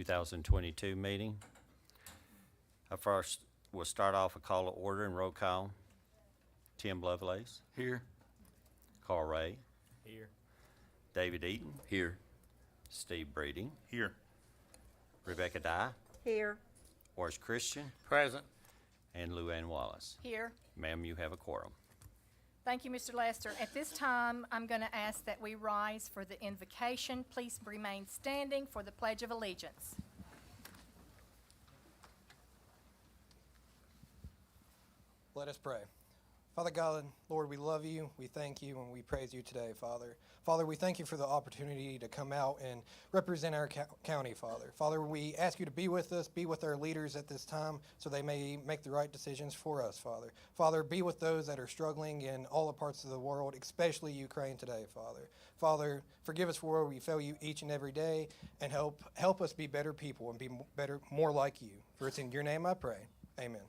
2022 meeting. First, we'll start off a call to order and roll call. Tim Lovelace. Here. Carl Ray. Here. David Eaton. Here. Steve Breeding. Here. Rebecca Dye. Here. Horace Christian. Present. And Luann Wallace. Here. Ma'am, you have a quorum. Thank you, Mr. Lester. At this time, I'm going to ask that we rise for the invocation. Please remain standing for the Pledge of Allegiance. Let us pray. Father God, Lord, we love you, we thank you, and we praise you today, Father. Father, we thank you for the opportunity to come out and represent our county, Father. Father, we ask you to be with us, be with our leaders at this time, so they may make the right decisions for us, Father. Father, be with those that are struggling in all the parts of the world, especially Ukraine today, Father. Father, forgive us for where we fail you each and every day, and help us be better people and be better, more like you. For it's in your name I pray. Amen.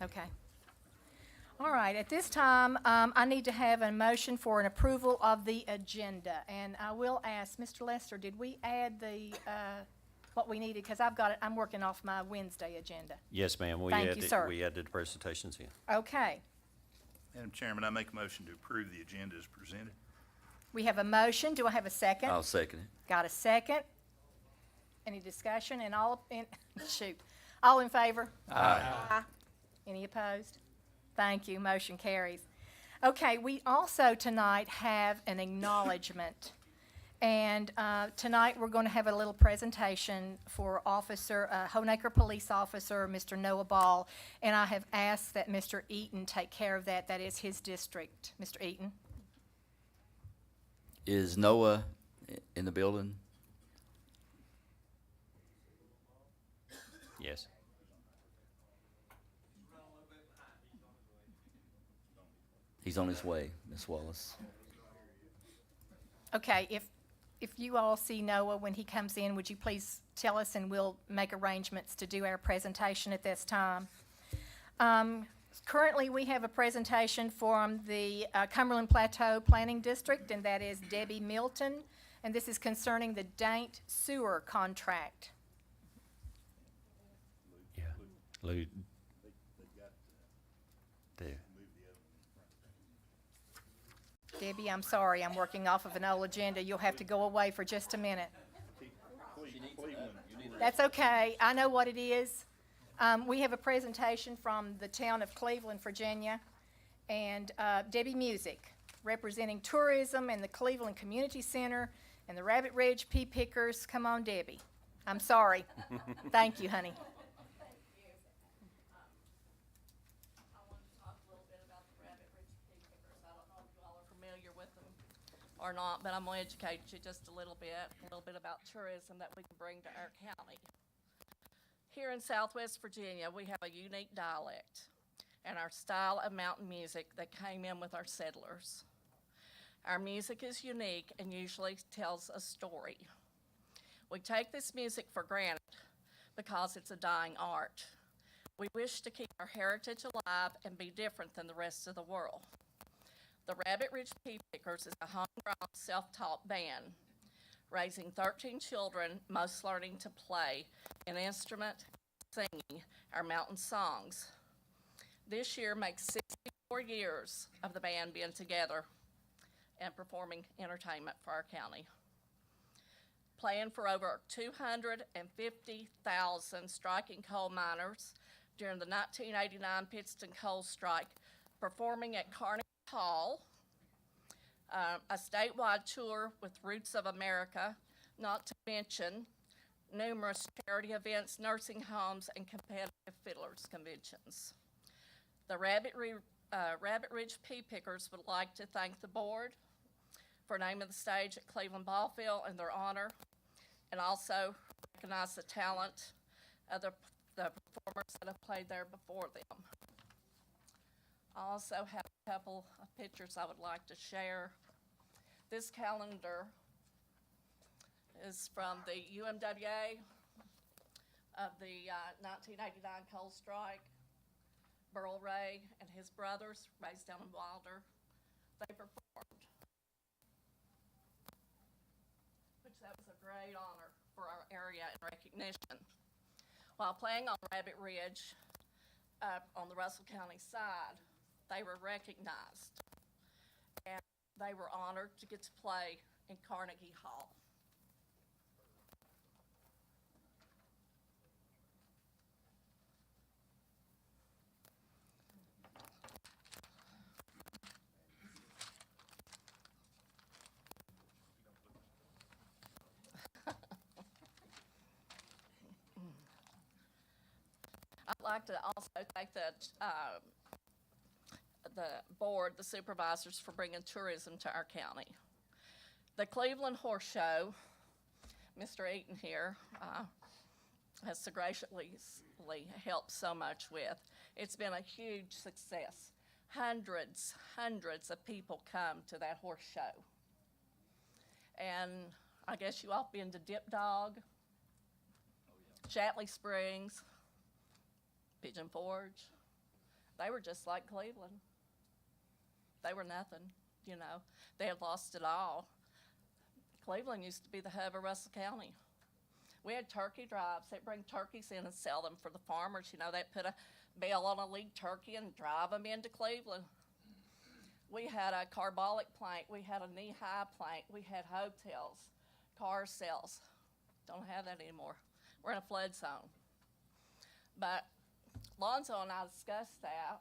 Okay. All right, at this time, I need to have a motion for an approval of the agenda. And I will ask, Mr. Lester, did we add the, what we needed? Because I'm working off my Wednesday agenda. Yes, ma'am. Thank you, sir. We added the presentations in. Okay. Madam Chairman, I make a motion to approve the agenda as presented. We have a motion. Do I have a second? I'll second it. Got a second? Any discussion? And all in favor? Aye. Any opposed? Thank you. Motion carries. Okay, we also tonight have an acknowledgement. And tonight we're going to have a little presentation for Honaker Police Officer, Mr. Noah Ball. And I have asked that Mr. Eaton take care of that. That is his district. Mr. Eaton? Is Noah in the building? Yes. He's on his way, Miss Wallace. Okay, if you all see Noah when he comes in, would you please tell us and we'll make arrangements to do our presentation at this time. Currently, we have a presentation from the Cumberland Plateau Planning District, and that is Debbie Milton, and this is concerning the Daint sewer contract. Yeah. Lou. There. Debbie, I'm sorry, I'm working off of an old agenda. You'll have to go away for just a minute. That's okay. I know what it is. We have a presentation from the town of Cleveland, Virginia, and Debbie Music, representing tourism and the Cleveland Community Center and the Rabbit Ridge Pea Pickers. Come on, Debbie. I'm sorry. Thank you, honey. Or not, but I'm going to educate you just a little bit about tourism that we can bring to our county. Here in Southwest Virginia, we have a unique dialect and our style of mountain music that came in with our settlers. Our music is unique and usually tells a story. We take this music for granted because it's a dying art. We wish to keep our heritage alive and be different than the rest of the world. The Rabbit Ridge Pea Pickers is a homegrown, self-taught band, raising 13 children, most learning to play an instrument, singing our mountain songs. This year makes 64 years of the band being together and performing entertainment for our county. Playing for over 250,000 striking coal miners during the 1989 Pittston coal strike, performing at Carnegie Hall, a statewide tour with Roots of America, not to mention numerous charity events, nursing homes, and competitive fiddlers conventions. The Rabbit Ridge Pea Pickers would like to thank the board for naming the stage at Cleveland Ball Field in their honor, and also recognize the talent of the the performers that have played there before them. I also have a couple of pictures I would like to share. This calendar is from the UMWA of the 1989 coal strike. Burl Ray and his brothers, raised down in Wilder, they performed. Which that was a great honor for our area and recognition. While playing on Rabbit Ridge, up on the Russell County side, they were recognized. And they were honored to get to play in Carnegie Hall. I'd like to also thank the board, the supervisors, for bringing tourism to our county. The Cleveland Horse Show, Mr. Eaton here, has so graciously helped so much with. It's been a huge success. Hundreds of people come to that horse show. And I guess you all been to Dip Dog, Shatley Springs, Pigeon Forge. They were just like Cleveland. They were nothing, you know. They had lost it all. Cleveland used to be the hub of Russell County. We had turkey drives. They'd bring turkeys in and sell them for the farmers. You know, they'd put a bell on a lead turkey and drive them into Cleveland. We had a carbolic plant. We had a knee-high plant. We had hotels, car sales. Don't have that anymore. We're in a flood zone. But Lonzo and I discussed that,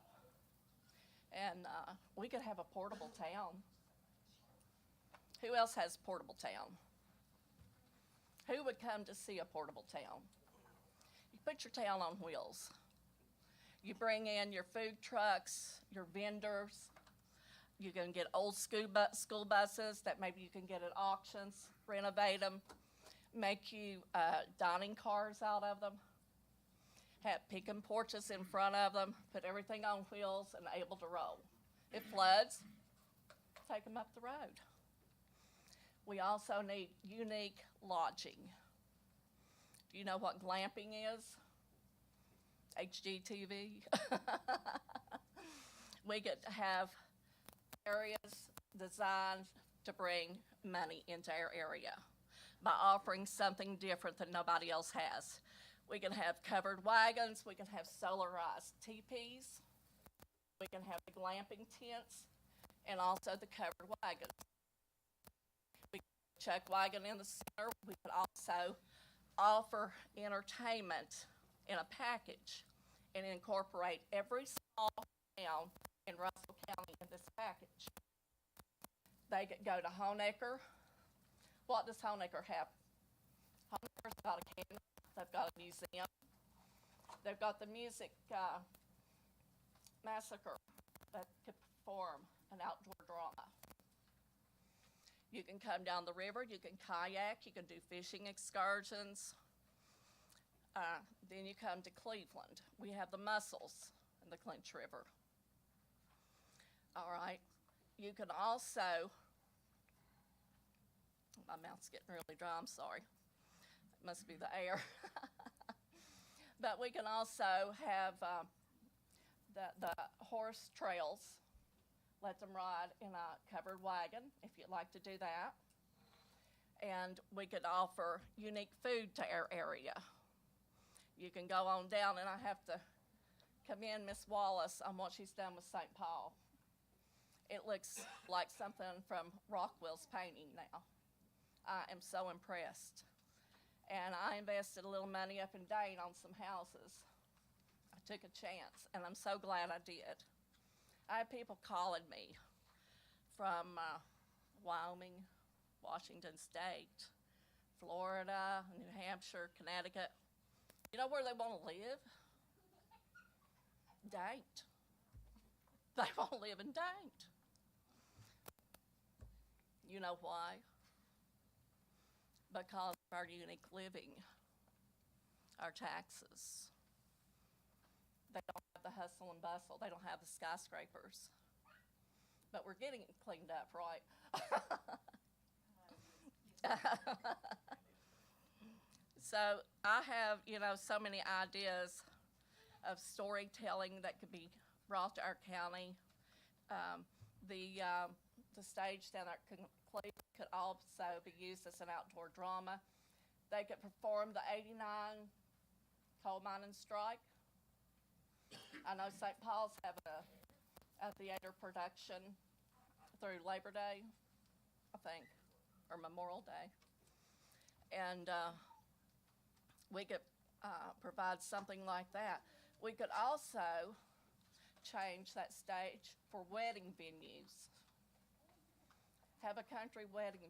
and we could have a portable town. Who else has a portable town? Who would come to see a portable town? You put your town on wheels. You bring in your food trucks, your vendors. You can get old school buses that maybe you can get at auctions, renovate them, make you dining cars out of them, have picking porches in front of them, put everything on wheels and able to roll. If floods, take them up the road. We also need unique lodging. Do you know what glamping is? HGTV. We could have areas designed to bring money into our area by offering something different that nobody else has. We can have covered wagons, we can have solarized teepees, we can have the glamping tents, and also the covered wagons. We can have a chuck wagon in the center. We could also offer entertainment in a package and incorporate every small town in Russell County in this package. They could go to Honecker. What does Honecker have? Honecker's got a cannon. They've got a museum. They've got the music massacre that could perform an outdoor drama. You can come down the river, you can kayak, you can do fishing excursions. Then you come to Cleveland. We have the mussels in the Clinch River. All right. You can also, my mouth's getting really dry, I'm sorry. It must be the air. But we can also have the horse trails. Let them ride in a covered wagon if you'd like to do that. And we could offer unique food to our area. You can go on down, and I have to commend Miss Wallace on what she's done with St. Paul. It looks like something from Rockwell's painting now. I am so impressed. And I invested a little money up in Dane on some houses. I took a chance, and I'm so glad I did. I had people calling me from Wyoming, Washington State, Florida, New Hampshire, Connecticut. You know where they want to live? Daint. They want to live in Daint. You know why? Because of our unique living, our taxes. They don't have the hustle and bustle. They don't have the skyscrapers. But we're getting it cleaned up, right? So I have, so many ideas of storytelling that could be brought to our county. The stage down at Cleveland could also be used as an outdoor drama. They could perform the '89 coal mining strike. I know St. Paul's having a theater production through Labor Day, I think, or Memorial Day. And we could provide something like that. We could also change that stage for wedding venues. Have a country wedding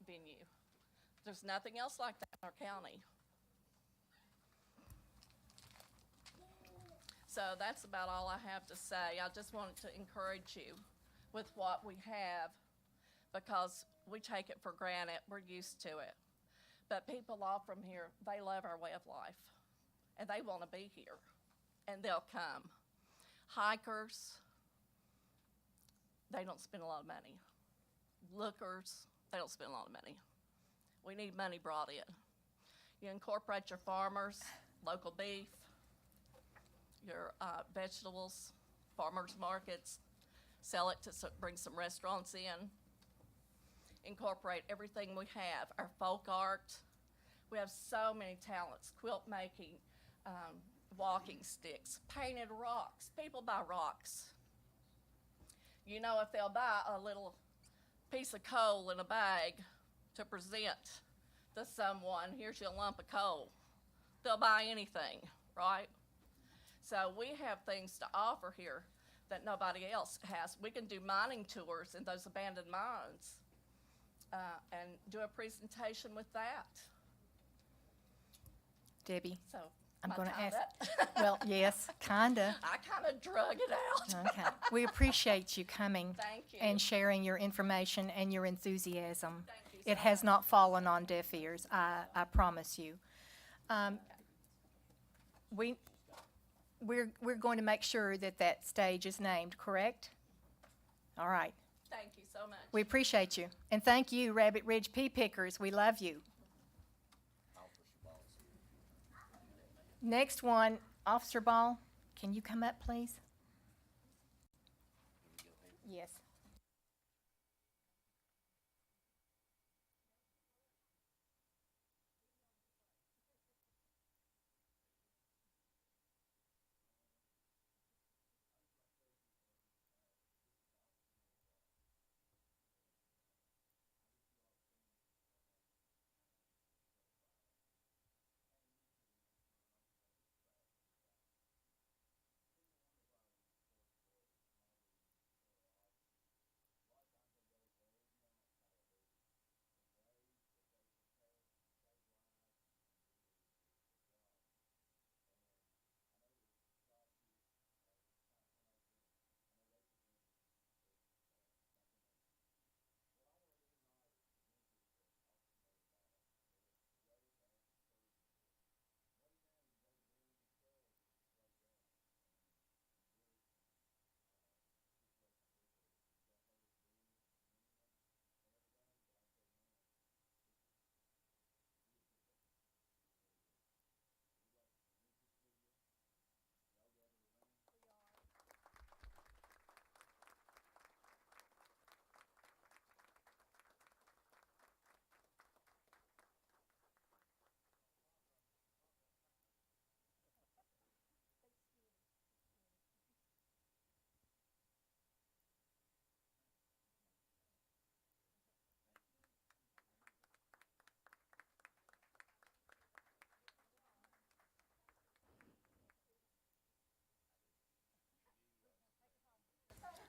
venue. There's nothing else like that in our county. So that's about all I have to say. I just wanted to encourage you with what we have, because we take it for granted. We're used to it. But people all from here, they love our way of life, and they want to be here, and they'll come. Hikers, they don't spend a lot of money. Lookers, they don't spend a lot of money. We need money brought in. You incorporate your farmers, local beef, your vegetables, farmers markets, sell it to bring some restaurants in. Incorporate everything we have, our folk art. We have so many talents, quilt making, walking sticks, painted rocks. People buy rocks. If they'll buy a little piece of coal in a bag to present to someone, here's your lump of coal, they'll buy anything, right? So we have things to offer here that nobody else has. We can do mining tours in those abandoned mines and do a presentation with that. Debbie, So I'm am I going to tied ask. up? Well, yes, kinda. I kind of drug it out. Okay. We appreciate you coming Thank you. and sharing your information and your enthusiasm. Thank you It so has not fallen on deaf ears, I promise you. We're going to make sure that that stage is named, correct? All right. Thank you so much. We appreciate you. And thank you, Rabbit Ridge Pea Pickers. We love you. Next one, Officer Ball, can you come up, please? Yes.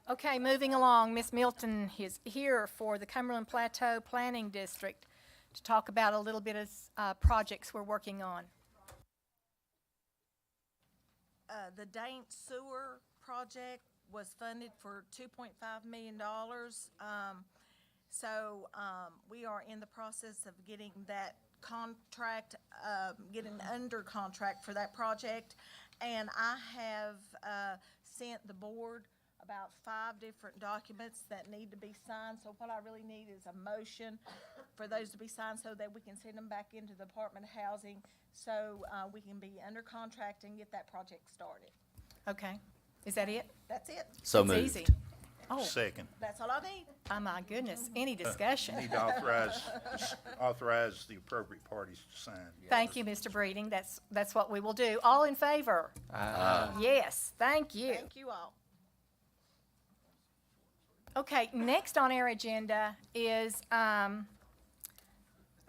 Okay, moving along, Ms. Milton is here for the Cumberland Plateau Planning District to talk about a little bit of projects we're working on. The Daint sewer project was funded for $2.5 million. We are in the process of getting that contract, getting under contract for that project. And I have, sent the board about 5 different documents that need to be signed. So what I really need is a motion for those to be signed so that we can send them back into the Department of Housing, so, we can be under contract and get that project started. Okay, is that it? That's it. So It's moved. easy. Oh, Second. That's all I need. oh my goodness, any discussion? Need to authorize the appropriate parties to sign. Thank you, Mr. Breeding, that's what we will do. All in favor? Yes, thank you. Thank you all. Okay, next on our agenda is a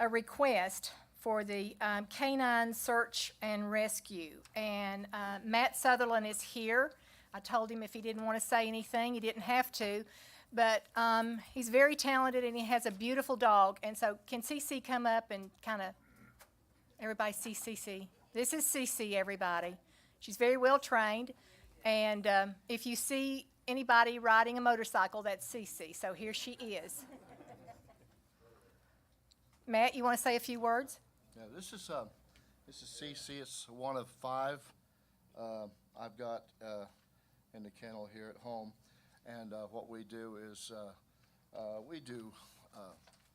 request for the Canine Search and Rescue. And Matt Sutherland is here. I told him if he didn't want to say anything, he didn't have to. But he's very talented and he has a beautiful dog. And so can CC come up and kind of, everybody see CC? This is CC, everybody. She's very well trained. And if you see anybody riding a motorcycle, that's CC. So here she is. Matt, you want to say a few words? Yeah, this is CC. It's one of 5 I've got in the kennel here at home. And what we do is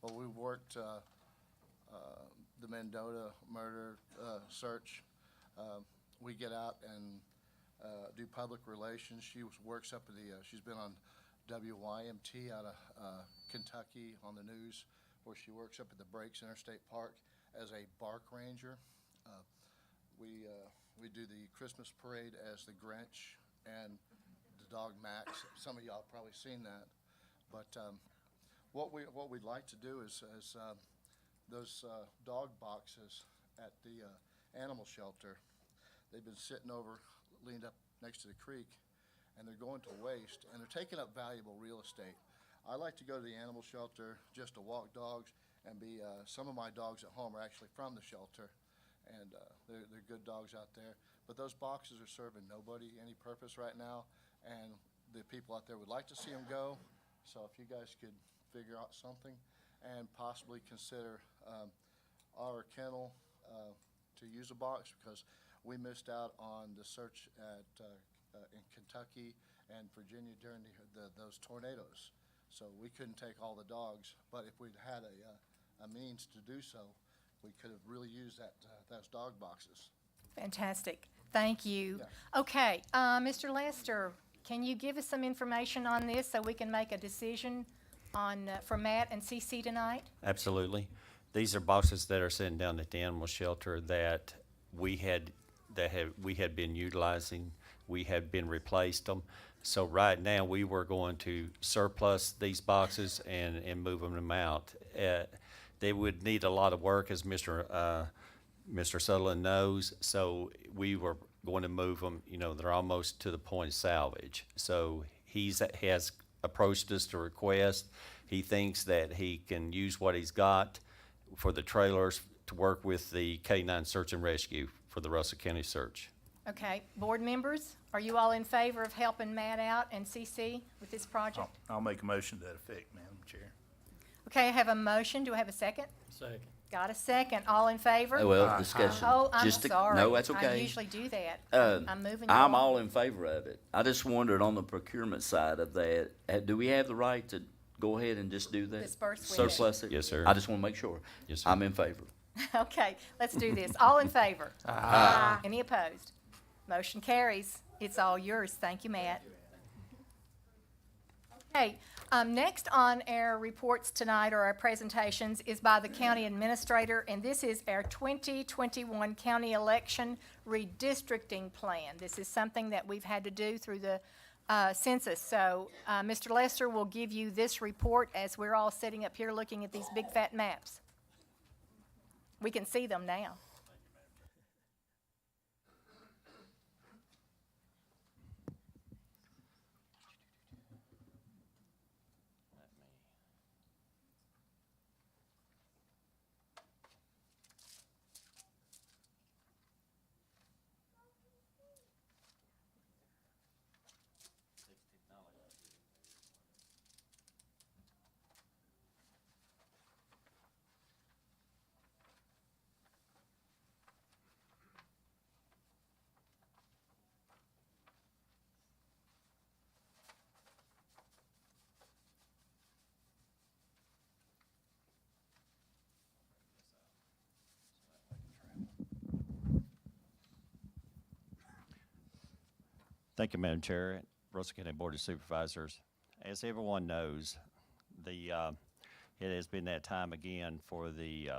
we worked the Mendota murder search. We get out and do public relations. She works up at she's been on WYMT out of Kentucky on the news, where she works up at the Breaks Interstate Park as a bark ranger. We do the Christmas parade as the Grinch and the dog Max. Some of y'all probably seen that. But what we'd like to do is those dog boxes at the animal shelter, they've been sitting leaned up next to the creek, and they're going to waste, and they're taking up valuable real estate. I like to go to the animal shelter just to walk dogs and some of my dogs at home are actually from the shelter, and they're good dogs out there. But those boxes are serving nobody any purpose right now, and the people out there would like to see them go. So if you guys could figure out something and possibly consider our kennel to use a box, because we missed out on the search in Kentucky and Virginia during those tornadoes. So we couldn't take all the dogs, but if we'd had a means to do so, we could have really used those dog boxes. Fantastic. Thank you. Yeah. Okay, Mr. Lester, can you give us some information on this so we can make a decision for Matt and CC tonight? Absolutely. These are boxes that are sitting down at the animal shelter that we had been utilizing. We had been replaced them. So right now, we were going to surplus these boxes and move them out. They would need a lot of work, as Mr. Sutherland knows, so we were going to move them. You know, they're almost to the point of salvage. So he has approached us to request. He thinks that he can use what he's got for the trailers to work with the Canine Search and Rescue for the Russell County search. Okay, board members, are you all in favor of helping Matt out and CC with this project? I'll make a motion to that effect, Madam Chair. Okay, I have a motion. Do I have a second? Second. Got a second. All in favor? Oh, well, discussion. Oh, I'm Just to- sorry. No, that's I okay. usually do that. I'm moving you I'm on. all in favor of it. I just wondered on the procurement side of that, do we have the right to go ahead and just do that? Disperse with it. Surplus it? Yes, sir. I just want to make sure. Yes, sir. I'm in favor. Okay, let's do this. All in favor? Aye. Any opposed? Motion carries. It's all yours. Thank you, Matt. Okay, next on our reports tonight, or our presentations, is by the county administrator, and this is our 2021 county election redistricting plan. This is something that we've had to do through the census. So Mr. Lester will give you this report as we're all sitting up here looking at these big fat maps. We can see them now. Thank you, Madam Chair, Russell County Board of Supervisors. As everyone knows, it has been that time again for the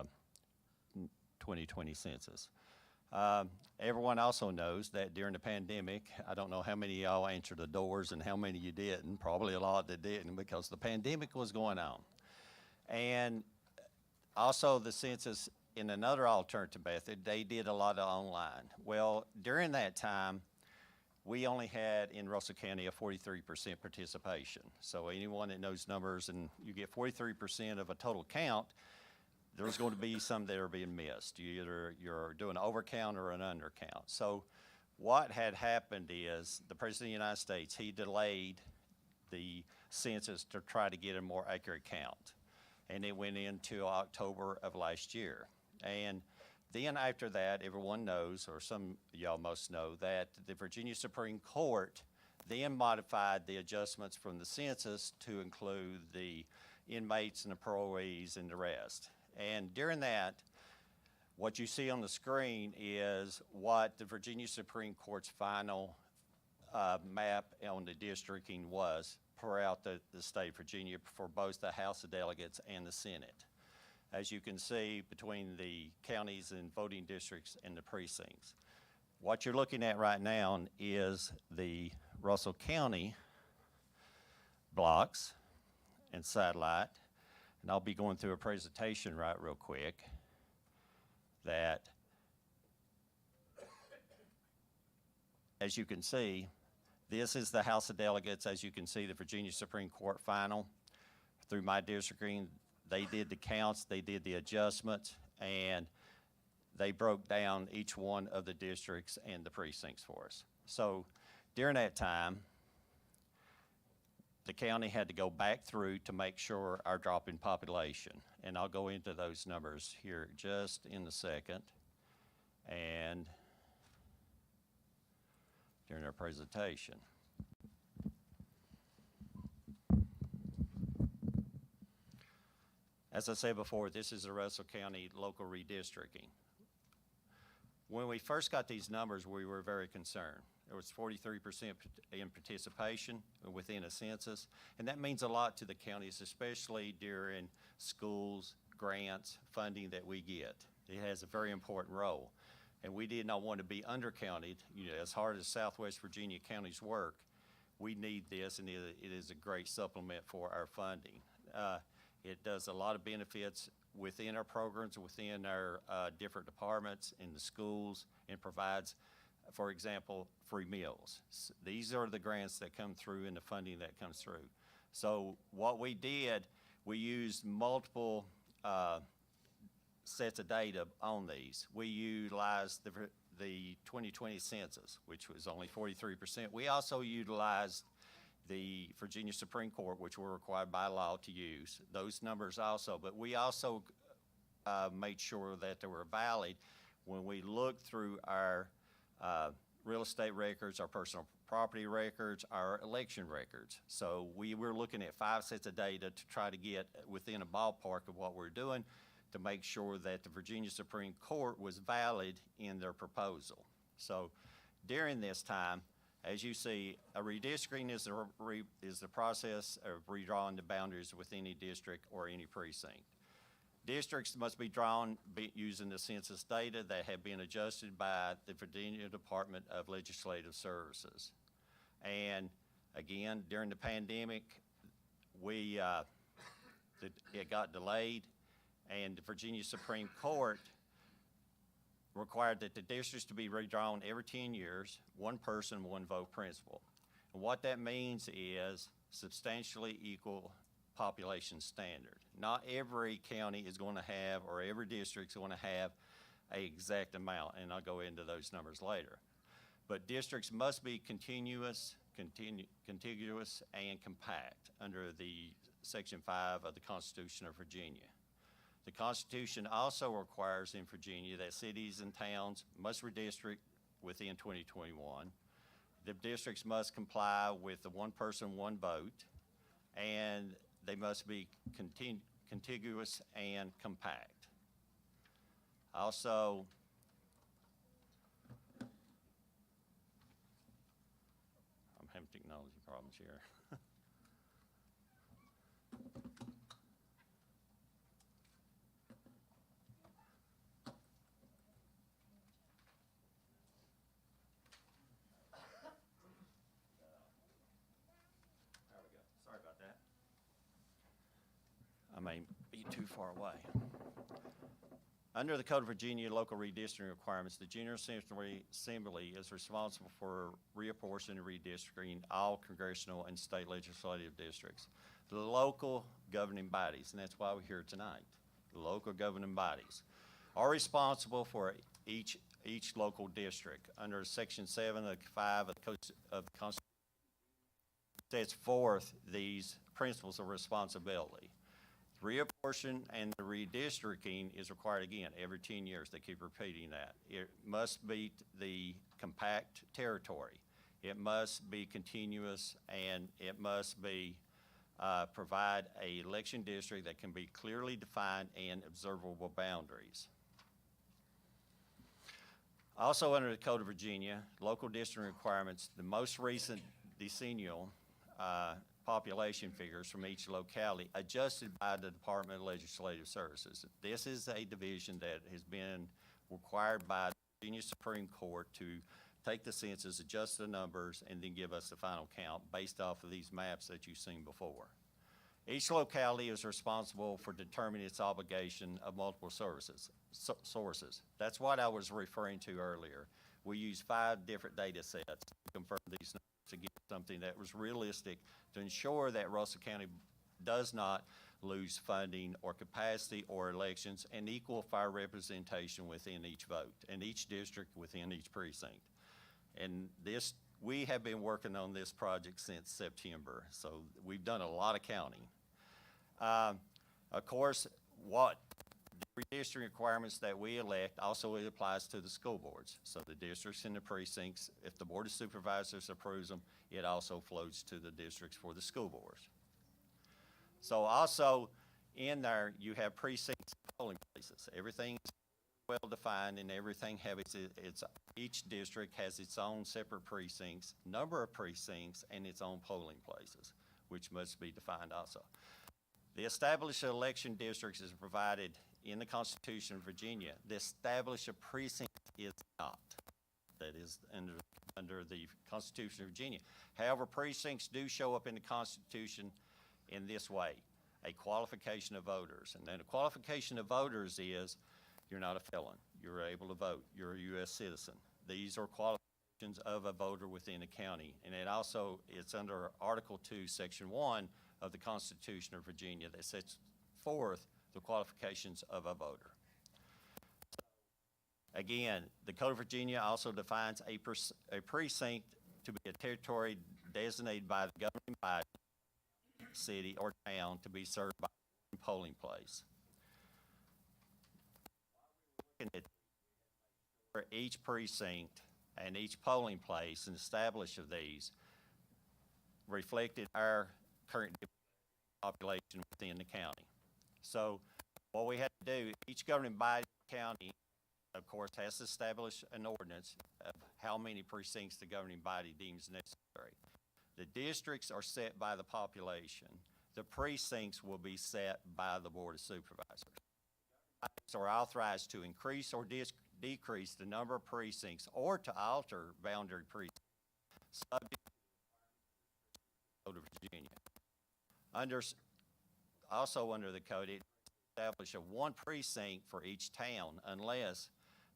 2020 census. Everyone also knows that during the pandemic, I don't know how many of y'all answered the doors and how many you didn't, probably a lot that didn't, because the pandemic was going on. And also the census, in another alternative method, they did a lot of online. Well, during that time, we only had in Russell County a 43% participation. So anyone that knows numbers and you get 43% of a total count, there's going to be some that are being missed. Either you're doing an overcount or an undercount. So what had happened is the President of the United States, he delayed the census to try to get a more accurate count. And it went into October of last year. And then after that, everyone knows, or some of y'all most know, that the Virginia Supreme Court then modified the adjustments from the census to include the inmates and the parolees and the rest. And during that, what you see on the screen is what the Virginia Supreme Court's final map on the districting was throughout the state of Virginia for both the House of Delegates and the Senate. As you can see, between the counties and voting districts and the precincts. What you're looking at right now is the Russell County blocks and satellite. And I'll be going through a presentation right real quick that, as you can see, this is the House of Delegates. As you can see, the Virginia Supreme Court final. Through my districting, they did the counts, they did the adjustments, and they broke down each one of the districts and the precincts for us. So during that time, the county had to go back through to make sure our drop in population. And I'll go into those numbers here just in a second. And during our presentation. As I said before, this is the Russell County local redistricting. When we first got these numbers, we were very concerned. There was 43% in participation within a census, and that means a lot to the counties, especially during schools, grants, funding that we get. It has a very important role, and we did not want to be undercounted. You know, as hard as Southwest Virginia counties work, we need this, and it is a great supplement for our funding. It does a lot of benefits within our programs, within our different departments, in the schools, and provides, for example, free meals. These are the grants that come through and the funding that comes through. So what we did, we used multiple sets of data on these. We utilized the 2020 census, which was only 43%. We also utilized the Virginia Supreme Court, which we're required by law to use, those numbers also. But we also made sure that they were valid when we looked through our real estate records, our personal property records, our election records. So we were looking at 5 sets of data to try to get within a ballpark of what we're doing to make sure that the Virginia Supreme Court was valid in their proposal. So during this time, as you see, a redistricting is the process of redrawing the boundaries with any district or any precinct. Districts must be drawn using the census data that have been adjusted by the Virginia Department of Legislative Services. And again, during the pandemic, it got delayed, and the Virginia Supreme Court required that the districts to be redrawn every 10 years, one person, one vote principle. And what that means is substantially equal population standard. Not every county is going to have, or every district is going to have an exact amount, and I'll go into those numbers later. But districts must be contiguous, and compact under the Section 5 of the Constitution of Virginia. The Constitution also requires in Virginia that cities and towns must redistrict within 2021. The districts must comply with the one person, one vote, and they must be contiguous and compact. Also, having technology problems here. There we go. Sorry about that. I may be too far away. Under the Code of Virginia local redistricting requirements, the General Assembly is responsible for reapportioning and redistricting all congressional and state legislative districts. The local governing bodies, and that's why we're here tonight, the local governing bodies are responsible for each local district. Under Section 7 of 5 of the Constitution, sets forth these principles of responsibility. Reapportion and the redistricting is required again every 10 years. They keep repeating that. It must meet the compact territory. It must be continuous, and it must be provide an election district that can be clearly defined and observable boundaries. Also under the Code of Virginia, local district requirements, the most recent decennial population figures from each locality adjusted by the Department of Legislative Services. This is a division that has been required by the Virginia Supreme Court to take the census, adjust the numbers, and then give us the final count based off of these maps that you've seen before. Each locality is responsible for determining its obligation of multiple sources. That's what I was referring to earlier. We use 5 different data sets to confirm these numbers to get something that was realistic to ensure that Russell County does not lose funding or capacity or elections, and equal fair representation within each vote and each district within each precinct. And this, we have been working on this project since September, so we've done a lot of counting. Of course, what the redistricting requirements that we elect also it applies to the school boards. So the districts and the precincts, if the Board of Supervisors approves them, it also flows to the districts for the school boards. So also in there, you have precincts and polling places. Everything is well defined, and everything have each district has its own separate precincts, number of precincts, and its own polling places, which must be defined also. The established election districts is provided in the Constitution of Virginia. The established precinct is not. That is under the Constitution of Virginia. However, precincts do show up in the Constitution in this way: a qualification of voters. And then a qualification of voters is you're not a felon, you're able to vote, you're a U.S. citizen. These are qualifications of a voter within a county. And it also, it's under Article 2, Section 1 of the Constitution of Virginia that sets forth the qualifications of a voter. Again, the Code of Virginia also defines a precinct to be a territory designated by the governing body, city, or town to be served by a polling place. For each precinct and each polling place and establish of these reflected our current population within the county. So what we have to do, each governing body county, of course, has to establish an ordinance of how many precincts the governing body deems necessary. The districts are set by the population. The precincts will be set by the Board of Supervisors. Are authorized to increase or decrease the number of precincts or to alter boundary precincts subject to the Code of Virginia. Also under the code, it establishes one precinct for each town unless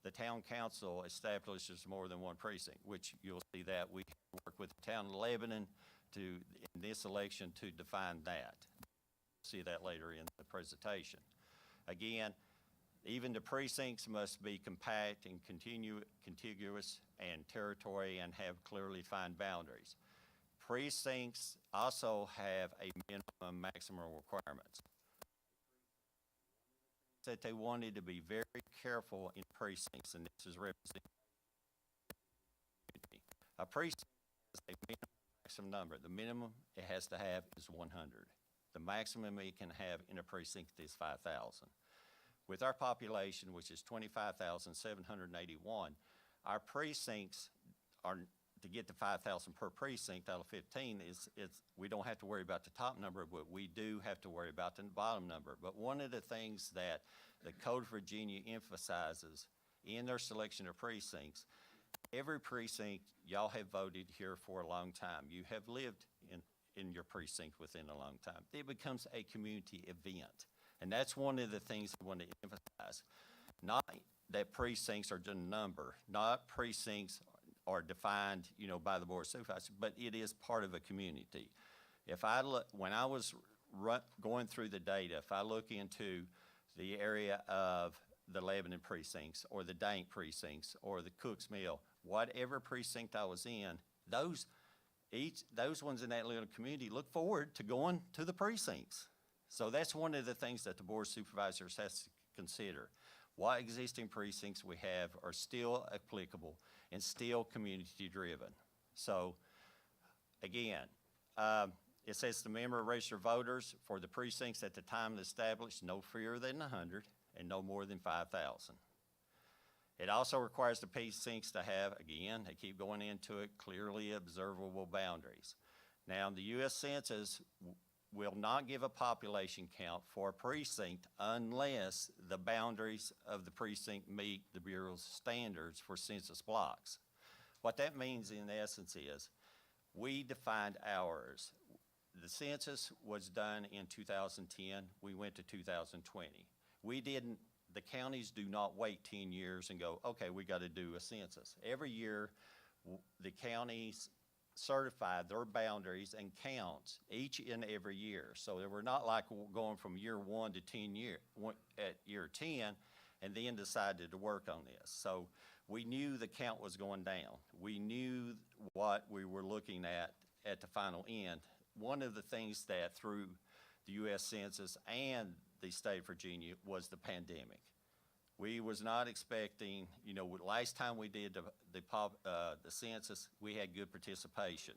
the town council establishes more than one precinct, which you'll see that we work with the town of Lebanon in this election to define that. See that later in the presentation. Again, even the precincts must be compact and contiguous and territory and have clearly defined boundaries. Precincts also have a minimum maximum requirements. That they wanted to be very careful in precincts, and this is represented. A precinct has a minimum maximum number. The minimum it has to have is 100. The maximum it can have in a precinct is 5,000. With our population, which is 25,781, our precincts to get to 5,000 per precinct out of 15 we don't have to worry about the top number, but we do have to worry about the bottom number. But one of the things that the Code of Virginia emphasizes in their selection of precincts, every precinct, y'all have voted here for a long time. You have lived in your precinct within a long time. It becomes a community event. And that's one of the things I want to emphasize. Not that precincts are just a number, not precincts are defined, by the Board of Supervisors, but it is part of a community. When I was going through the data, if I look into the area of the Lebanon precincts or the Daint precincts or the Cook's Mill, whatever precinct I was in, those ones in that little community look forward to going to the precincts. So that's one of the things that the Board of Supervisors has to consider. What existing precincts we have are still applicable and still community-driven. So, again, it says the member of registered voters for the precincts at the time established no fewer than 100 and no more than 5,000. It also requires the precincts to have, again, they keep going into it, clearly observable boundaries. Now, the U.S. Census will not give a population count for a precinct unless the boundaries of the precinct meet the Bureau's standards for census blocks. What that means in essence is we defined ours. The census was done in 2010. We went to 2020. The counties do not wait 10 years and go, okay, we got to do a census. Every year, the counties certify their boundaries and counts each and every year. So we're not like going from year 1 to at year 10 and then decided to work on this. So we knew the count was going down. We knew what we were looking at the final end. One of the things that through the U.S. Census and the state of Virginia was the pandemic. We was not expecting, last time we did the census, we had good participation.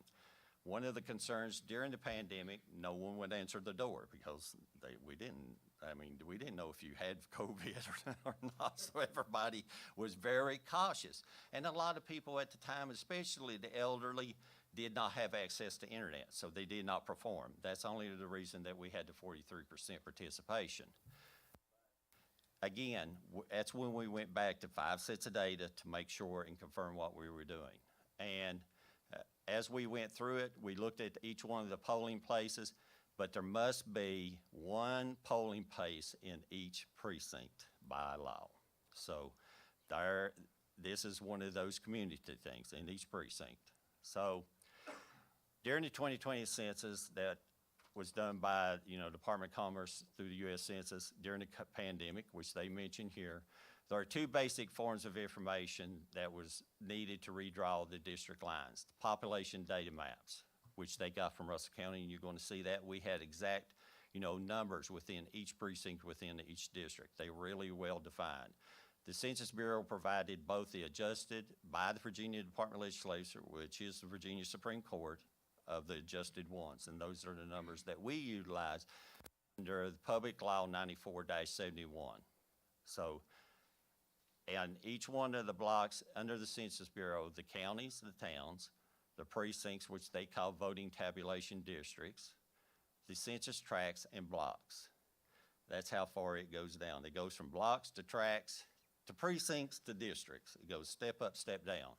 One of the concerns during the pandemic, no one would answer the door because we didn't know if you had COVID or not, so everybody was very cautious. And a lot of people at the time, especially the elderly, did not have access to internet, so they did not perform. That's only the reason that we had the 43% participation. Again, that's when we went back to 5 sets of data to make sure and confirm what we were doing. And as we went through it, we looked at each one of the polling places, but there must be one polling place in each precinct by law. So this is one of those community things in each precinct. So during the 2020 census that was done by, Department of Commerce through the U.S. Census during the pandemic, which they mentioned here. There are 2 basic forms of information that was needed to redraw the district lines. The population data maps, which they got from Russell County, and you're going to see that. We had exact, numbers within each precinct within each district. They were really well defined. The Census Bureau provided both the adjusted by the Virginia Department of Legislature, which is the Virginia Supreme Court, of the adjusted ones, and those are the numbers that we utilize under the Public Law 94-71. So, and each one of the blocks under the Census Bureau, the counties, the towns, the precincts, which they call voting tabulation districts, the census tracts and blocks. That's how far it goes down. It goes from blocks to tracts to precincts to districts. It goes step up, step down.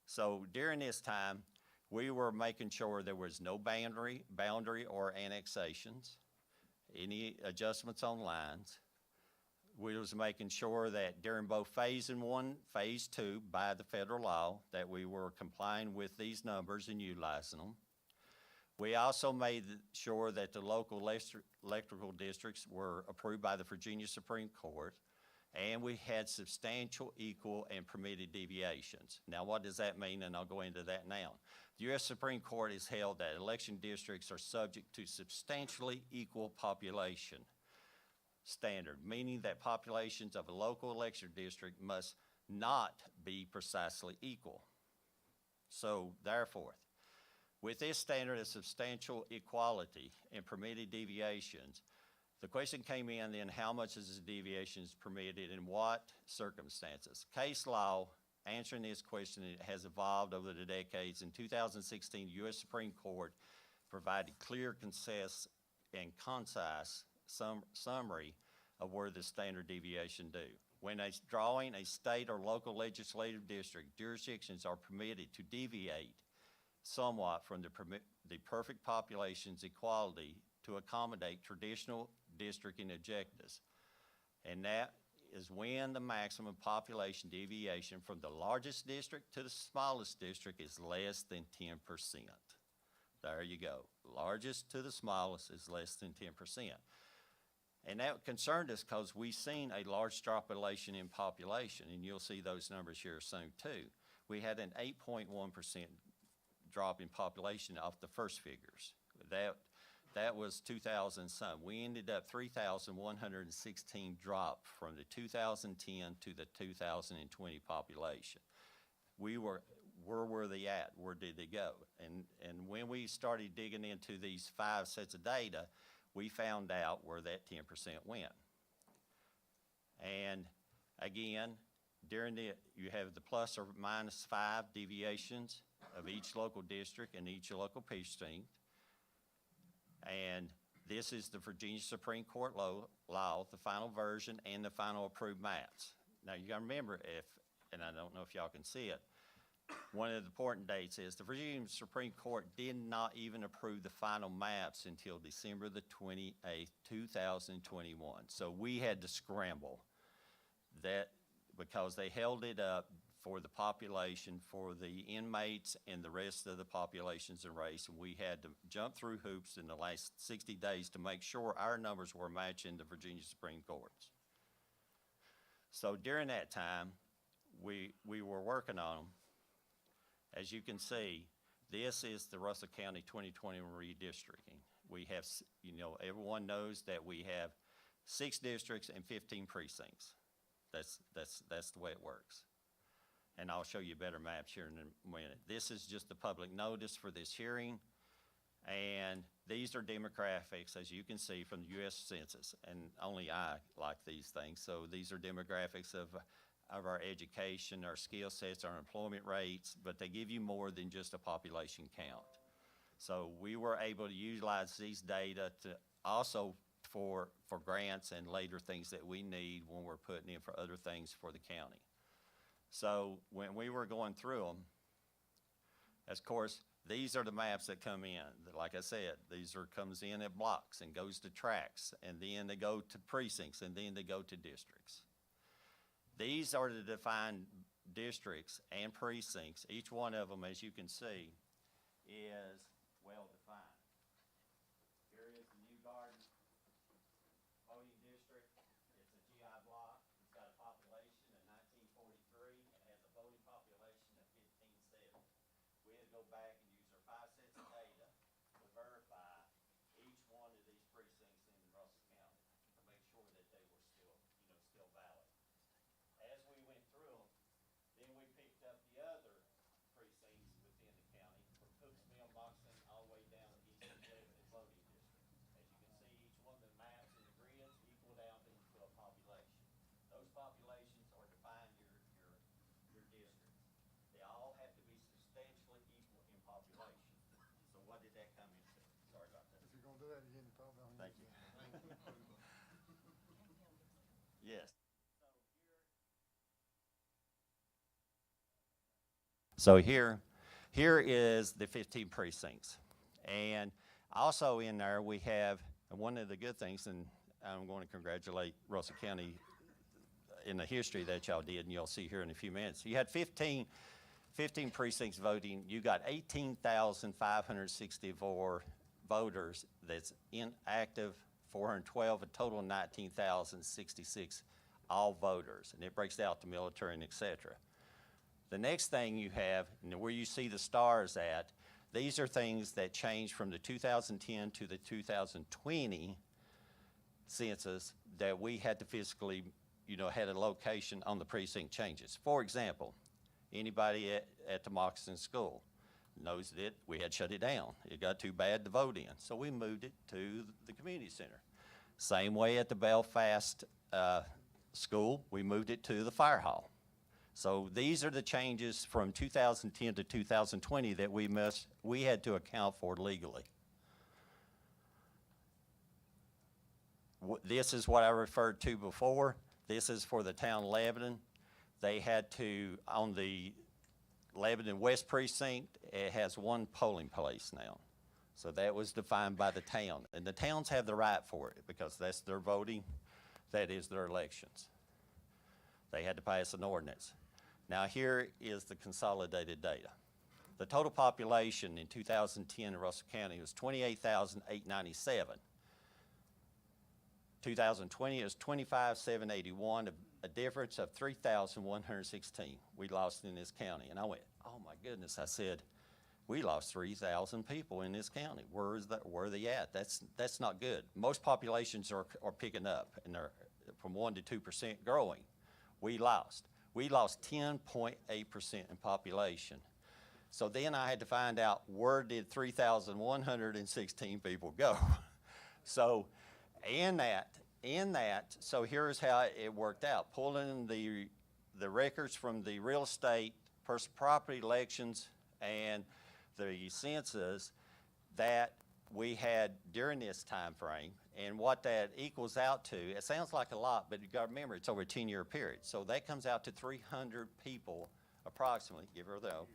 So during this time, we were making sure there was no boundary or annexations, any adjustments on lines. We was making sure that during both phase 1, phase 2, by the federal law, that we were complying with these numbers and utilizing them. We also made sure that the local electrical districts were approved by the Virginia Supreme Court, and we had substantial, equal, and permitted deviations. Now, what does that mean? And I'll go into that now. The U.S. Supreme Court has held that election districts are subject to substantially equal population standard, meaning that populations of a local election district must not be precisely equal. So, therefore, with this standard of substantial equality and permitted deviations, the question came in then, how much is the deviations permitted in what circumstances? Case law answering this question, it has evolved over the decades. In 2016, the U.S. Supreme Court provided clear, concise summary of where the standard deviation do. When drawing a state or local legislative district, jurisdictions are permitted to deviate somewhat from the perfect population's equality to accommodate traditional districting objectives. And that is when the maximum population deviation from the largest district to the smallest district is less than 10%. There you go. Largest to the smallest is less than 10%. And that concerned us because we've seen a large extrapolation in population, and you'll see those numbers here soon too. We had an 8.1% drop in population off the first figures. That was 2000 some. We ended up 3,116 drop from the 2010 to the 2020 population. Where were they at? Where did they go? And when we started digging into these 5 sets of data, we found out where that 10% went. And again, you have the plus or minus 5 deviations of each local district and each local precinct. And this is the Virginia Supreme Court law, the final version, and the final approved maps. Now, you gotta remember and I don't know if y'all can see it, one of the important dates is the Virginia Supreme Court did not even approve the final maps until December the 28th, 2021. So we had to scramble that because they held it up for the population, for the inmates and the rest of the populations and race, and we had to jump through hoops in the last 60 days to make sure our numbers were matching the Virginia Supreme Court's. So during that time, we were working on them. As you can see, this is the Russell County 2020 redistricting. We have, everyone knows that we have 6 districts and 15 precincts. That's the way it works. And I'll show you better maps here in a minute. This is just the public notice for this hearing. And these are demographics, as you can see, from the U.S. Census. And only I like these things. So these are demographics of our education, our skill sets, our employment rates, but they give you more than just a population count. So we were able to utilize these data to also for grants and later things that we need when we're putting in for other things for the county. So when we were going through them, of course, these are the maps that come in. Like I said, comes in at blocks and goes to tracts, and then they go to precincts, and then they go to districts. These are the defined districts and precincts. Each one of them, as you can see, is well defined. Here is the New Garden voting district. It's a GI block. It's got a population of 1943. It has a voting population of 1570. We had to go back and use our 5 sets of data to verify each one of these precincts in Russell County to make sure that they were still valid. As we went through them, then we picked up the other precincts within the county, from Cooksville, Moxon, all the way down to East Executive voting district. As you can see, each one of the maps and the grids equaled out into a population. Those populations are defined your districts. They all have to be substantially equal in population. So what did that come into? Sorry about that. If you're gonna do that again, you probably don't. Thank you. Yes. So here is the 15 precincts. And also in there we have, one of the good things, and I'm going to congratulate Russell County in the history that y'all did, and you'll see here in a few minutes. You had 15 precincts voting. You got 18,564 voters that's inactive, 412, a total of 19,066 all voters. And it breaks out to military and et cetera. The next thing you have, and where you see the stars at, these are things that changed from the 2010 to the 2020 census that we had to physically, had a location on the precinct changes. For example, anybody at the Moxon School knows that we had shut it down. It got too bad to vote in, so we moved it to the community center. Same way at the Belfast School, we moved it to the fire hall. So these are the changes from 2010 to 2020 that we had to account for legally. This is what I referred to before. This is for the town of Lebanon. They had to, on the Lebanon West Precinct, it has one polling place now. So that was defined by the town. And the towns have the right for it because that's their voting, that is their elections. They had to pass an ordinance. Now here is the consolidated data. The total population in 2010 in Russell County was 28,897. 2020 is 25,781, a difference of 3,116 we lost in this county. And I went, oh my goodness, I said, we lost 3,000 people in this county. Where are they at? That's not good. Most populations are picking up and they're from 1 to 2% growing. We lost 10.8% in population. So then I had to find out where did 3,116 people go. So in that, so here's how it worked out. Pulling the records from the real estate, personal property elections, and the census that we had during this time frame, and what that equals out to, it sounds like a lot, but you gotta remember it's over a 10-year period. So that comes out to 300 people approximately, give or though,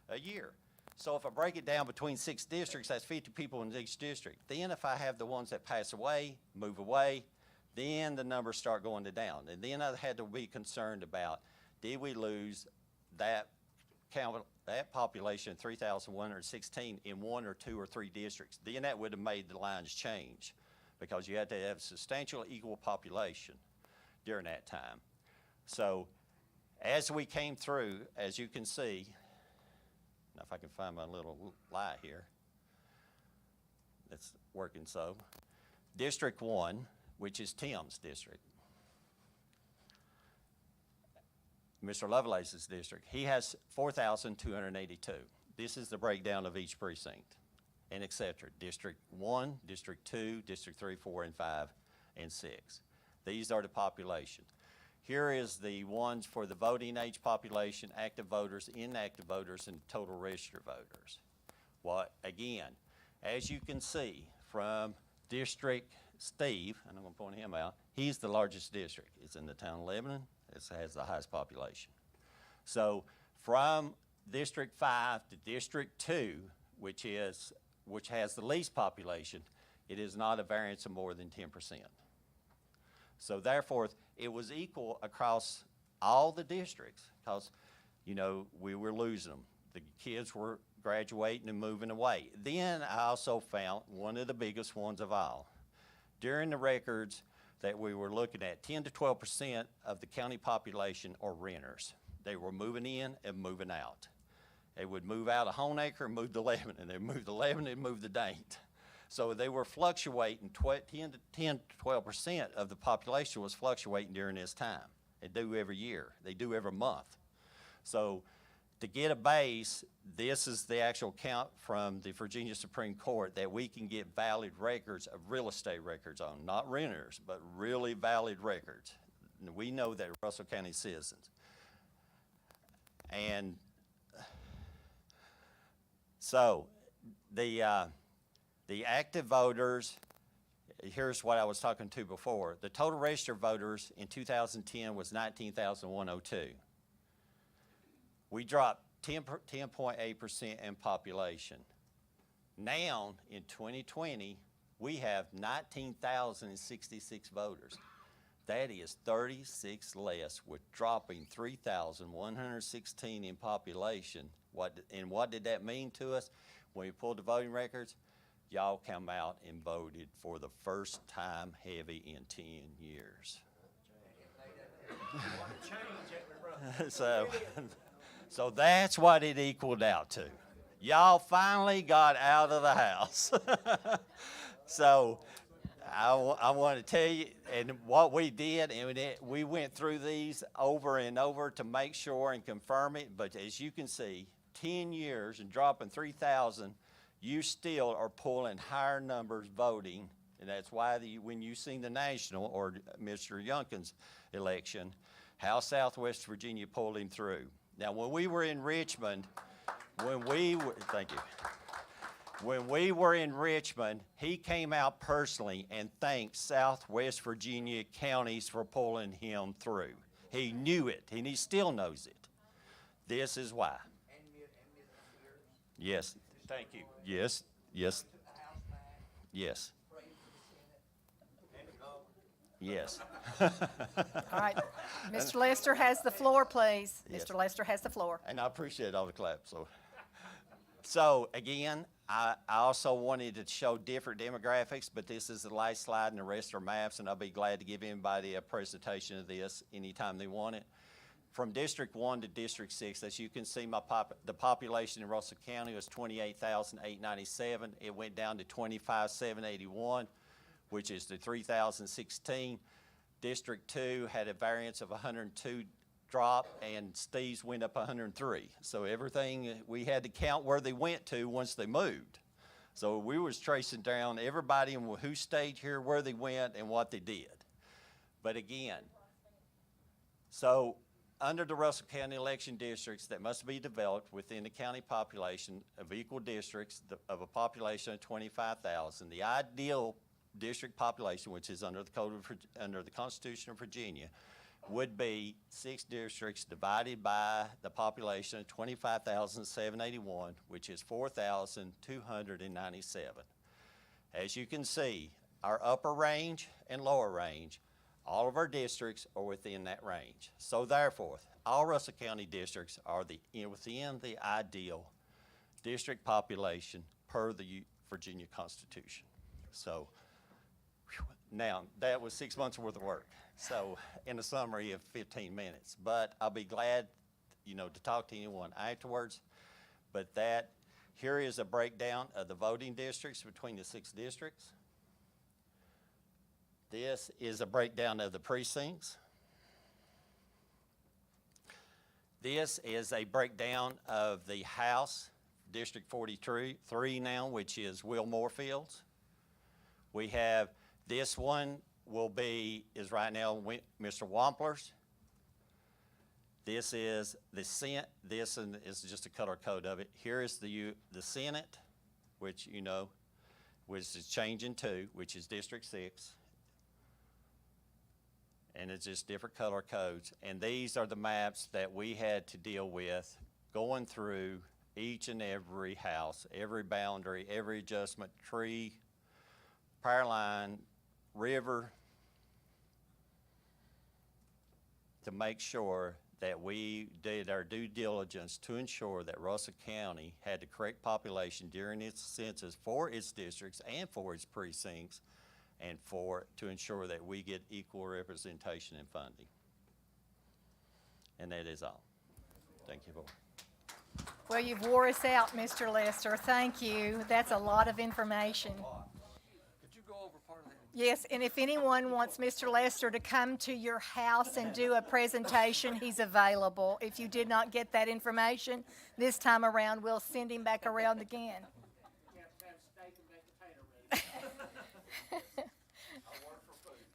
a year. So if I break it down between 6 districts, that's 50 people in each district. Then if I have the ones that pass away, move away, then the numbers start going down. And then I had to be concerned about, did we lose that count, that population, 3,116, in 1 or 2 or 3 districts? Then that would have made the lines change because you had to have substantial equal population during that time. So as we came through, as you can see, now if I can find my little light here, it's working so. District 1, which is Tim's district, Mr. Lovelace's district, he has 4,282. This is the breakdown of each precinct, and et cetera. District 1, District 2, District 3, 4, and 5, and 6. These are the populations. Here is the ones for the voting age population, active voters, inactive voters, and total registered voters. Well, again, as you can see from District Steve, and I'm going to point him out, he's the largest district. It's in the town of Lebanon. It has the highest population. So from District 5 to District 2, which has the least population, it is not a variance of more than 10%. So therefore, it was equal across all the districts because, you know, we were losing them. The kids were graduating and moving away. Then I also found one of the biggest ones of all. During the records that we were looking at, 10 to 12% of the county population are renters. They were moving in and moving out. They would move out of Honeacre and move to Lebanon. They'd move to Lebanon and move to Daint. So they were fluctuating, 10 to 12% of the population was fluctuating during this time. They do every year. They do every month. So to get a base, this is the actual count from the Virginia Supreme Court that we can get valid records of real estate records on, not renters, but really valid records. And we know that Russell County citizens. And so the active voters, here's what I was talking to before. The total registered voters in 2010 was 19,102. We dropped 10.8% in population. Now, in 2020, we have 19,066 voters. That is 36 less, with dropping 3,116 in population. What did that mean to us? When we pulled the voting records, y'all come out and voted for the first time heavy in 10 years. So that's what it equaled out to. Y'all finally got out of the house. So I want to tell you, and what we did, and we went through these over and over to make sure and confirm it, but as you can see, 10 years and dropping 3,000, you still are pulling higher numbers voting, and that's why when you seen the national or Mr. Youngkin's election, how Southwest Virginia pulled him through. Now, when we were in Richmond, thank you. When we were in Richmond, he came out personally and thanked Southwest Virginia counties for pulling him through. He knew it, and he still knows it. This is why. Yes, thank you. Yes, yes. Yes. Yes. All right. Mr. Lester has the floor, please. Yes. Mr. Lester has the floor. And I appreciate all the claps, So again, I also wanted to show different demographics, but this is the last slide and the rest are maps, and I'll be glad to give anybody a presentation of this anytime they want it. From District 1 to District 6, as you can see, the population in Russell County was 28,897. It went down to 25,781, which is the 3,016. District 2 had a variance of 102 drop, and Steve's went up 103. So everything, we had to count where they went to once they moved. So we was tracing down everybody and who stayed here, where they went, and what they did. But again, so under the Russell County election districts that must be developed within the county population of equal districts of a population of 25,000, the ideal district population, which is under the Constitution of Virginia, would be 6 districts divided by the population of 25,781, which is 4,297. As you can see, our upper range and lower range, all of our districts are within that range. So therefore, all Russell County districts are within the ideal district population per the Virginia Constitution. So now, that was 6 months worth of work. So, in a summary of 15 minutes. But I'll be glad, to talk to anyone afterwards. But here is a breakdown of the voting districts between the 6 districts. This is a breakdown of the precincts. This is a breakdown of the House, District 43 now, which is Will Moorfields. We have this one is right now Mr. Wampler's. This is the Senate. This is just a color code of it. Here is the Senate, which which is changing to, which is District 6. And it's just different color codes. And these are the maps that we had to deal with going through each and every house, every boundary, every adjustment, tree, power line, river, to make sure that we did our due diligence to ensure that Russell County had the correct population during its census for its districts and for its precincts, and to ensure that we get equal representation and funding. And that is all. Thank you, Board. Well, you've wore us out, Mr. Lester. Thank you. That's a lot of information. Could you go over part of that? Yes, and if anyone wants Mr. Lester to come to your house and do a presentation, he's available. If you did not get that information this time around, we'll send him back around again.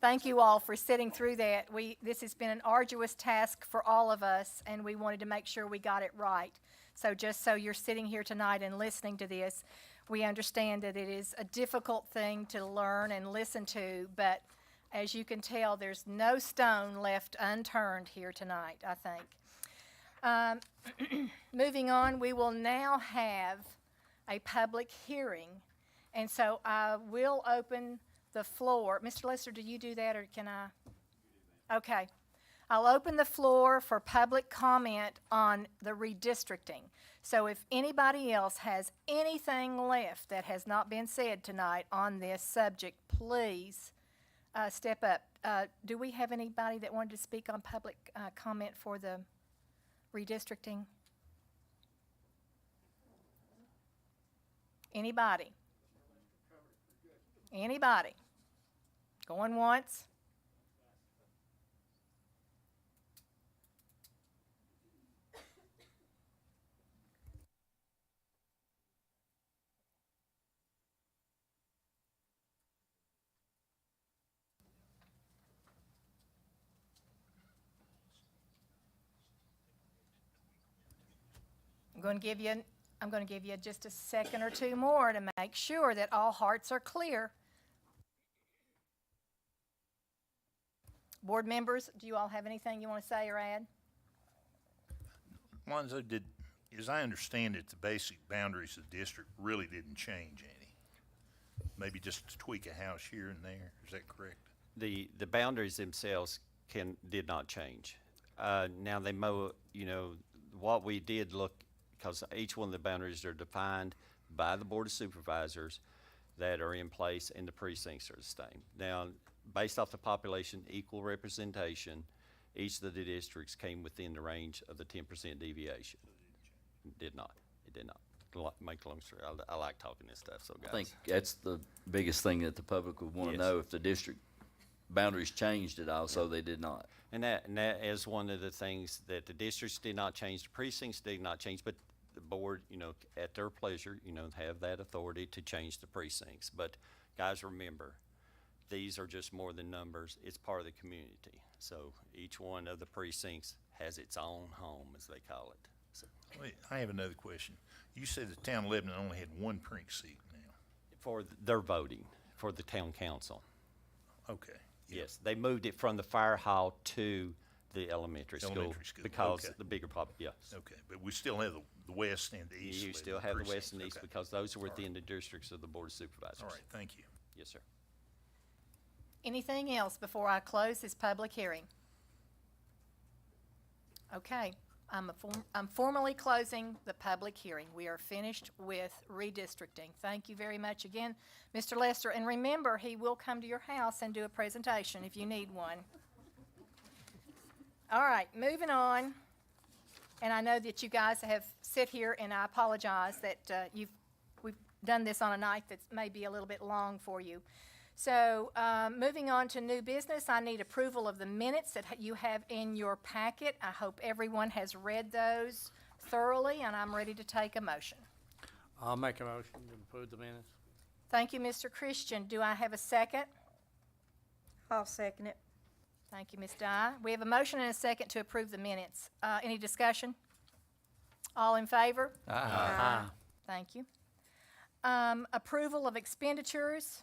Thank you all for sitting through that. This has been an arduous task for all of us, and we wanted to make sure we got it right. So just so you're sitting here tonight and listening to this, we understand that it is a difficult thing to learn and listen to, but as you can tell, there's no stone left unturned here tonight, I think. Moving on, we will now have a public hearing, and so I will open the floor. Mr. Lester, do you do that, or can I? Okay. I'll open the floor for public comment on the redistricting. So if anybody else has anything left that has not been said tonight on this subject, please step up. Do we have anybody that wanted to speak on public comment for the redistricting? Anybody? Anybody? Going once? going to give you just a second or two more to make sure that all hearts are clear. Board members, do you all have anything you want to say or add? Lonzo, as I understand it, the basic boundaries of the district really didn't change any. Maybe just tweak a house here and there, is that correct? The boundaries themselves did not change. Now they what we did look, because each one of the boundaries are defined by the Board of Supervisors that are in place, and the precincts are the same. Now, based off the population, equal representation, each of the districts came within the range of the 10% deviation. It did not. Make a long story. I like talking this stuff, so guys. I think that's the biggest thing that the public would want to Yes. know, if the district boundaries changed at all, so they did not. And that is one of the things that the districts did not change, the precincts did not change, but the board, at their pleasure, have that authority to change the precincts. But guys, remember, these are just more than numbers. It's part of the community. So each one of the precincts has its own home, as they call it. So Wait, I have another question. You said the town of Lebanon only had one precinct seat now. for their voting, for the town council. Okay. Yeah. Yes, they moved it from the fire hall to the elementary school. Elementary school, Because okay. the bigger yes. Okay, but we still have the west and the east. You still Lebanon have the west precincts. and east Okay. because those are All right. within the districts of the Board of Supervisors. All right, thank you. Yes, sir. Anything else before I close this public hearing? Okay, I'm formally closing the public hearing. We are finished with redistricting. Thank you very much again, Mr. Lester. And remember, he will come to your house and do a presentation if you need one. All right, moving on. And I know that you guys have sit here, and I apologize that we've done this on a night that's maybe a little bit long for you. So, moving on to new business, I need approval of the minutes that you have in your packet. I hope everyone has read those thoroughly, and I'm ready to take a motion. I'll make a motion to approve the minutes. Thank you, Mr. Christian. Do I have a second? I'll second it. Thank you, Ms. Dye. We have a motion and a second to approve the minutes. Any discussion? All in favor? Aye. Thank you. Approval of expenditures.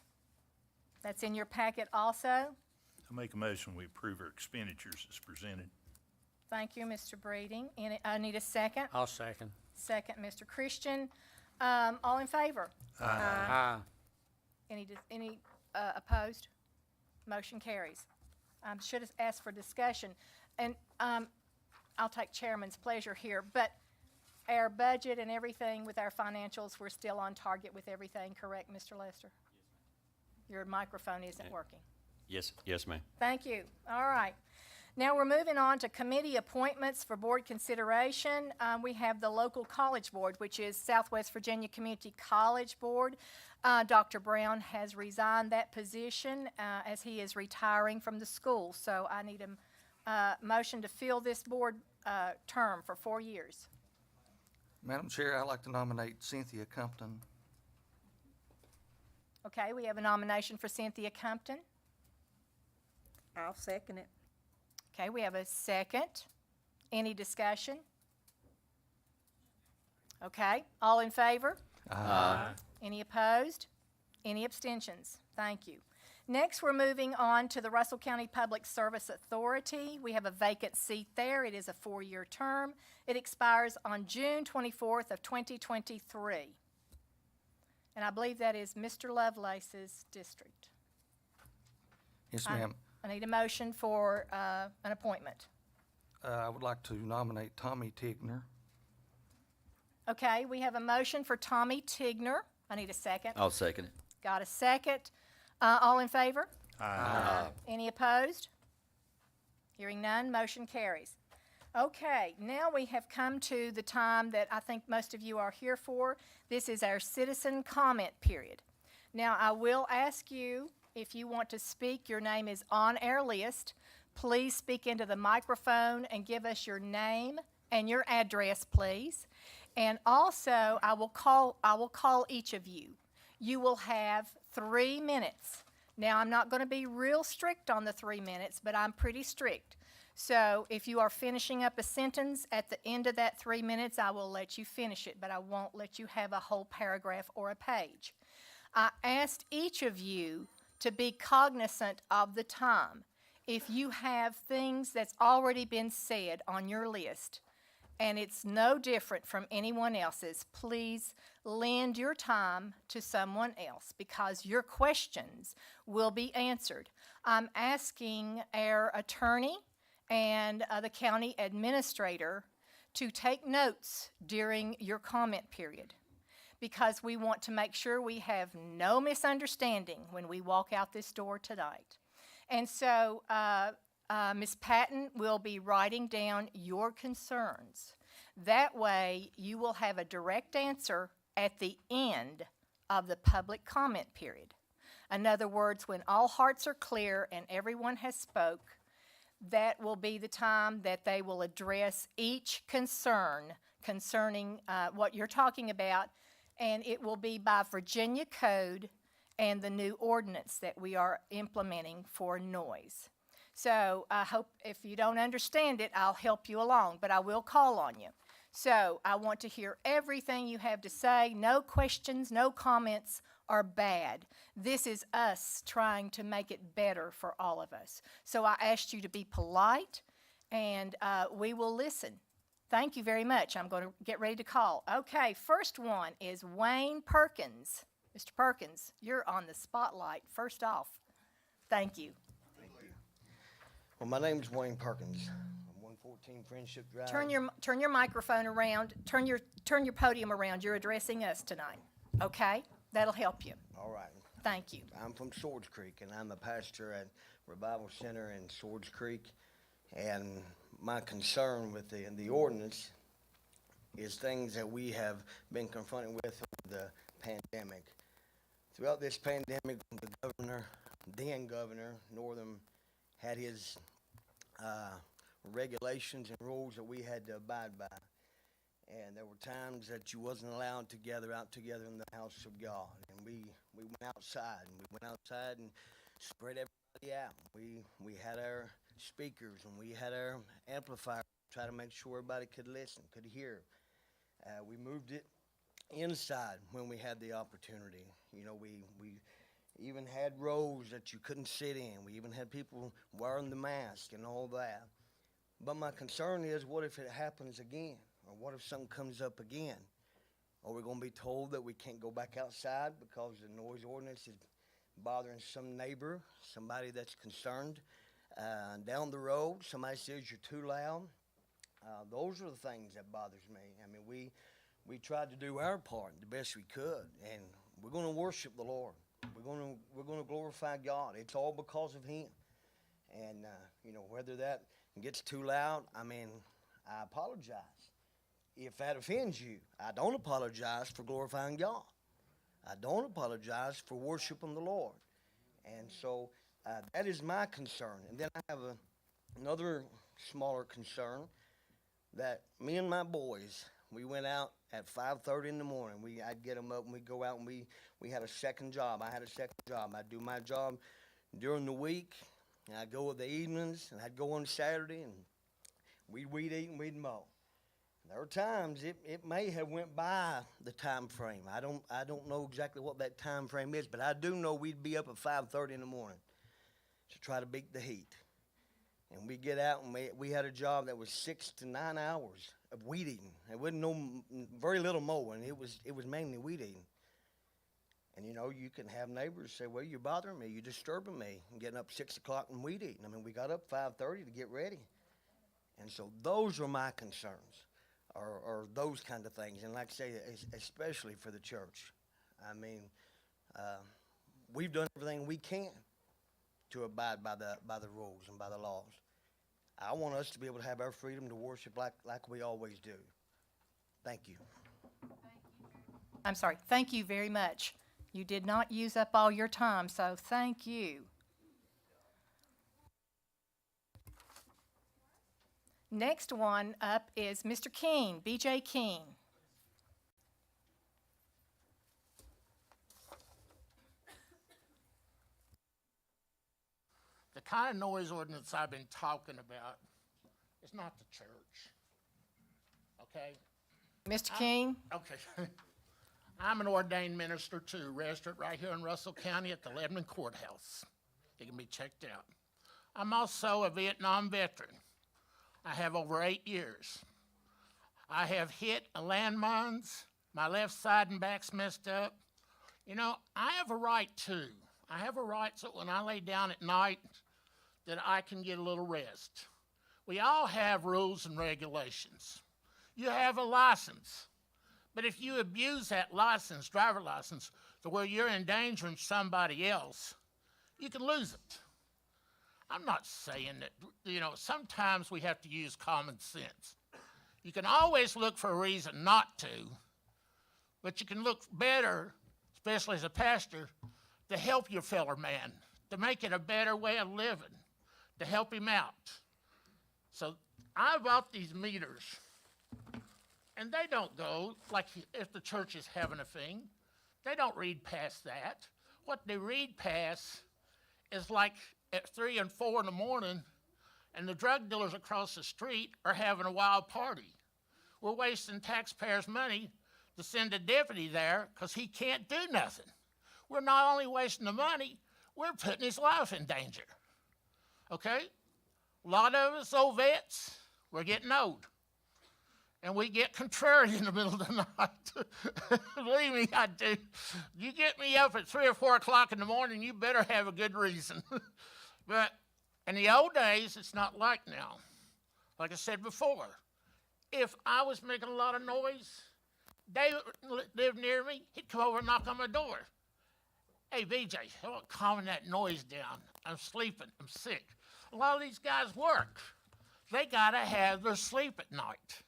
That's in your packet also. I make a motion, we approve our expenditures as presented. Thank you, Mr. Breeding. I need a second. I'll second. Second, Mr. Christian. All in favor? Aye. Any opposed? Motion carries. Should have asked for discussion. And I'll take chairman's pleasure here, but our budget and everything with our financials, we're still on target with everything, correct, Mr. Lester? Your microphone isn't working. Yes, ma'am. Thank you. All right. Now we're moving on to committee appointments for board consideration. We have the local college board, which is Southwest Virginia Community College Board. Dr. Brown has resigned that position as he is retiring from the school. So I need a motion to fill this board term for 4 years. Madam Chair, I'd like to nominate Cynthia Compton. Okay, we have a nomination for Cynthia Compton. I'll second it. Okay, we have a second. Any discussion? Okay, all in favor? Aye. Any opposed? Any abstentions? Thank you. Next, we're moving on to the Russell County Public Service Authority. We have a vacant seat there. It is a 4-year term. It expires on June 24th of 2023. And I believe that is Mr. Lovelace's district. Yes, ma'am. I need a motion for an appointment. I would like to nominate Tommy Tigner. Okay, we have a motion for Tommy Tigner. I need a second. I'll second it. Got a second. All in favor? Aye. Any opposed? Hearing none, motion carries. Okay, now we have come to the time that I think most of you are here for. This is our citizen comment period. Now, I will ask you, if you want to speak, your name is on our list. Please speak into the microphone and give us your name and your address, please. And also, I will call each of you. You will have 3 minutes. Now, I'm not going to be real strict on the 3 minutes, but I'm pretty strict. So if you are finishing up a sentence at the end of that 3 minutes, I will let you finish it, but I won't let you have a whole paragraph or a page. I asked each of you to be cognizant of the time. If you have things that's already been said on your list, and it's no different from anyone else's, please lend your time to someone else because your questions will be answered. I'm asking our attorney and the county administrator to take notes during your comment period because we want to make sure we have no misunderstanding when we walk out this door tonight. And so Ms. Patton will be writing down your concerns. That way, you will have a direct answer at the end of the public comment period. In other words, when all hearts are clear and everyone has spoke, that will be the time that they will address each concern concerning what you're talking about, and it will be by Virginia code and the new ordinance that we are implementing for noise. So I hope if you don't understand it, I'll help you along, but I will call on you. So I want to hear everything you have to say. No questions, no comments are bad. This is us trying to make it better for all of us. So I asked you to be polite, and we will listen. Thank you very much. I'm going to get ready to call. Okay, first one is Wayne Perkins. Mr. Perkins, you're on the spotlight first off. Thank you. Well, my name's Wayne Perkins. I'm 114 Friendship Drive. Turn your microphone around. Turn your podium around. You're addressing us tonight. Okay? That'll help you. All right. Thank you. I'm from Swords Creek, and I'm a pastor at Revival Center in Swords Creek. And my concern with the ordinance is things that we have been confronted with over the pandemic. Throughout this pandemic, the governor, then Governor Northam, had his regulations and rules that we had to abide by. And there were times that you wasn't allowed to gather out together in the house of God. And we went outside, and spread everybody out. We had our speakers, and we had our amplifier to try to make sure everybody could listen, could hear. We moved it inside when we had the opportunity. You know, we even had rows that you couldn't sit in. We even had people wearing the mask and all that. But my concern is, what if it happens again? Or what if something comes up again? Are we going to be told that we can't go back outside because the noise ordinance is bothering some neighbor, somebody that's concerned? Down the road, somebody says you're too loud. Those are the things that bothers me. I mean, we tried to do our part the best we could, and we're going to worship the Lord. We're going to glorify God. It's all because of Him. And you know, whether that gets too loud, I mean, I apologize. If that offends you, I don't apologize for glorifying God. I don't apologize for worshiping the Lord. And so that is my concern. And then I have another smaller concern that me and my boys, we went out at 5:30 in the morning. I'd get them up and we'd go out, and we had a second job. I had a second job. I'd do my job during the week, and I'd go in the evenings, and I'd go on Saturday, and we'd eat and we'd mow. There were times it may have went by the time frame. I don't know exactly what that time frame is, but I do know we'd be up at 5:30 in the morning to try to beat the heat. And we'd get out, and we had a job that was 6 to 9 hours of weed eating. It wasn't very little mowing. It was mainly weed eating. And you know, you can have neighbors say, "Well, you're bothering me. You're disturbing me." And getting up 6 o'clock and weed eating. I mean, we got up 5:30 to get ready. And so those are my concerns. Or those kind of things, and like I say, especially for the church. I mean, we've done everything we can to abide by the rules and by the laws. I want us to be able to have our freedom to worship like we always do. Thank you. I'm sorry. Thank you very much. You did not use up all your time, so thank you. Next one up is Mr. King, B.J. King. The kind of noise ordinance I've been talking about It's not the church. Okay? Mr. King? Okay. I'm an ordained minister too, registered right here in Russell County at the Lebanon Courthouse. It can be checked out. I'm also a Vietnam veteran. I have over 8 years. I have hit a landmines. My left side and back's messed up. You know, I have a right too. I have a right so when I lay down at night that I can get a little rest. We all have rules and regulations. You have a license. But if you abuse that license, driver license, to where you're endangering somebody else, you can lose it. I'm not saying that, you know, sometimes we have to use common sense. You can always look for a reason not to, but you can look better, especially as a pastor, to help your fellow man, to make it a better way of living, to help him out. So I bought these meters, and they don't go like if the church is having a thing. They don't read past that. What they read past is like at 3 and 4 in the morning, and the drug dealers across the street are having a wild party. We're wasting taxpayers' money to send a deputy there because he can't do nothing. We're not only wasting the money, we're putting his life in danger. Okay? A lot of us old vets, we're getting old. And we get contrary in the middle of the night. Believe me, I do. You get me up at 3 or 4 o'clock in the morning, you better have a good reason. But in the old days, it's not like now. Like I said before, if I was making a lot of noise, David lived near me, he'd come over and knock on my door. Hey, BJ, how about calming that noise down? I'm sleeping, I'm sick. A lot of these guys work. They gotta have their sleep at night.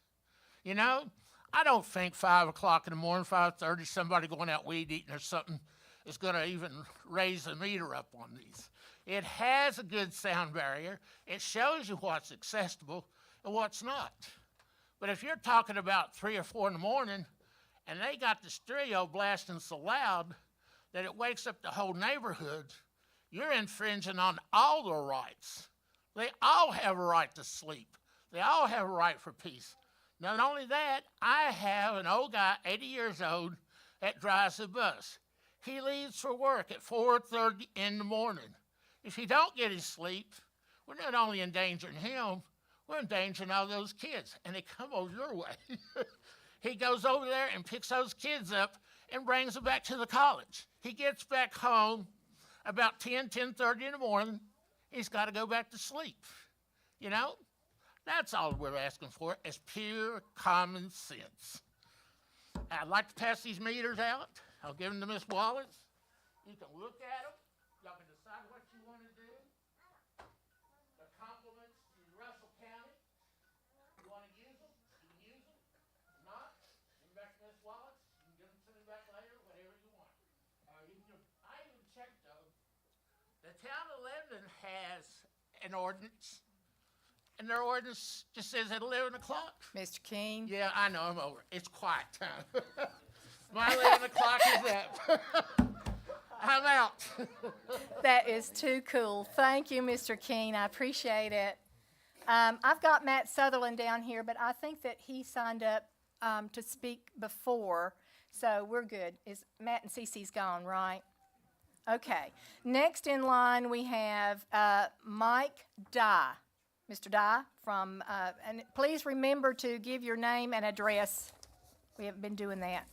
You know, I don't think 5 o'clock in the morning, 5:30, somebody going out weed eating or something is gonna even raise the meter up on these. It has a good sound barrier. It shows you what's accessible and what's not. But if you're talking about 3 or 4 in the morning and they got the stereo blasting so loud that it wakes up the whole neighborhood, you're infringing on all their rights. They all have a right to sleep. They all have a right for peace. Not only that, I have an old guy, 80 years old, that drives the bus. He leaves for work at 4:30 in the morning. If he don't get his sleep, we're not only endangering him, we're endangering all those kids, and they come over your way. He goes over there and picks those kids up and brings them back to the college. He gets back home about 10:30 in the morning. He's got to go back to sleep. You know? That's all we're asking for is pure common sense. I'd like to pass these meters out. I'll give them to Miss Wallace. You can look at them. Y'all can decide what you want to do. The compliments to Russell County. You want to use them, you can use them. If not, give them back to Miss Wallace. You can give them to me back later, whatever you want. I even checked though. The town of Lebanon has an ordinance. And their ordinance just says at 11 o'clock. Mr. King? Yeah, I know, I'm over. It's quiet time. My 11 o'clock is up. I'm out. That is too cool. Thank you, Mr. King. I appreciate it. I've got Matt Sutherland down here, but I think that he signed up to speak before, so we're good. Is Matt and Cece's gone, right? Okay. Next in line, we have Mike Dye. Mr. Dye from, and please remember to give your name and address. We haven't been doing that.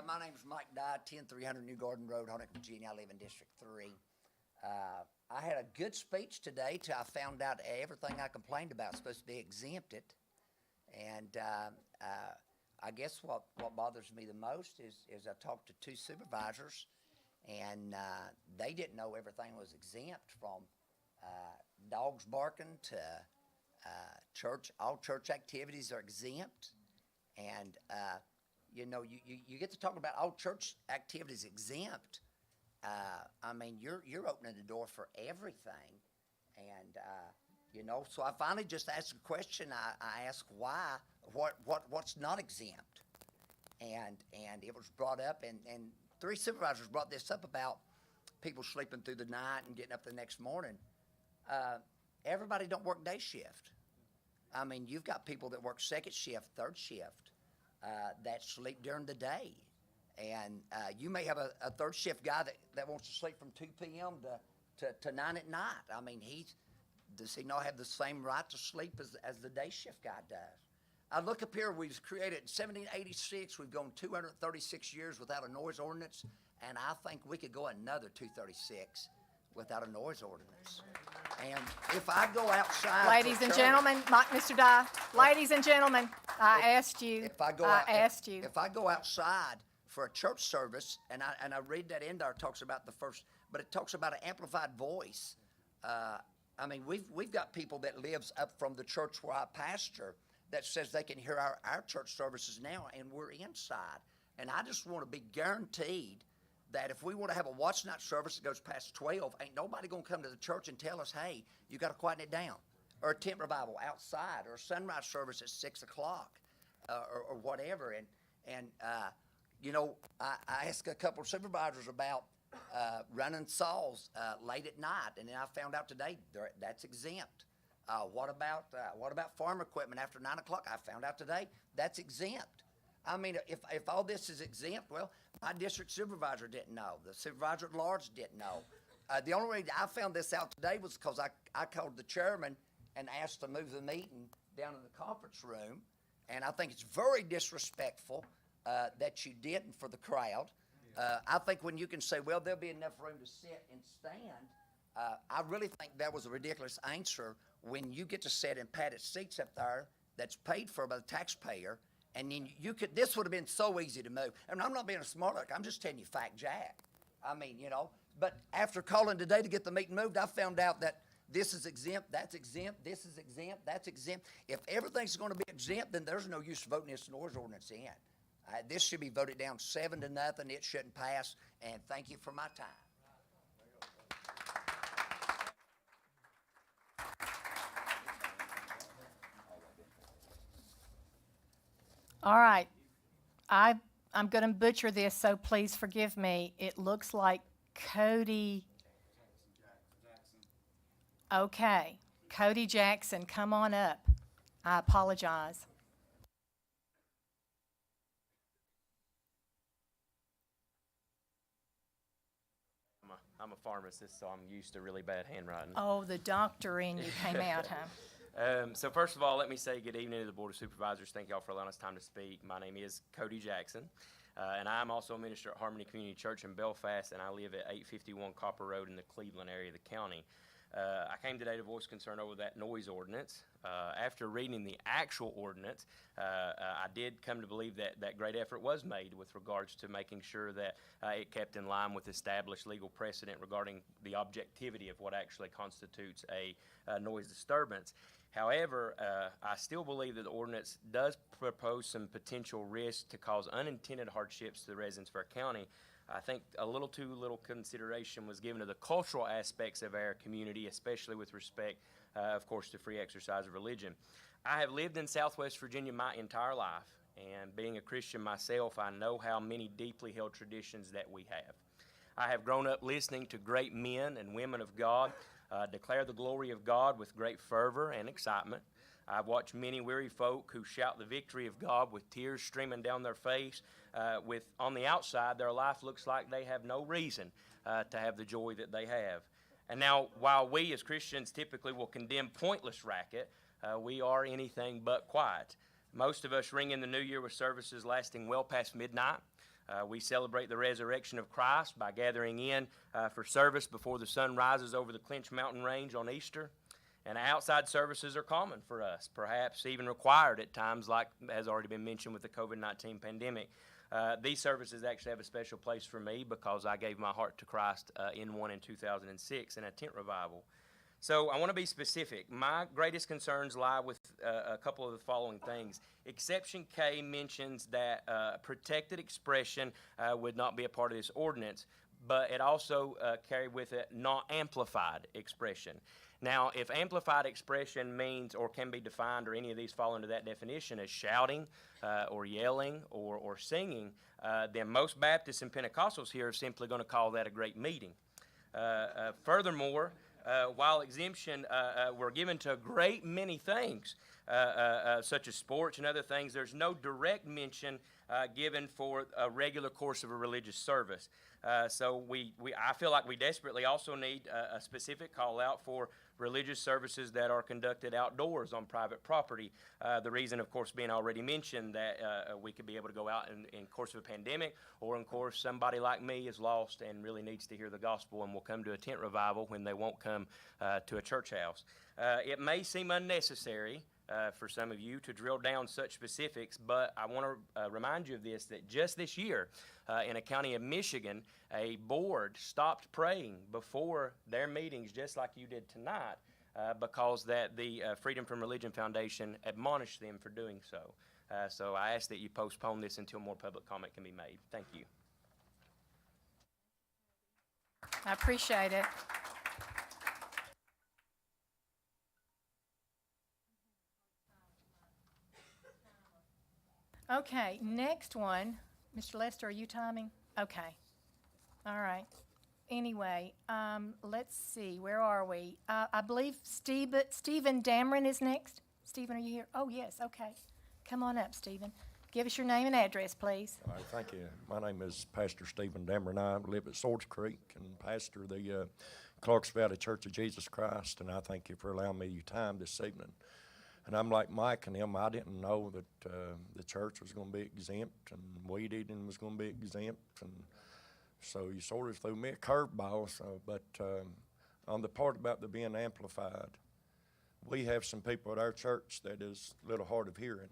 My name is Mike Dye, 10300 New Garden Road, Harnett, Virginia. I live in District 3. I had a good speech today till I found out everything I complained about is supposed to be exempted. And I guess what bothers me the most is I talked to 2 supervisors, and they didn't know everything was exempt, from dogs barking to church. All church activities are exempt. And, you know, you get to talk about all church activities exempt. I mean, you're opening the door for everything. And, you know, so I finally just asked a question. I asked why, what's not exempt. And it was brought up, and 3 supervisors brought this up about people sleeping through the night and getting up the next morning. Everybody don't work day shift. I mean, you've got people that work second shift, third shift, that sleep during the day. And you may have a third shift guy that wants to sleep from 2 p.m. to 9 at night. I mean, does he not have the same right to sleep as the day shift guy does? I look up here, we've created in 1786, we've gone 236 years without a noise ordinance, and I think we could go another 236 without a noise ordinance. And if I go outside. Ladies and gentlemen, Mr. Dye, ladies and gentlemen, I asked you. If I go outside for a church service, and I read that in there, it talks about but it talks about an amplified voice. I mean, we've got people that lives up from the church where I pastor that says they can hear our church services now, and we're inside. And I just want to be guaranteed that if we want to have a watch night service that goes past 12, ain't nobody going to come to the church and tell us, hey, you got to quieten it down. Or a tent revival outside, or a sunrise service at 6 o'clock, or whatever. And you know, I asked a couple of supervisors about running saws late at night, and then I found out today that's exempt. What about farm equipment after 9 o'clock? I found out today that's exempt. I mean, if all this is exempt, well, my district supervisor didn't know. The supervisor at large didn't know. The only reason I found this out today was because I called the chairman and asked to move the meeting down in the conference room. And I think it's very disrespectful that you didn't for the crowd. I think when you can say, well, there'll be enough room to sit and stand, I really think that was a ridiculous answer when you get to sit in padded seats up there that's paid for by the taxpayer. And then this would have been so easy to move. And I'm not being a smart aleck, I'm just telling you fact, Jack. I mean, you know, but after calling today to get the meeting moved, I found out that this is exempt, that's exempt, this is exempt, that's exempt. If everything's going to be exempt, then there's no use voting this noise ordinance in. This should be voted down 7-0. It shouldn't pass. And thank you for my time. All right. I'm going to butcher this, so please forgive me. It looks like Cody. Okay. Cody Jackson, come on up. I apologize. I'm a pharmacist, so I'm used to really bad handwriting. Oh, the doctor in you came out, huh? So first of all, let me say good evening to the Board of Supervisors. Thank y'all for allowing us time to speak. My name is Cody Jackson, and I'm also a minister at Harmony Community Church in Belfast, and I live at 851 Copper Road in the Cleveland area of the county. I came today to voice concern over that noise ordinance. After reading the actual ordinance, I did come to believe that great effort was made with regards to making sure that it kept in line with established legal precedent regarding the objectivity of what actually constitutes a noise disturbance. However, I still believe that the ordinance does propose some potential risks to cause unintended hardships to the residents of our county. I think a little too little consideration was given to the cultural aspects of our community, especially with respect, of course, to free exercise of religion. I have lived in Southwest Virginia my entire life, and being a Christian myself, I know how many deeply held traditions that we have. I have grown up listening to great men and women of God declare the glory of God with great fervor and excitement. I've watched many weary folk who shout the victory of God with tears streaming down their face. On the outside, their life looks like they have no reason to have the joy that they have. And now, while we as Christians typically will condemn pointless racket, we are anything but quiet. Most of us ring in the new year with services lasting well past midnight. We celebrate the resurrection of Christ by gathering in for service before the sun rises over the Clinch Mountain Range on Easter. And outside services are common for us, perhaps even required at times, like has already been mentioned with the COVID-19 pandemic. These services actually have a special place for me because I gave my heart to Christ in one in 2006 in a tent revival. So I want to be specific. My greatest concerns lie with a couple of the following things. Exception K mentions that protected expression would not be a part of this ordinance, but it also carried with it not amplified expression. Now, if amplified expression means or can be defined, or any of these fall into that definition, as shouting or yelling or singing, then most Baptists and Pentecostals here are simply going to call that a great meeting. Furthermore, while exemption were given to a great many things, such as sports and other things, there's no direct mention given for a regular course of a religious service. So I feel like we desperately also need a specific call out for religious services that are conducted outdoors on private property. The reason, of course, being already mentioned that we could be able to go out in course of a pandemic, or in course somebody like me is lost and really needs to hear the gospel and will come to a tent revival when they won't come to a church house. It may seem unnecessary for some of you to drill down such specifics, but I want to remind you of this, that just this year in a county of Michigan, a board stopped praying before their meetings just like you did tonight because that the Freedom from Religion Foundation admonished them for doing so. So I ask that you postpone this until more public comment can be made. Thank you. I appreciate it. Okay, next one. Mr. Lester, are you timing? Okay. All right. Anyway, let's see. Where are we? I believe Stephen Dameron is next. Stephen, are you here? Oh, yes. Okay. Come on up, Stephen. Give us your name and address, please. All right, thank you. My name is Pastor Stephen Dameron. I live at Swords Creek and pastor the Clarks Valley Church of Jesus Christ, and I thank you for allowing me your time this evening. And I'm like Mike and him, I didn't know that the church was going to be exempt and weed eating was going to be exempt. And so you sort of threw me a curveball. But on the part about the being amplified, we have some people at our church that is a little hard of hearing.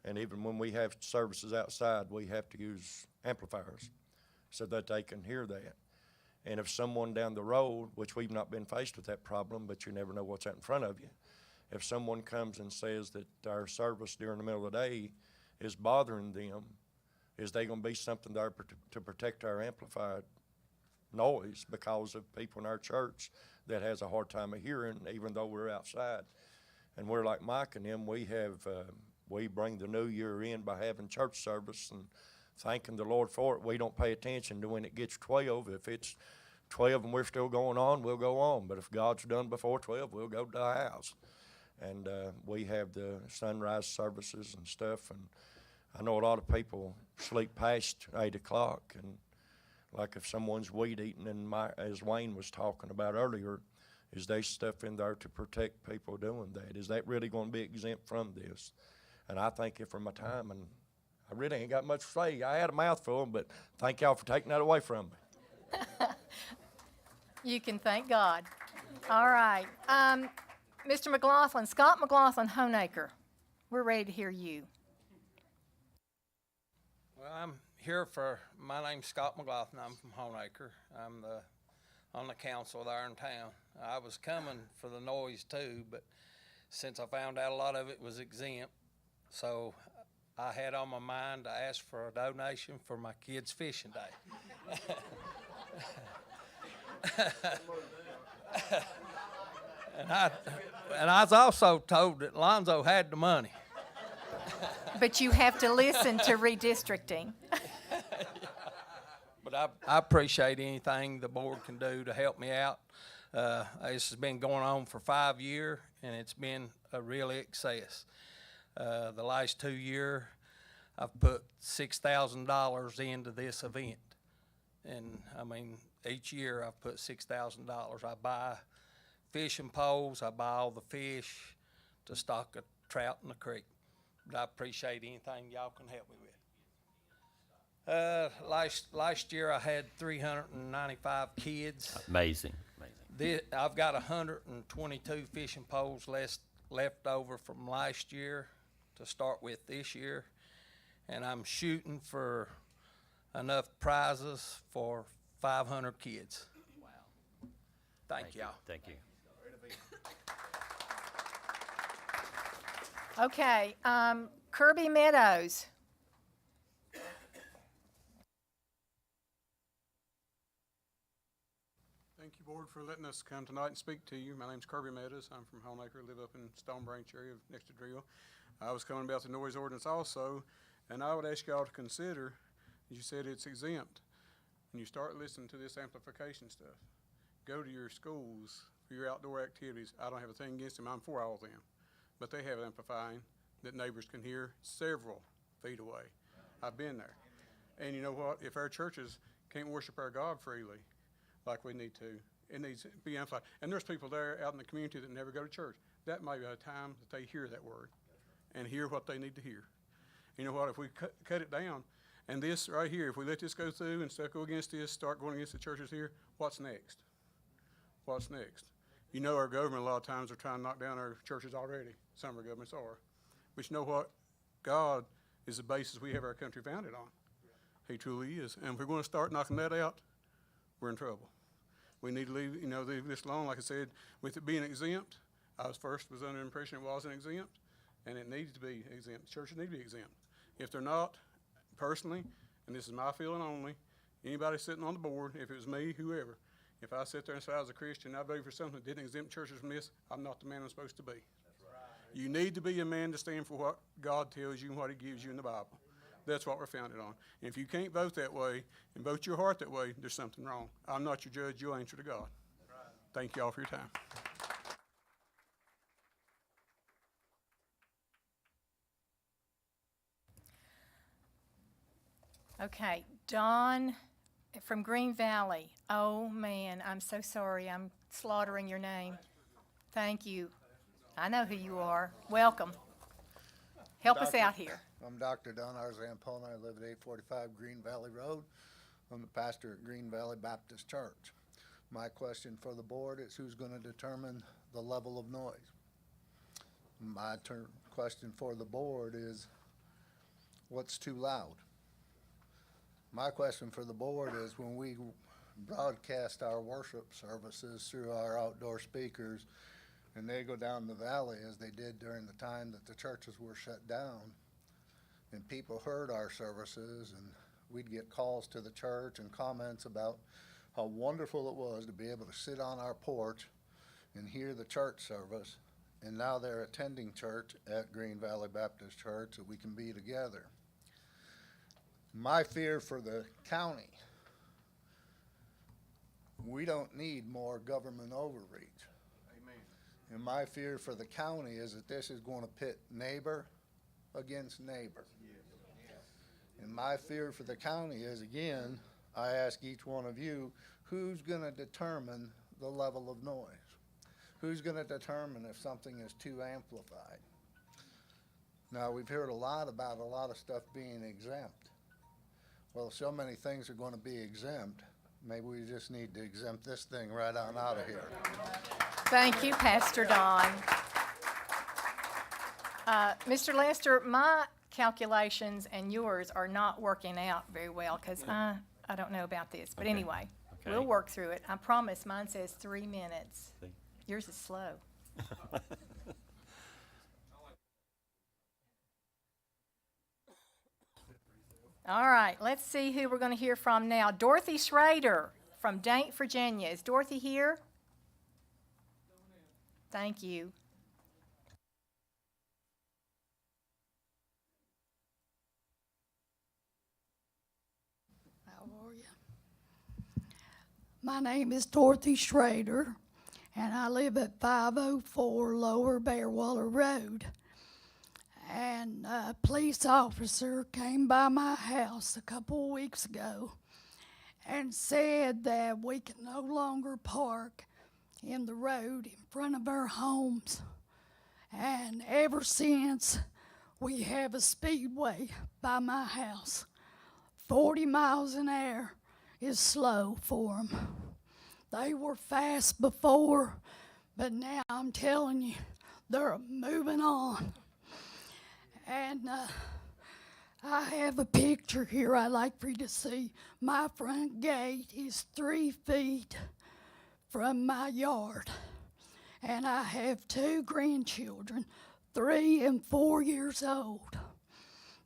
And even when we have services outside, we have to use amplifiers so that they can hear that. And if someone down the road, which we've not been faced with that problem, but you never know what's out in front of you, if someone comes and says that our service during the middle of the day is bothering them, is they going to be something there to protect our amplified noise because of people in our church that has a hard time of hearing, even though we're outside? And we're like Mike and them, we bring the new year in by having church service and thanking the Lord for it. We don't pay attention to when it gets 12. If it's 12 and we're still going on, we'll go on. But if God's done before 12, we'll go to the house. And we have the sunrise services and stuff. And I know a lot of people sleep past 8 o'clock. And like if someone's weed eating, and as Wayne was talking about earlier, is there stuff in there to protect people doing that? Is that really going to be exempt from this? And I thank you for my time, and I really ain't got much to say. I had a mouthful, but thank y'all for taking that away from me. You can thank God. All right. Mr. McLaughlin, Scott McLaughlin, Honaker, we're ready to hear you. Well, I'm here my name's Scott McLaughlin. I'm from Honaker. I'm on the council there in town. I was coming for the noise too, but since I found out a lot of it was exempt, so I had on my mind to ask for a donation for my kids' fishing day. And I was also told that Lonzo had the money. But you have to listen to redistricting. But I appreciate anything the board can do to help me out. This has been going on for 5 years, and it's been a real success. The last 2 years, I've put $6,000 into this event. And, I mean, each year I've put $6,000. I buy fishing poles, I buy all the fish to stock a trout in the creek. But I appreciate anything y'all can help me with. Last year I had 395 kids. Amazing. I've got 122 fishing poles left over from last year to start with this year, and I'm shooting for enough prizes for 500 kids. Wow. Thank y'all. Thank you. Okay, Kirby Meadows. Thank you, Board, for letting us come tonight and speak to you. My name's Kirby Meadows. I'm from Honaker, live up in Stone Branch area next to Drill. I was coming about the noise ordinance also, and I would ask y'all to consider, as you said, it's exempt. When you start listening to this amplification stuff, go to your schools for your outdoor activities. I don't have a thing against them. I'm for all of them. But they have amplifying that neighbors can hear several feet away. I've been there. And you know what? If our churches can't worship our God freely like we need to, it needs to be amplified. And there's people there out in the community that never go to church. That may be a time that they hear that word and hear what they need to hear. You know what? If we cut it down, and this right here, if we let this go through and stuff go against this, start going against the churches here, what's next? What's next? You know our government a lot of times are trying to knock down our churches already. Some of our governments are. But you know what? God is the basis we have our country founded on. He truly is. And if we're going to start knocking that out, we're in trouble. We need to leave this alone. Like I said, with it being exempt, I was under the impression it wasn't exempt, and it needs to be exempt. Churches need to be exempt. If they're not, personally, and this is my feeling only, anybody sitting on the board, if it was me, whoever, if I sit there and say I was a Christian, I voted for something that didn't exempt churches from this, I'm not the man I'm supposed to be. You need to be a man to stand for what God tells you and what he gives you in the Bible. That's what we're founded on. And if you can't vote that way and vote your heart that way, there's something wrong. I'm not your judge. You'll answer to God. Thank you all for your time. Okay, Don from Green Valley. Oh, man, I'm so sorry. I'm slaughtering your name. Thank you. I know who you are. Welcome. Help us out here. I'm Dr. Don Zampona. I live at 845 Green Valley Road. I'm the pastor at Green Valley Baptist Church. My question for the board is who's going to determine the level of noise? My question for the board is what's too loud? My question for the board is when we broadcast our worship services through our outdoor speakers and they go down the valley as they did during the time that the churches were shut down, and people heard our services, and we'd get calls to the church and comments about how wonderful it was to be able to sit on our porch and hear the church service, and now they're attending church at Green Valley Baptist Church so we can be together. My fear for the county, we don't need more government overreach. And my fear for the county is that this is going to pit neighbor against neighbor. And my fear for the county is, again, I ask each one of you, who's going to determine the level of noise? Who's going to determine if something is too amplified? Now, we've heard a lot about a lot of stuff being exempt. Well, so many things are going to be exempt. Maybe we just need to exempt this thing right on out of here. Thank you, Pastor Don. Mr. Lester, my calculations and yours are not working out very well because I don't know about this. But anyway, we'll work through it. I promise mine says 3 minutes. See? Yours is slow. All right, let's see who we're going to hear from now. Dorothy Schrader from Daint, Virginia. Is Dorothy here? Thank you. How are you? My name is Dorothy Schrader, and I live at 504 Lower Bearwater Road. And a police officer came by my house a couple of weeks ago and said that we can no longer park in the road in front of our homes. And ever since, we have a speedway by my house. 40 miles an hour is slow for them. They were fast before, but now I'm telling you, they're moving on. And I have a picture here I'd like for you to see. My front gate is 3 feet from my yard. And I have 2 grandchildren, 3 and 4 years old,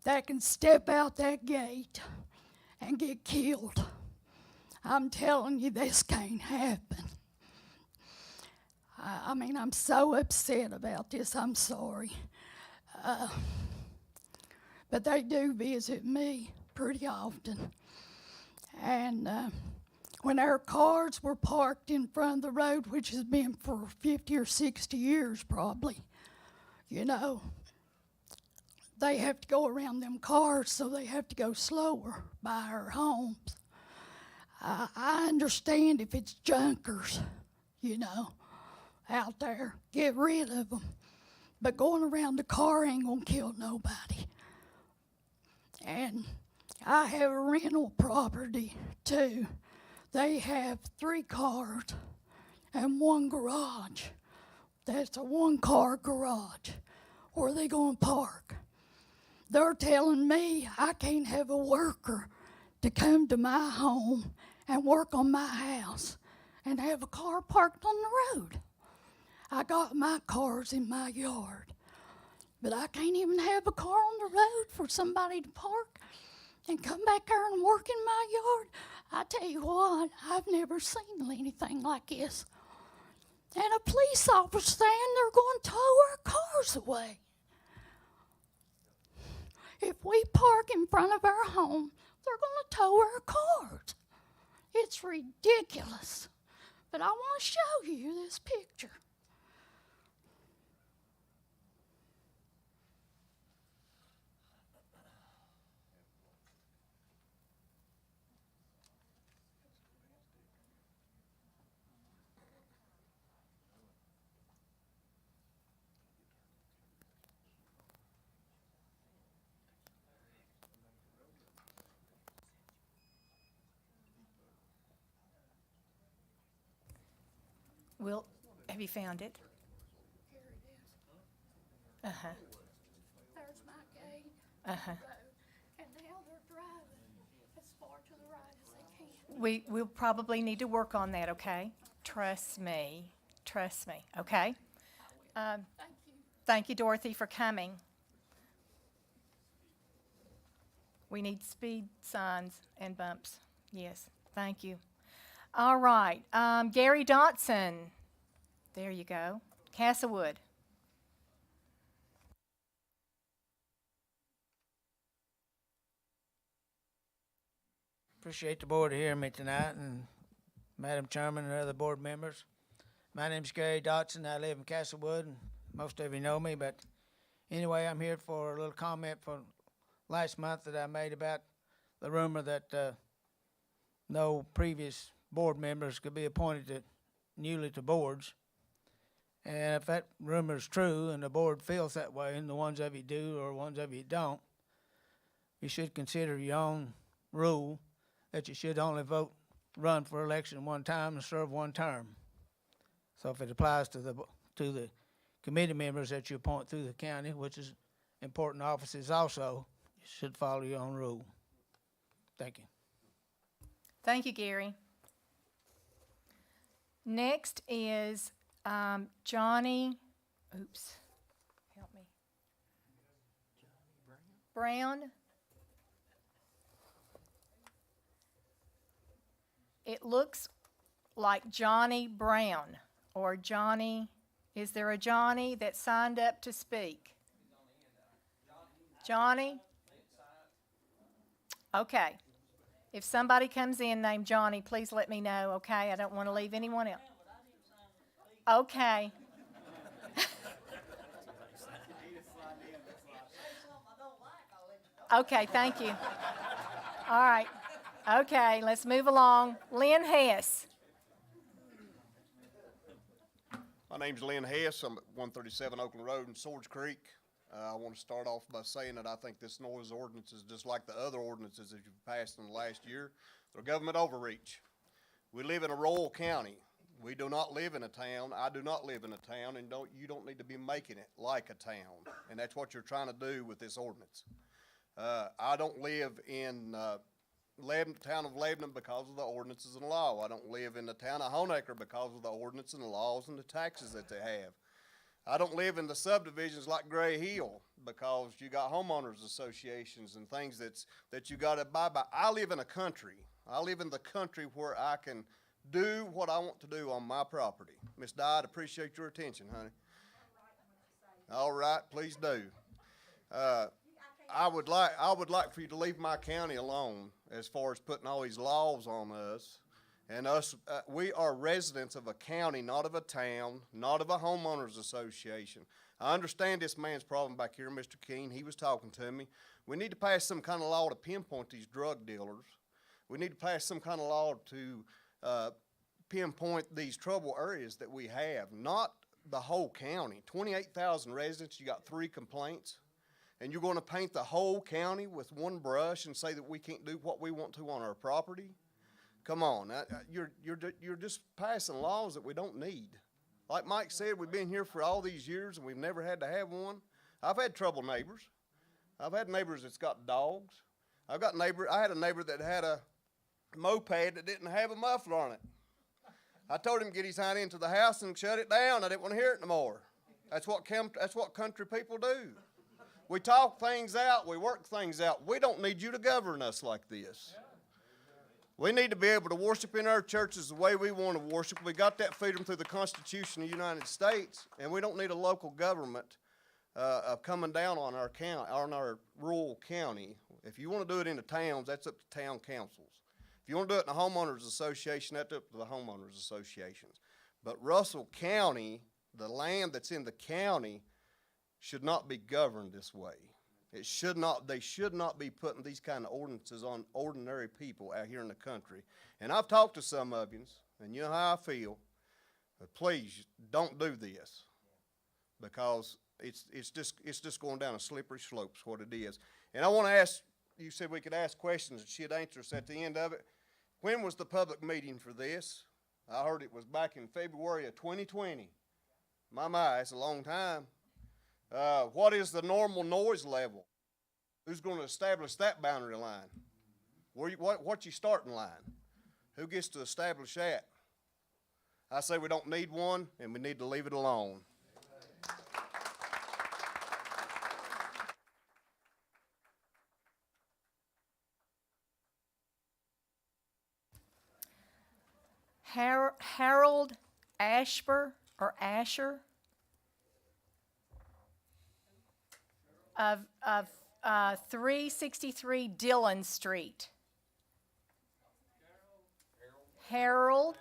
that can step out that gate and get killed. I'm telling you, this can't happen. I mean, I'm so upset about this. I'm sorry. But they do visit me pretty often. And when our cars were parked in front of the road, which has been for 50 or 60 years probably, you know, they have to go around them cars, so they have to go slower by our homes. I understand if it's junkers, you know, out there, get rid of them. But going around the car ain't gonna kill nobody. And I have a rental property too. They have 3 cars and 1 garage. That's a 1-car garage. Where are they gonna park? They're telling me I can't have a worker to come to my home and work on my house and have a car parked on the road. I got my cars in my yard, but I can't even have a car on the road for somebody to park and come back there and work in my yard. I tell you what, I've never seen anything like this. And a police officer saying they're going to tow our cars away. If we park in front of our home, they're going to tow our cars. It's ridiculous. But I want to show you this picture. Will, have you found it? Here it is. Uh-huh. There's my gate. Uh-huh. And now they're driving as far to the right as they can. We'll probably need to work on that, okay? Trust me, okay? Thank you. Thank you, Dorothy, for coming. We need speed signs and bumps. Yes, thank you. All right, Gary Dodson. There you go. Castlewood. Appreciate the board hearing me tonight, and Madam Chairman and other board members. My name's Gary Dodson. I live in Castlewood, and most of you know me, but anyway, I'm here for a little comment for last month that I made about the rumor that no previous board members could be appointed newly to boards. And if that rumor is true and the board feels that way, and the ones of you do or ones of you don't, you should consider your own rule that you should only run for election one time and serve one term. So if it applies to the committee members that you appoint through the county, which is important offices also, you should follow your own rule. Thank you. Thank you, Gary. Next is Johnny, help me. Brown. It looks like Johnny Brown, or Johnny, is there a Johnny that signed up to speak? Johnny? Okay. If somebody comes in named Johnny, please let me know, okay? I don't want to leave anyone else. Okay. Okay, thank you. All right. Okay, let's move along. Lynn Hess. My name's Lynn Hess. I'm at 137 Oakland Road in Swords Creek. I want to start off by saying that I think this noise ordinance is just like the other ordinances that you've passed in the last year. They're government overreach. We live in a rural county. We do not live in a town. I do not live in a town, and you don't need to be making it like a town. And that's what you're trying to do with this ordinance. I don't live in town of Lebanon because of the ordinances and law. I don't live in the town of Honaker because of the ordinance and the laws and the taxes that they have. I don't live in the subdivisions like Gray Hill because you got homeowners associations and things that you got to abide by. I live in a country. I live in the country where I can do what I want to do on my property. Miss Di, I'd appreciate your attention, honey. All right, please do. I would like for you to leave my county alone as far as putting all these laws on us And us, we are residents of a county, not of a town, not of a homeowners association. I understand this man's problem back here, Mr. Keene. He was talking to me. We need to pass some kind of law to pinpoint these drug dealers. We need to pass some kind of law to pinpoint these trouble areas that we have, not the whole county. 28,000 residents, you got 3 complaints, and you're going to paint the whole county with one brush and say that we can't do what we want to on our property? Come on, you're just passing laws that we don't need. Like Mike said, we've been here for all these years and we've never had to have one. I've had trouble neighbors. I've had neighbors that's got dogs. I had a neighbor that had a moped that didn't have a muffler on it. I told him to get his hind into the house and shut it down. I didn't want to hear it no more. That's what country people do. We talk things out. We work things out. We don't need you to govern us like this. We need to be able to worship in our churches the way we want to worship. We got that freedom through the Constitution of the United States, and we don't need a local government coming down on our county, on our rural county. If you want to do it in the towns, that's up to town councils. If you want to do it in the homeowners association, that's up to the homeowners associations. But Russell County, the land that's in the county, should not be governed this way. They should not be putting these kind of ordinances on ordinary people out here in the country. And I've talked to some of you, and you know how I feel. But please don't do this, because it's just going down a slippery slope is what it is. And I want to ask, you said we could ask questions and she'd answer us at the end of it. When was the public meeting for this? I heard it was back in February of 2020. My, it's a long time. What is the normal noise level? Who's going to establish that boundary line? What's your starting line? Who gets to establish that? I say we don't need one, and we need to leave it alone. Harold Asher of 363 Dillon Street. Harold.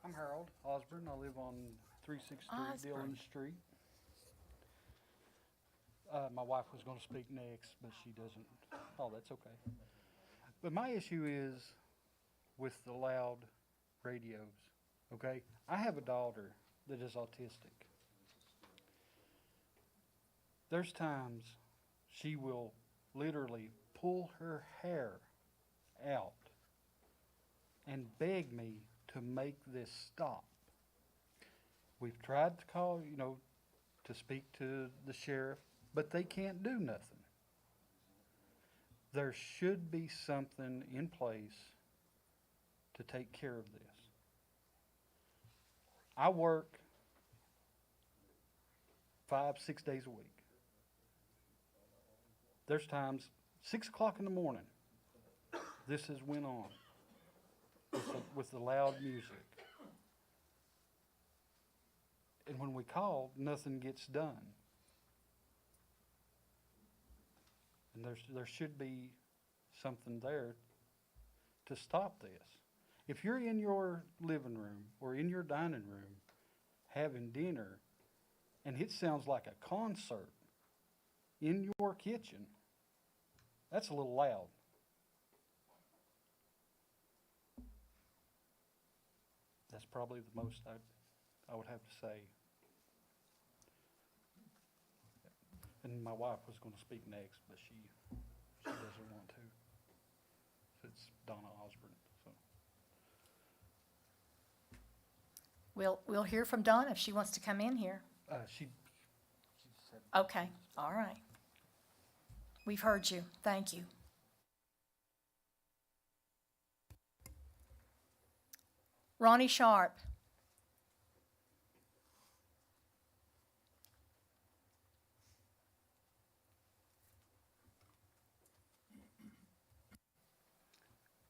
I'm Harold Osborne. I live on 363 Dillon Street. My wife was going to speak next, but she doesn't. Oh, that's okay. But my issue is with the loud radios, okay? I have a daughter that is autistic. There's times she will literally pull her hair out and beg me to make this stop. We've tried to call, to speak to the sheriff, but they can't do nothing. There should be something in place to take care of this. I work 5-6 days a week. There's times 6 o'clock in the morning, this has went on with the loud music. And when we call, nothing gets done. And there should be something there to stop this. If you're in your living room or in your dining room having dinner and it sounds like a concert in your kitchen, that's a little loud. That's probably the most I would have to say. And my wife was going to speak next, but she doesn't want to. So it's Donna Osborne. So. We'll hear from Donna if she wants to come in here. She said. Okay, all right. We've heard you. Thank you. Ronnie Sharp.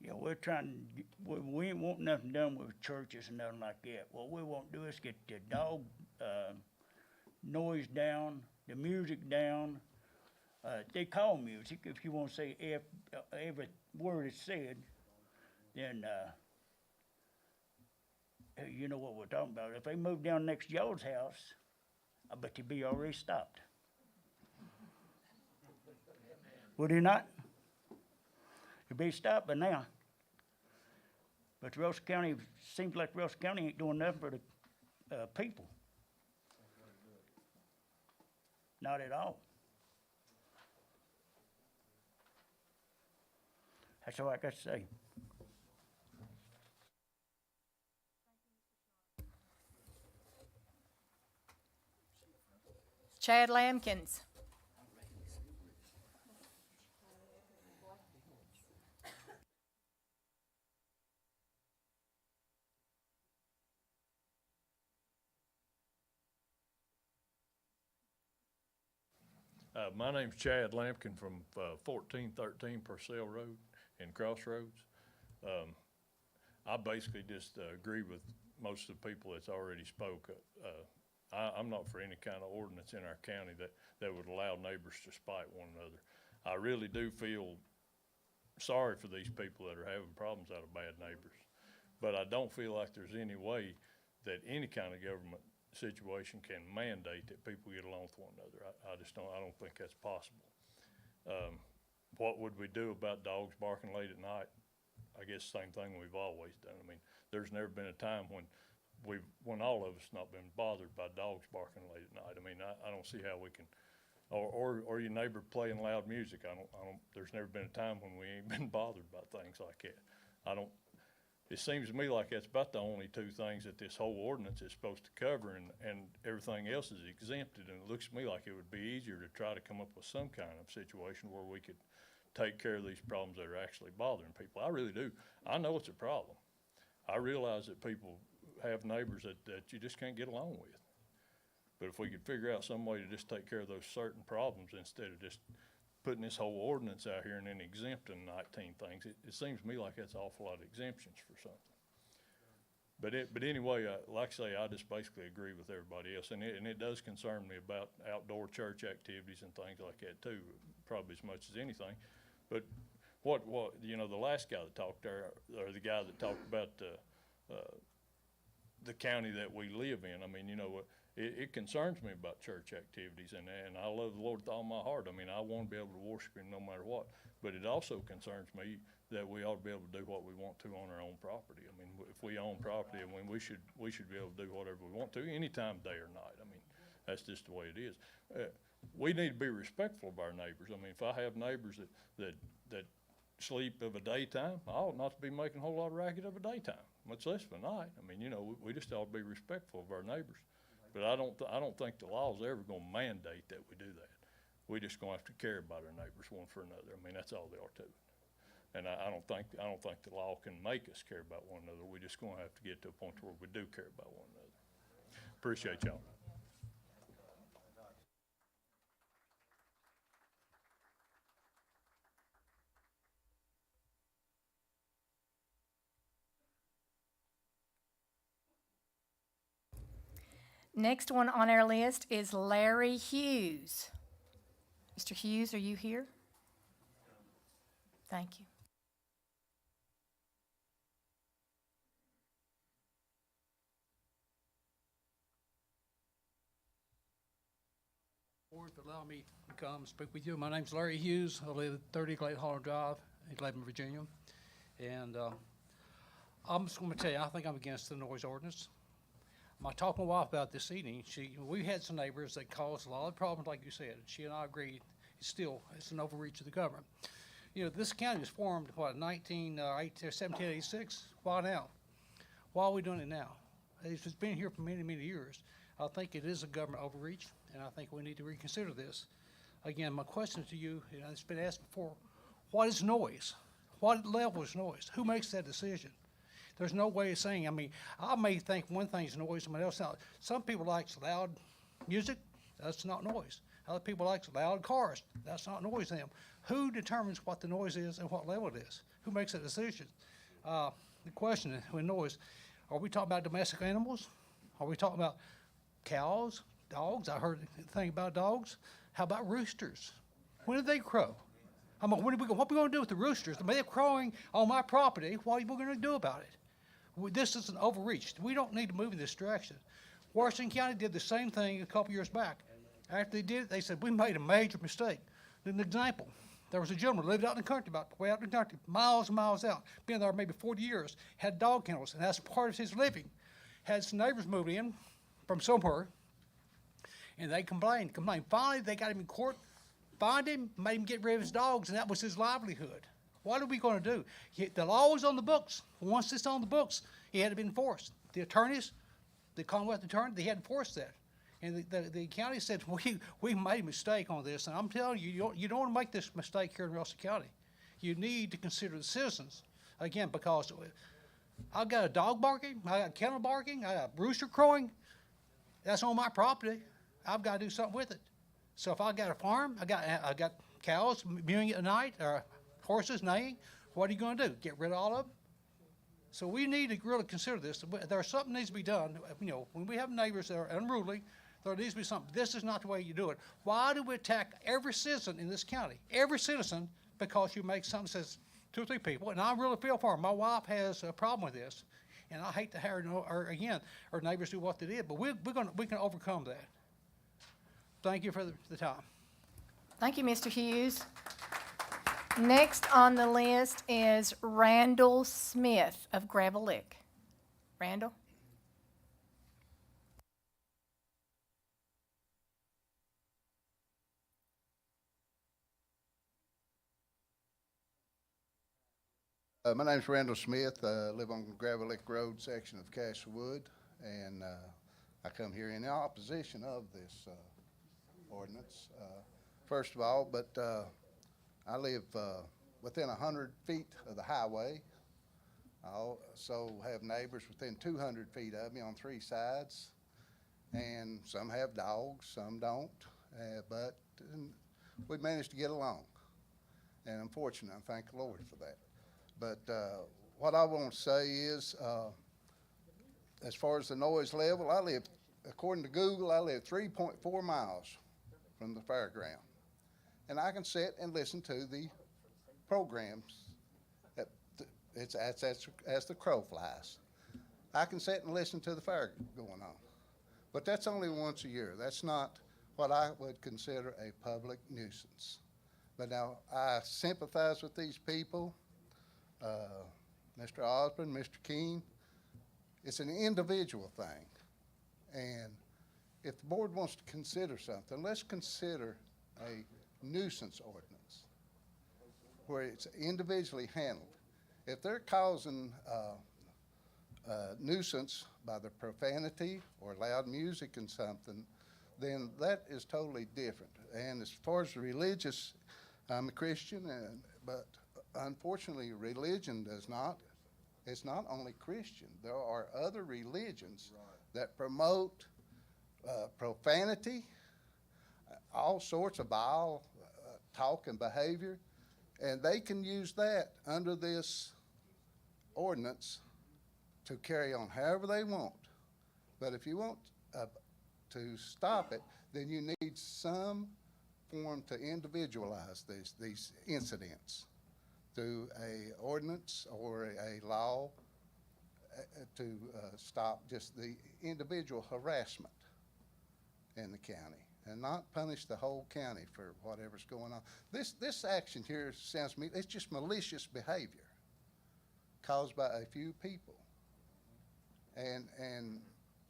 Yeah, we're trying, we ain't want nothing done with churches and nothing like that. What we want to do is get the noise down, the music down. They call music, if you wanna say every word is said, then, you know what we're talking about. If they move down next to y'all's house, I bet you'd be already stopped. Would you not? You'd be stopped by now. But Russell County, seems like Russell County ain't doing nothing for the people. Not at all. That's all I got to say. Chad Lampkins. My name's Chad Lampkin from 1413 Purcell Road in Crossroads. I basically just agree with most of the people that's already spoke. I'm not for any kind of ordinance in our county that would allow neighbors to spite one another. I really do feel sorry for these people that are having problems out of bad neighbors. But I don't feel like there's any way that any kind of government situation can mandate that people get along with one another. I don't think that's possible. What would we do about dogs barking late at night? I guess same thing we've always done. I mean, there's never been a time when all of us not been bothered by dogs barking late at night. I mean, I don't see how we can, or your neighbor playing loud music. There's never been a time when we ain't been bothered by things like that. It seems to me like that's about the only two things that this whole ordinance is supposed to cover, and everything else is exempted. And it looks to me like it would be easier to try to come up with some kind of situation where we could take care of these problems that are actually bothering people. I really do. I know it's a problem. I realize that people have neighbors that you just can't get along with. But if we could figure out some way to just take care of those certain problems instead of just putting this whole ordinance out here and then exempting 19 things, it seems to me like that's an awful lot of exemptions for something. But anyway, like I say, I just basically agree with everybody else, and it does concern me about outdoor church activities and things like that too, probably as much as anything. But what the last guy that talked there, or the guy that talked about the county that we live in, I mean, it concerns me about church activities, and I love the Lord with all my heart. I mean, I want to be able to worship Him no matter what. But it also concerns me that we ought to be able to do what we want to on our own property. I mean, if we own property, I mean, we should be able to do whatever we want to, anytime, day or night. I mean, that's just the way it is. We need to be respectful of our neighbors. I mean, if I have neighbors that sleep of a daytime, I ought not to be making a whole lot of racket of a daytime, much less of a night. I mean, we just ought to be respectful of our neighbors. But I don't think the law's ever gonna mandate that we do that. We just gonna have to care about our neighbors one for another. I mean, that's all there are to it. And I don't think the law can make us care about one another. We're just gonna have to get to a point where we do care about one another. Appreciate y'all. Next one on our list is Larry Hughes. Mr. Hughes, are you here? Thank you. Board for allowing me to come speak with you. My name's Larry Hughes. I live at 30 Glade Hollow Drive in Cleveland, Virginia. And I'm just going to tell you, I think I'm against the noise ordinance. I talked to my wife about this evening. We had some neighbors that caused a lot of problems, like you said. She and I agreed. It's an overreach of the government. This county was formed, 1786? Why now? Why are we doing it now? It's been here for many, many years. I think it is a government overreach, and I think we need to reconsider this. Again, my question to you, it's been asked before, what is noise? What level is noise? Who makes that decision? There's no way of saying, I may think one thing's noise, somebody else not. Some people like loud music, that's not noise. Other people like loud cars, that's not noise to them. Who determines what the noise is and what level it is? Who makes that decision? The question with noise, are we talking about domestic animals? Are we talking about cows, dogs. I heard the thing about dogs. How about roosters? When did they crow? I mean, what are we going to do with the roosters? They're crowing on my property. What are we going to do about it? This is an overreach. We don't need to move in this direction. Washington County did the same thing a couple years back. After they did it, they said, we made a major mistake. An example, there was a gentleman who lived out in the country, way out in the country, miles and miles out, been there maybe 40 years, had dog kennels, and that's part of his living. Had some neighbors move in from somewhere, and they complained. Finally, they got him in court, fined him, made him get rid of his dogs, and that was his livelihood. What are we going to do? The law was on the books. Once it's on the books, it had to be enforced. The attorneys, the Commonwealth attorney, they had enforced that. And the county said, we made a mistake on this. And I'm telling you, you don't want to make this mistake here in Russell County. You need to consider the citizens, again, because I've got a dog barking, I got kennel barking, I got rooster crowing. That's on my property. I've got to do something with it. So if I got a farm, I got cows mewing at night, or horses neighing, what are you going to do? Get rid of all of them? So we need to really consider this. There's something needs to be done. You know, when we have neighbors that are unruly, there needs to be something. This is not the way you do it. Why do we attack every citizen in this county? Every citizen, because you make something that says 2 or 3 people, and I really feel for them. My wife has a problem with this, and I hate to have our neighbors do what they did, but we can overcome that. Thank you for the time. Thank you, Mr. Hughes. Next on the list is Randall Smith of Gravel Lick. Randall? My name's Randall Smith. I live on Gravel Lick Road section of Castlewood, and I come here in opposition of this ordinance. First of all, I live within 100 feet of the highway. I also have neighbors within 200 feet of me on 3 sides, and some have dogs, some don't, but we managed to get along, and I'm fortunate. I thank the Lord for that. But what I want to say is, as far as the noise level, I live, according to Google, I live 3.4 miles from the fairground. And I can sit and listen to the programs as the crow flies. I can sit and listen to the fair going on. But that's only once a year. That's not what I would consider a public nuisance. But now, I sympathize with these people. Mr. Osborne, Mr. King, it's an individual thing. And if the board wants to consider something, let's consider a nuisance ordinance where it's individually handled. If they're causing nuisance by their profanity or loud music and something, then that is totally different. And as far as religious, I'm a Christian, but unfortunately, religion does not. It's not only Christian. There are other religions that promote profanity, all sorts of vile talk and behavior, and they can use that under this ordinance to carry on however they want. But if you want to stop it, then you need some form to individualize these incidents through a ordinance or a law to stop just the individual harassment in the county and not punish the whole county for whatever's going on. This action here sounds to me, it's just malicious behavior caused by a few people. And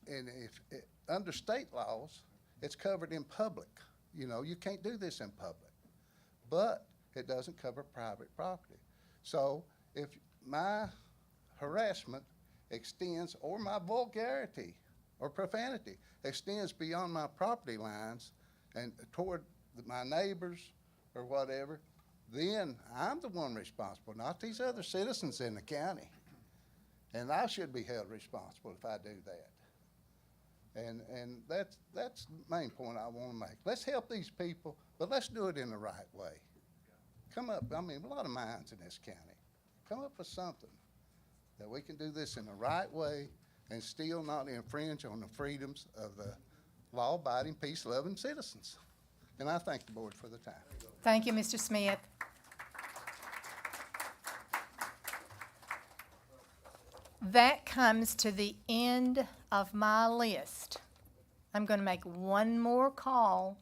if under state laws, it's covered in public. You know, you can't do this in public. But it doesn't cover private property. So if my harassment extends, or my vulgarity or profanity extends beyond my property lines and toward my neighbors or whatever, then I'm the one responsible, not these other citizens in the county. And I should be held responsible if I do that. And that's the main point I want to make. Let's help these people, but let's do it in the right way. Come up, I mean, a lot of minds in this county. Come up with something that we can do this in the right way and still not infringe on the freedoms of the law-abiding, peace-loving citizens. And I thank the board for the time. Thank you, Mr. Smith. That comes to the end of my list. I'm going to make one more call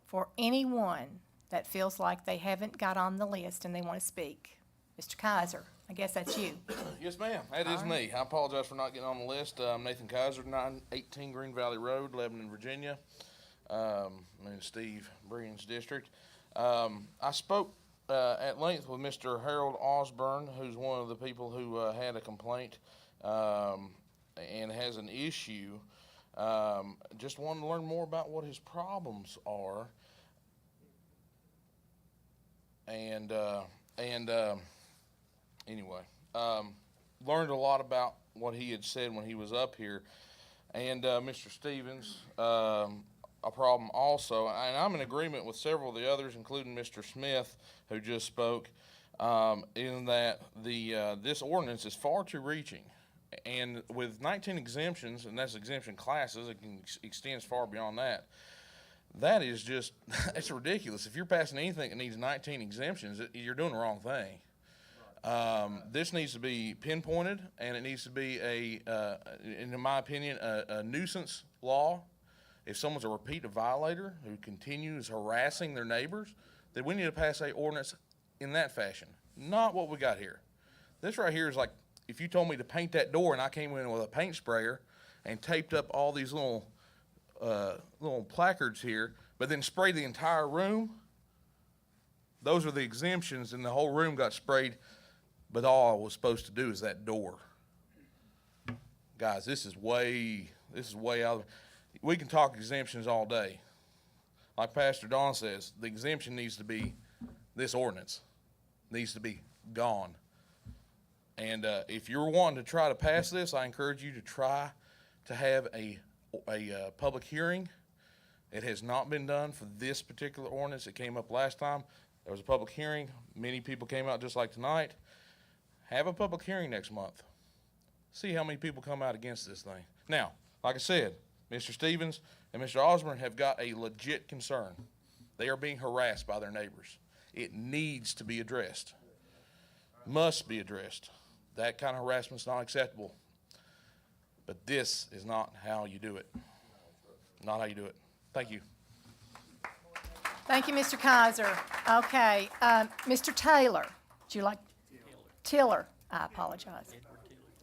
for anyone that feels like they haven't got on the list and they want to speak. Mr. Kaiser, I guess that's you. Yes, ma'am. That is me. I apologize for not getting on the list. I'm Nathan Kaiser, 918 Green Valley Road, Lebanon, Virginia. I'm in Steve Breen's district. I spoke at length with Mr. Harold Osborne, who's one of the people who had a complaint and has an issue. Just wanted to learn more about what his problems are. Anyway, learned a lot about what he had said when he was up here. And Mr. Stevens, a problem also, and I'm in agreement with several of the others, including Mr. Smith, who just spoke, in that this ordinance is far too reaching. And with 19 exemptions, and that's exemption classes, it can extends far beyond that. That is just, it's ridiculous. If you're passing anything that needs 19 exemptions, you're doing the wrong thing. This needs to be pinpointed, and it needs to be in my opinion, a nuisance law. If someone's a repeat violator who continues harassing their neighbors, then we need to pass a ordinance in that fashion. Not what we got here. This right here is like, if you told me to paint that door and I came in with a paint sprayer and taped up all these little placards here, but then sprayed the entire room, those are the exemptions, and the whole room got sprayed, but all I was supposed to do is that door. Guys, this is way out. We can talk exemptions all day. Like Pastor Don says, the exemption needs to be, this ordinance needs to be gone. And if you're wanting to try to pass this, I encourage you to try to have a public hearing. It has not been done for this particular ordinance. It came up last time. There was a public hearing. Many people came out just like tonight. Have a public hearing next month. See how many people come out against this thing. Now, like I said, Mr. Stevens and Mr. Osborne have got a legit concern. They are being harassed by their neighbors. It needs to be addressed. Must be addressed. That kind of harassment is not acceptable. But this is not how you do it. Not how you do it. Thank you. Thank you, Mr. Kaiser. Okay, Mr. Taylor, would you like? Tiller, I apologize.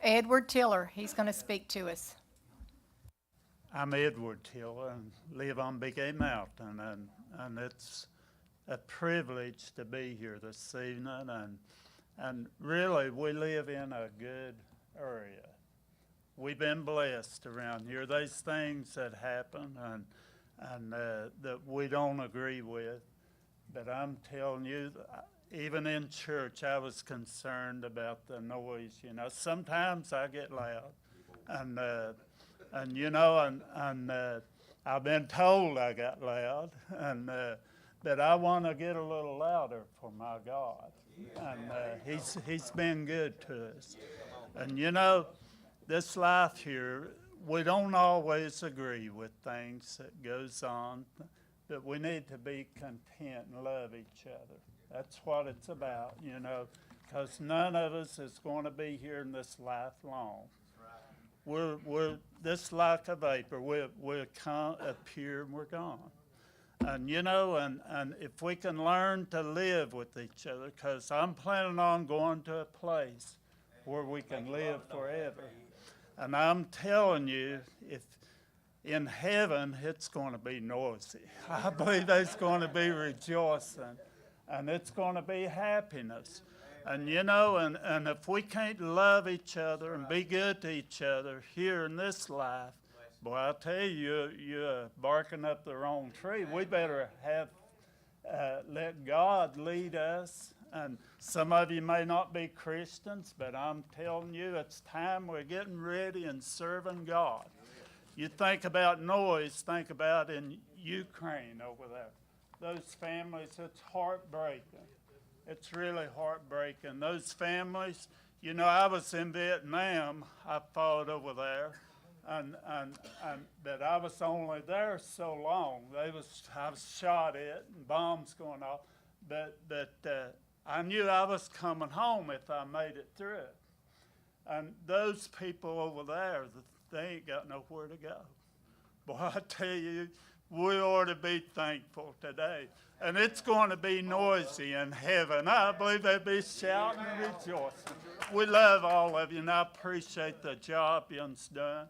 Edward Tiller, he's going to speak to us. I'm Edward Tiller and live on Big A Mountain, and it's a privilege to be here this evening, and really we live in a good area. We've been blessed around here. There's things that happen and that we don't agree with, but I'm telling you, even in church, I was concerned about the noise. You know, sometimes I get loud, and you know, and I've been told I got loud, and but I want to get a little louder for my God, and He's been good to us, and you know, this life here, we don't always agree with things that goes on, but we need to be content and love each other. That's what it's about, you know, because none of us is going to be here in this life long. We're this like a vapor. We'll come, appear, and we're gone. And, you know, and if we can learn to live with each other, because I'm planning on going to a place where we can live forever. And I'm telling you, if in heaven, it's going to be noisy. I believe there's going to be rejoicing. And it's going to be happiness. And you know, and if we can't love each other and be good to each other here in this life, boy, I tell you, you're barking up the wrong tree. We better have, let God lead us. And some of you may not be Christians, but I'm telling you, it's time we're getting ready and serving God. You think about noise, think about in Ukraine over there. Those families, it's heartbreaking. It's really heartbreaking. Those families, you know, I was in Vietnam. I fought over there. But I was only there so long. I was shot at and bombs going off. But I knew I was coming home if I made it through it. And those people over there, they ain't got nowhere to go. Boy, I tell you, we ought to be thankful today. And it's going to be noisy in heaven. I believe they'll be shouting and rejoicing. We love all of you, and I appreciate the job you've done.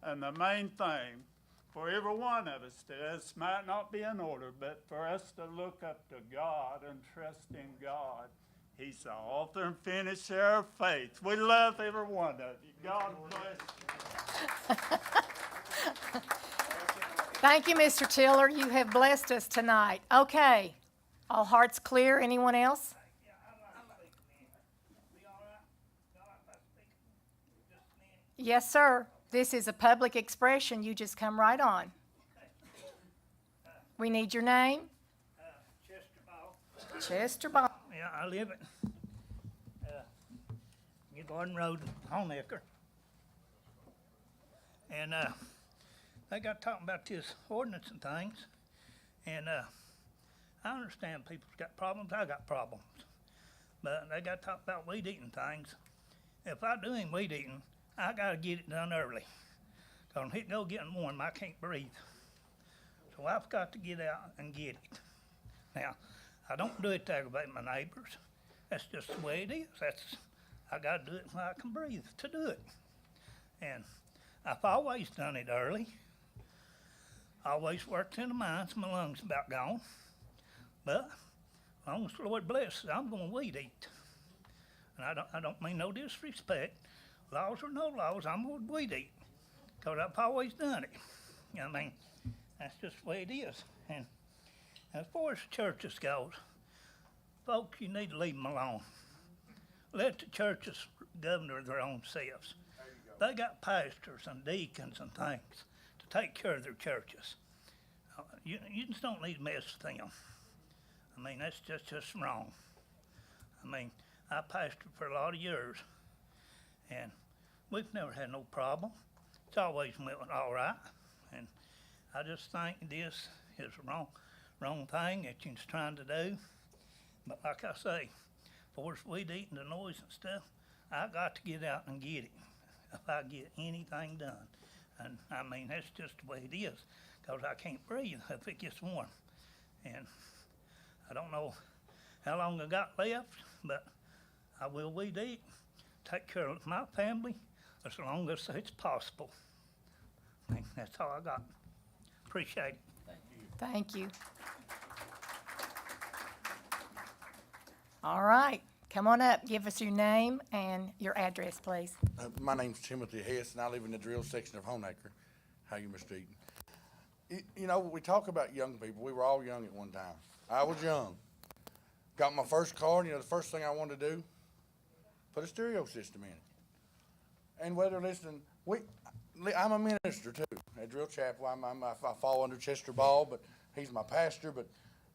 And the main thing for every one of us, this might not be in order, but for us to look up to God and trust in God. He's the author and finisher of faith. We love every one of you. God bless you. Thank you, Mr. Tiller. You have blessed us tonight. Okay. All hearts clear. Anyone else? Yes, sir. This is a public expression. You just come right on. We need your name. Chester Ball. Chester Ball. Yeah, I live at New Garden Road, Honecker. And they got talking about this ordinance and things. And I understand people's got problems. I got problems. But they got talking about weed eating things. If I do any weed eating, I gotta get it done early. Cause when it go getting warm, I can't breathe. So I've got to get out and get it. Now, I don't do it to aggravate my neighbors. That's just the way it is. I gotta do it when I can breathe to do it. And I've always done it early. Always worked in the mines, my lungs about gone. But as long as the Lord blesses, I'm gonna weed eat. And I don't mean no disrespect. Laws or no laws, I'm gonna weed eat. Cause I've always done it. I mean, that's just the way it is. And as far as churches goes, folks, you need to leave them alone. Let the churches govern their own selves. They got pastors and deacons and things to take care of their churches. You just don't need to mess with them. I mean, that's just wrong. I mean, I pastored for a lot of years, and we've never had no problem. It's always went all right, and I just think this is the wrong thing that you're trying to do. But like I say, for us weed eating the noise and stuff, I got to get out and get it if I get anything done. And I mean, that's just the way it is, because I can't breathe if it gets warm. And I don't know how long I got left, but I will weed eat, take care of my family as long as it's possible. And that's all I got. Appreciate it. Thank you. All right. Come on up. Give us your name and your address, please. My name's Timothy Hess, and I live in the drill section of Honecker. How you, Mr. Eaton? You know, we talk about young people. We were all young at one time. I was young. Got my first car, and you know, the first thing I wanted to do, put a stereo system in it. And whether listening, I'm a minister too at Drill Chapel. I fall under Chester Ball, but he's my pastor.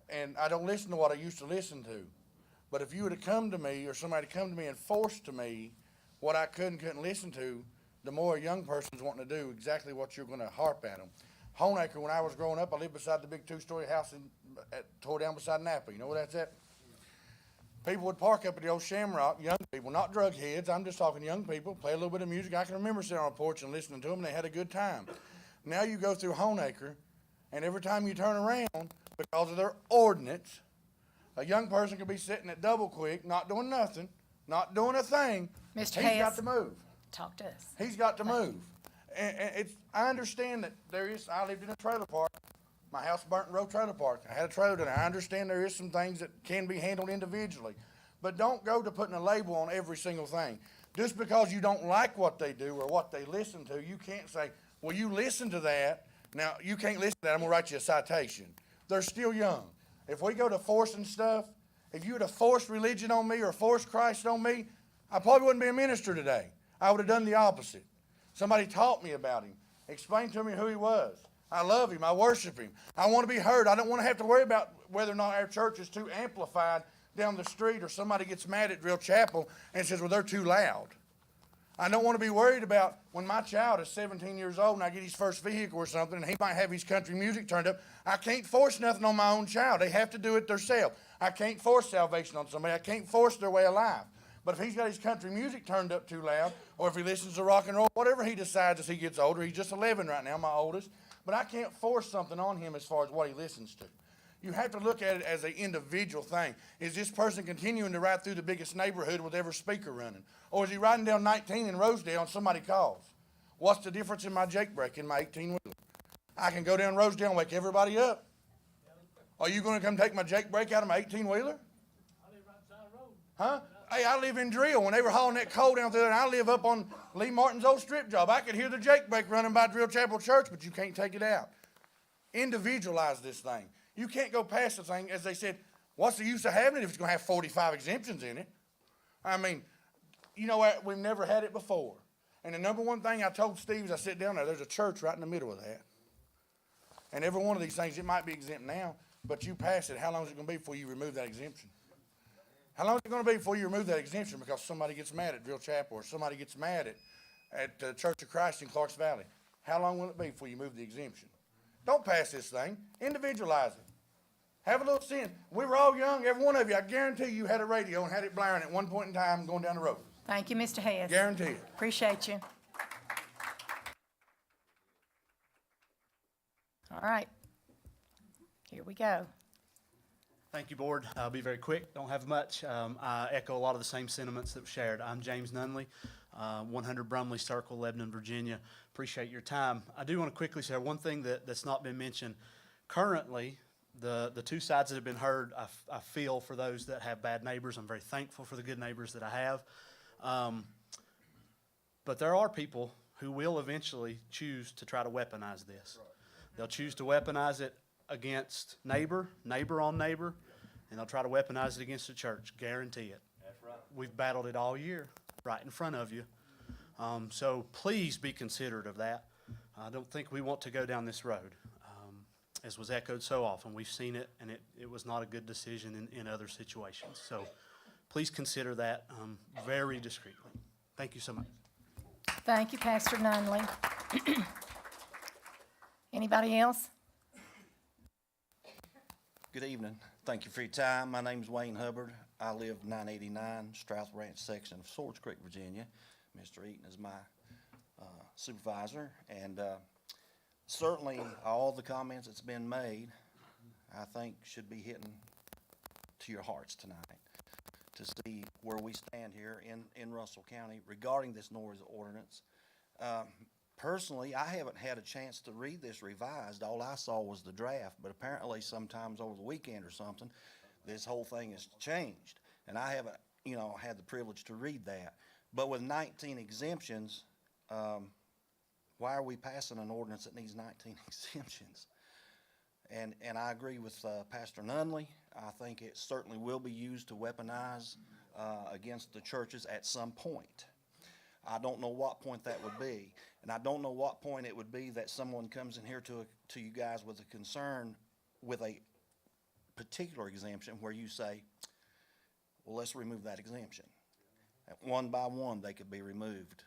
And I don't listen to what I used to listen to. But if you would have come to me, or somebody come to me and forced to me what I couldn't listen to, the more a young person's wanting to do exactly what you're going to harp at them. Honecker, when I was growing up, I lived beside the big two-story house tore down beside Napa. You know where that's at? People would park up at the old Shamrock, young people, not drug heads. I'm just talking young people, play a little bit of music. I can remember sitting on a porch and listening to them, and they had a good time. Now you go through Honecker, and every time you turn around, because of their ordinance, a young person could be sitting at Double Quick, not doing nothing, not doing a thing. Mr. He's got to move. Talk to us. He's got to move. And I understand that I lived in a trailer park. My house burnt in Row Trailer Park. I had a trailer, and I understand there is some things that can be handled individually. But don't go to putting a label on every single thing. Just because you don't like what they do or what they listen to, you can't say, well, you listen to that. Now, you can't listen to that. I'm going to write you a citation. They're still young. If we go to forcing stuff, if you would have forced religion on me or forced Christ on me, I probably wouldn't be a minister today. I would have done the opposite. Somebody taught me about him, explained to me who he was. I love him. I worship him. I want to be heard. I don't want to have to worry about whether or not our church is too amplified down the street or somebody gets mad at Drill Chapel and says, well, they're too loud. I don't want to be worried about when my child is 17 years old and I get his first vehicle or something and he might have his country music turned up. I can't force nothing on my own child. They have to do it themselves. I can't force salvation on somebody. I can't force their way of life. But if he's got his country music turned up too loud, or if he listens to rock and roll, whatever he decides as he gets older, he's just 11 right now, my oldest, but I can't force something on him as far as what he listens to. You have to look at it as an individual thing. Is this person continuing to ride through the biggest neighborhood with every speaker running? Or is he riding down 19 in Rosedale and somebody calls? What's the difference in my Jake brake in my 18-wheeler? I can go down Rosedale and wake everybody up. Are you going to come take my Jake brake out of my 18-wheeler? Huh? Hey, I live in Drill. When they were hauling that coal down through there, and I live up on Lee Martin's old strip job, I could hear the Jake brake running by Drill Chapel Church, but you can't take it out. Individualize this thing. You can't go past the thing, as they said, what's the use of having it if it's going to have 45 exemptions in it? I mean, you know what? We've never had it before. And the number one thing I told Steve as I sit down there's a church right in the middle of that. And every one of these things, it might be exempt now, but you pass it, how long is it going to be before you remove that exemption? How long is it going to be before you remove that exemption because somebody gets mad at Drill Chapel or somebody gets mad at Church of Christ in Clarks Valley? How long will it be before you move the exemption? Don't pass this thing. Individualize it. Have a little sense. We were all young, every one of you. I guarantee you had a radio and had it blaring at one point in time going down the road. Thank you, Mr. Hess. Guarantee it. Appreciate you. All right. Here we go. Thank you, Board. I'll be very quick. Don't have much. I echo a lot of the same sentiments that were shared. I'm James Nunley, 100 Brumley Circle, Lebanon, Virginia. Appreciate your time. I do want to quickly share one thing that's not been mentioned. Currently, the two sides that have been heard, I feel for those that have bad neighbors. I'm very thankful for the good neighbors that I have. But there are people who will eventually choose to try to weaponize this. They'll choose to weaponize it against neighbor on neighbor, and they'll try to weaponize it against the church. Guarantee it. That's right. We've battled it all year, right in front of you. So please be considerate of that. I don't think we want to go down this road. As was echoed so often, we've seen it, and it was not a good decision in other situations. So please consider that very discreetly. Thank you so much. Thank you, Pastor Nunley. Anybody else? Good evening. Thank you for your time. My name is Wayne Hubbard. I live 989 Strouth Ranch section of Swords Creek, Virginia. Mr. Eaton is my supervisor, and certainly all the comments that's been made, I think, should be hitting to your hearts tonight to see where we stand here in Russell County regarding this noise ordinance. Personally, I haven't had a chance to read this revised. All I saw was the draft, but apparently sometimes over the weekend or something, this whole thing has changed. And I haven't, had the privilege to read that. But with 19 exemptions, why are we passing an ordinance that needs 19 exemptions? And I agree with Pastor Nunley. I think it certainly will be used to weaponize against the churches at some point. I don't know what point that would be, and I don't know what point it would be that someone comes in here to you guys with a concern with a particular exemption where you say, well, let's remove that exemption. One by one, they could be removed.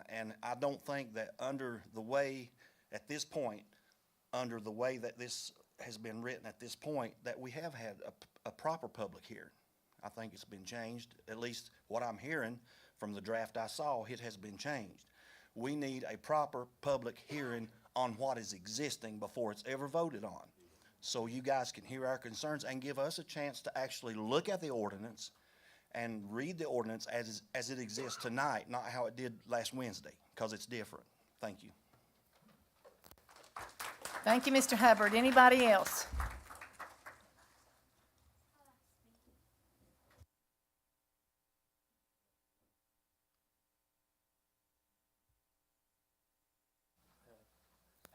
And I don't think that under the way that this has been written at this point, that we have had a proper public hearing. I think it's been changed, at least what I'm hearing from the draft I saw, it has been changed. We need a proper public hearing on what is existing before it's ever voted on. So you guys can hear our concerns and give us a chance to actually look at the ordinance and read the ordinance as it exists tonight, not how it did last Wednesday, because it's different. Thank you. Thank you, Mr. Hubbard. Anybody else?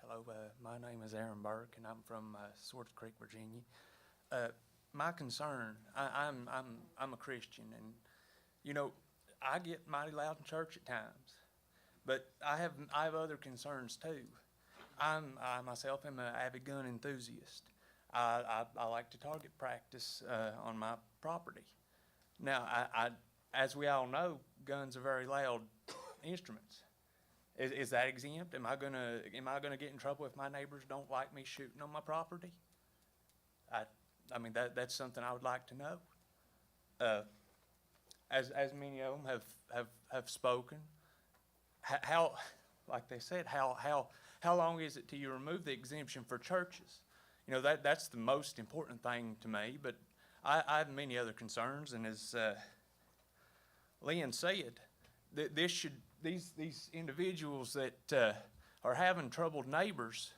Hello, my name is Aaron Burke, and I'm from Swords Creek, Virginia. My concern, I'm a Christian, and I get mighty loud in church at times, but I have other concerns too. I myself am an avid gun enthusiast. I like to target practice on my property. Now, as we all know, guns are very loud instruments. Is that exempt? Am I gonna get in trouble if my neighbors don't like me shooting on my property? I mean, that's something I would like to know. As many of them have spoken, how, like they said, how long is it till you remove the exemption for churches? You know, that's the most important thing to me, but I have many other concerns, and as Lynn said, these individuals that are having troubled neighbors,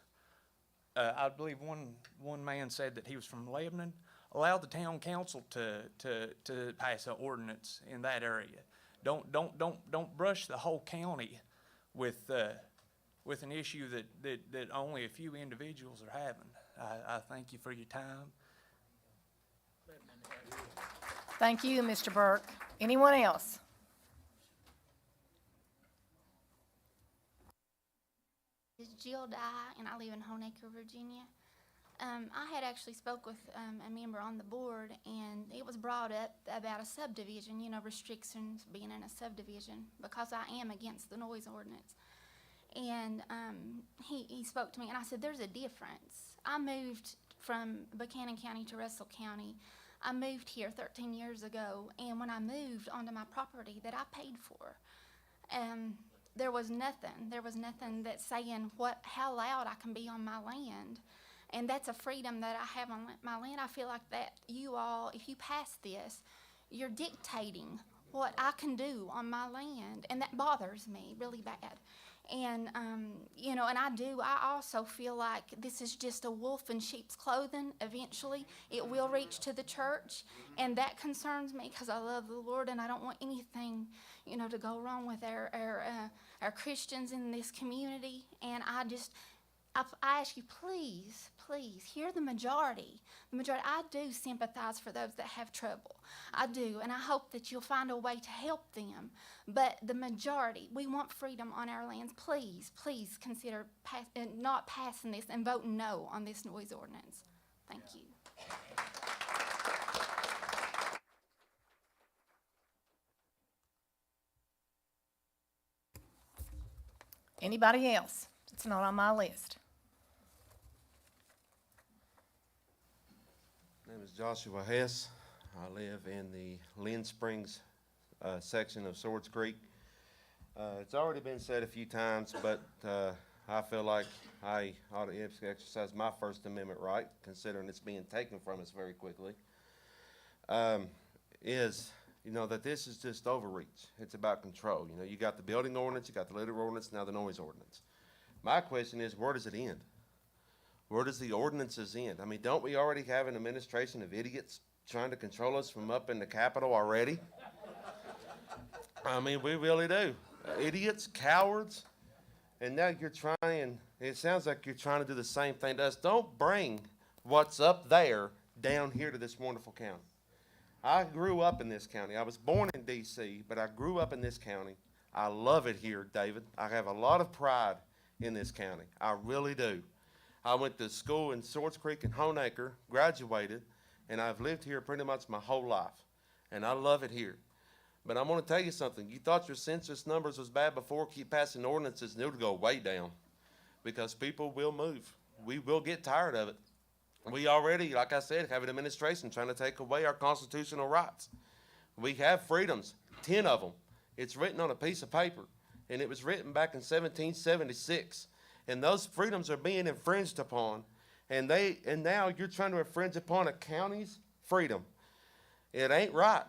I believe one man said that he was from Lebanon, allow the town council to pass an ordinance in that area. Don't brush the whole county with an issue that only a few individuals are having. I thank you for your time. Thank you, Mr. Burke. Anyone else? Is Jill Dye, and I live in Honaker, Virginia. I had actually spoke with a member on the board, and it was brought up about a subdivision, restrictions being in a subdivision, because I am against the noise ordinance. And he spoke to me, and I said, there's a difference. I moved from Buchanan County to Russell County. I moved here 13 years ago, and when I moved onto my property that I paid for, there was nothing that's saying how loud I can be on my land. And that's a freedom that I have on my land. I feel like that you all, if you pass this, you're dictating what I can do on my land. And that bothers me really bad. And, and I also feel like this is just a wolf in sheep's clothing. Eventually, it will reach to the church. And that concerns me because I love the Lord and I don't want anything, to go wrong with our Christians in this community. And I ask you, please hear the majority. The majority, I do sympathize for those that have trouble. I do, and I hope that you'll find a way to help them. But the majority, we want freedom on our lands. Please consider not passing this and voting no on this noise ordinance. Thank you. Anybody else? It's not on my list. My name is Joshua Hess. I live in the Lynn Springs section of Swords Creek. It's already been said a few times, but I feel like I ought to exercise my First Amendment right, considering it's being taken from us very quickly, that this is just overreach. It's about control. You got the building ordinance, you got the litter ordinance, now the noise ordinance. My question is, where does it end? Where does the ordinances end? I mean, don't we already have an administration of idiots trying to control us from up in the Capitol already? I mean, we really do. Idiots, cowards, and now it sounds like you're trying to do the same thing to us. Don't bring what's up there down here to this wonderful county. I grew up in this county. I was born in D.C., but I grew up in this county. I love it here, David. I have a lot of pride in this county. I really do. I went to school in Swords Creek and Honaker, graduated, and I've lived here pretty much my whole life. And I love it here. But I'm going to tell you something. You thought your census numbers was bad before, keep passing ordinances, and it'll go way down. Because people will move. We will get tired of it. We already, like I said, have an administration trying to take away our constitutional rights. We have freedoms, 10 of them. It's written on a piece of paper, and it was written back in 1776. And those freedoms are being infringed upon, and now you're trying to infringe upon a county's freedom. It ain't right.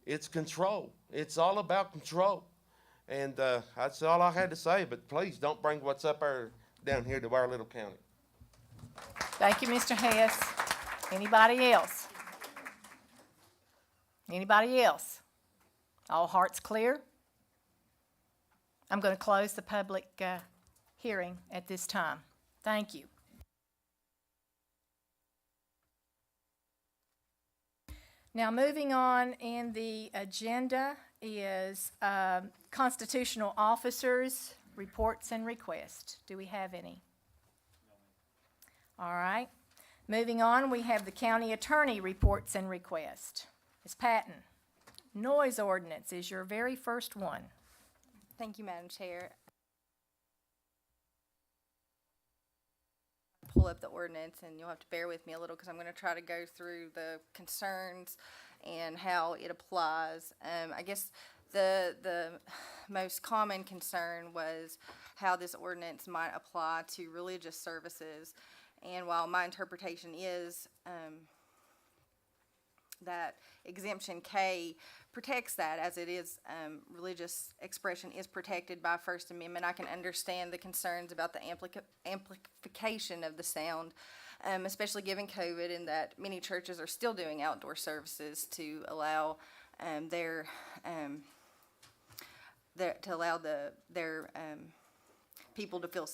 It's control. It's all about control. And that's all I had to say, but please don't bring what's up there down here to our little county. Thank you, Mr. Hess. Anybody else? Anybody else? All hearts clear? I'm going to close the public hearing at this time. Thank you. Now, moving on in the agenda is constitutional officers, reports and requests. Do we have any? All right. Moving on, we have the county attorney reports and requests. Ms. Patton, noise ordinance is your very first one. Thank you, Madam Chair. Pull up the ordinance, and you'll have to bear with me a little because I'm going to try to go through the concerns and how it applies. I guess the most common concern was how this ordinance might apply to religious services. And while my interpretation is that Exemption K protects that, as it is, religious expression is protected by First Amendment, I can understand the concerns about the amplification of the sound, especially given COVID, and that many churches are still doing outdoor services to allow their people to feel.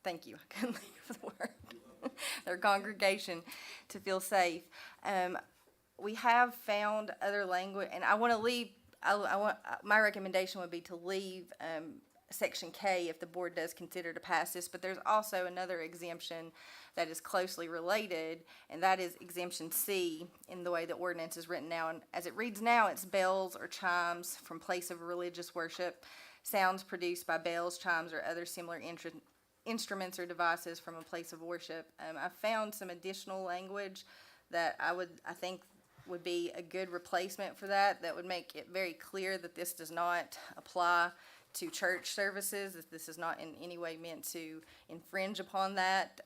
Thank you. I couldn't think of the word. Their congregation to feel safe. We have found other language, and I want to leave. My recommendation would be to leave Section K if the board does consider to pass this. But there's also another exemption that is closely related, and that is Exemption C in the way the ordinance is written now. And as it reads now, it's bells or chimes from place of religious worship, sounds produced by bells, chimes, or other similar instruments or devices from a place of worship. I found some additional language that I think would be a good replacement for that would make it very clear that this does not apply to church services, that this is not in any way meant to infringe upon that.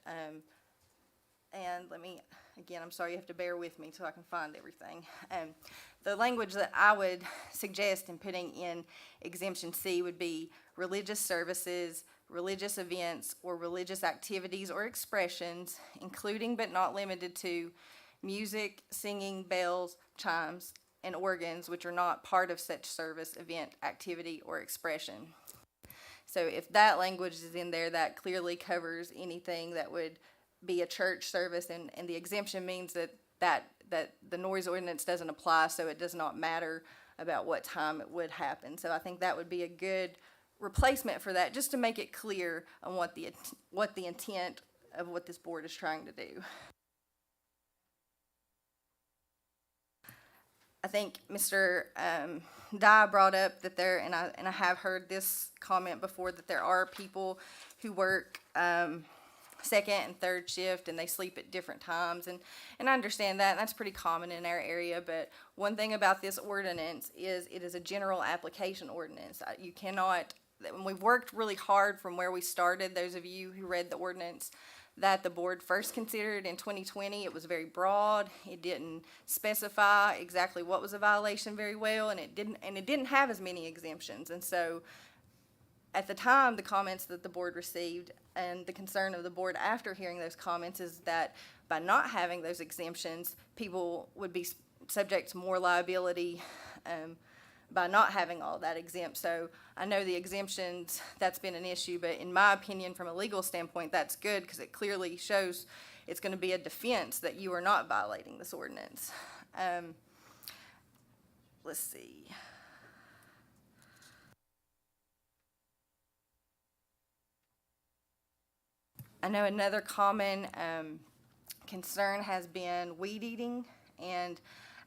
And let me, again, I'm sorry, you have to bear with me so I can find everything. The language that I would suggest in putting in Exemption C would be religious services, religious events, or religious activities or expressions, including but not limited to music, singing, bells, chimes, and organs, which are not part of such service, event, activity, or expression. So if that language is in there, that clearly covers anything that would be a church service, and the exemption means that the noise ordinance doesn't apply, so it does not matter about what time it would happen. So I think that would be a good replacement for that, just to make it clear on what the intent of what this board is trying to do. I think Mr. Dye brought up that and I have heard this comment before, that there are people who work second and third shift and they sleep at different times, and I understand that, and that's pretty common in our area. But one thing about this ordinance is it is a general application ordinance. You cannot, we've worked really hard from where we started. Those of you who read the ordinance that the board first considered in 2020, it was very broad. It didn't specify exactly what was a violation very well, and it didn't have as many exemptions. And so at the time, the comments that the board received and the concern of the board after hearing those comments is that by not having those exemptions, people would be subject to more liability by not having all that exempt. So I know the exemptions, that's been an issue, but in my opinion, from a legal standpoint, that's good because it clearly shows it's going to be a defense that you are not violating this ordinance. Let's see. I know another common concern has been weed eating, and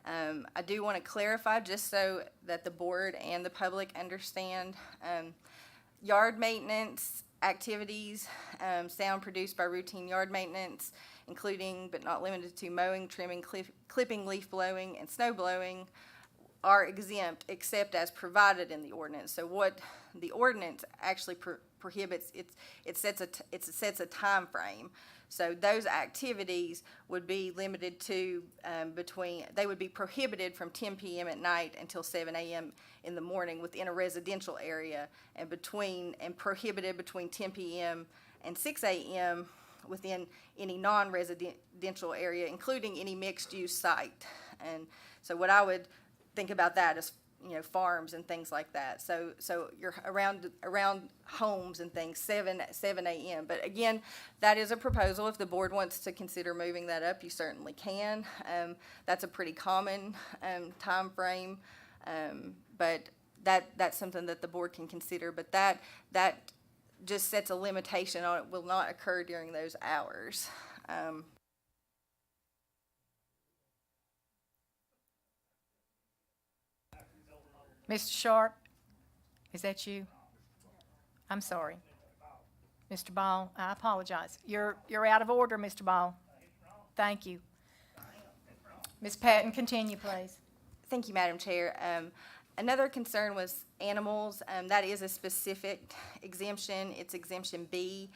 I do want to clarify, just so that the board and the public understand, yard maintenance activities, sound produced by routine yard maintenance, including but not limited to mowing, trimming, clipping, leaf blowing, and snow blowing, are exempt except as provided in the ordinance. So what the ordinance actually prohibits, it sets a time frame. So those activities would be limited to they would be prohibited from 10 p.m. at night until 7 a.m. in the morning within a residential area, and prohibited between 10 p.m. and 6 a.m. within any non-residential area, including any mixed-use site. And so what I would think about that is, farms and things like that. So you're around homes and things, 7 a.m. But again, that is a proposal. If the board wants to consider moving that up, you certainly can. That's a pretty common time frame, but that's something that the board can consider. But that just sets a limitation on it, will not occur during those hours. Mr. Sharp, is that you? I'm sorry. Mr. Ball, I apologize. You're out of order, Mr. Ball. Thank you. Ms. Patton, continue, please. Thank you, Madam Chair. Another concern was animals. That is a specific exemption. It's Exemption B,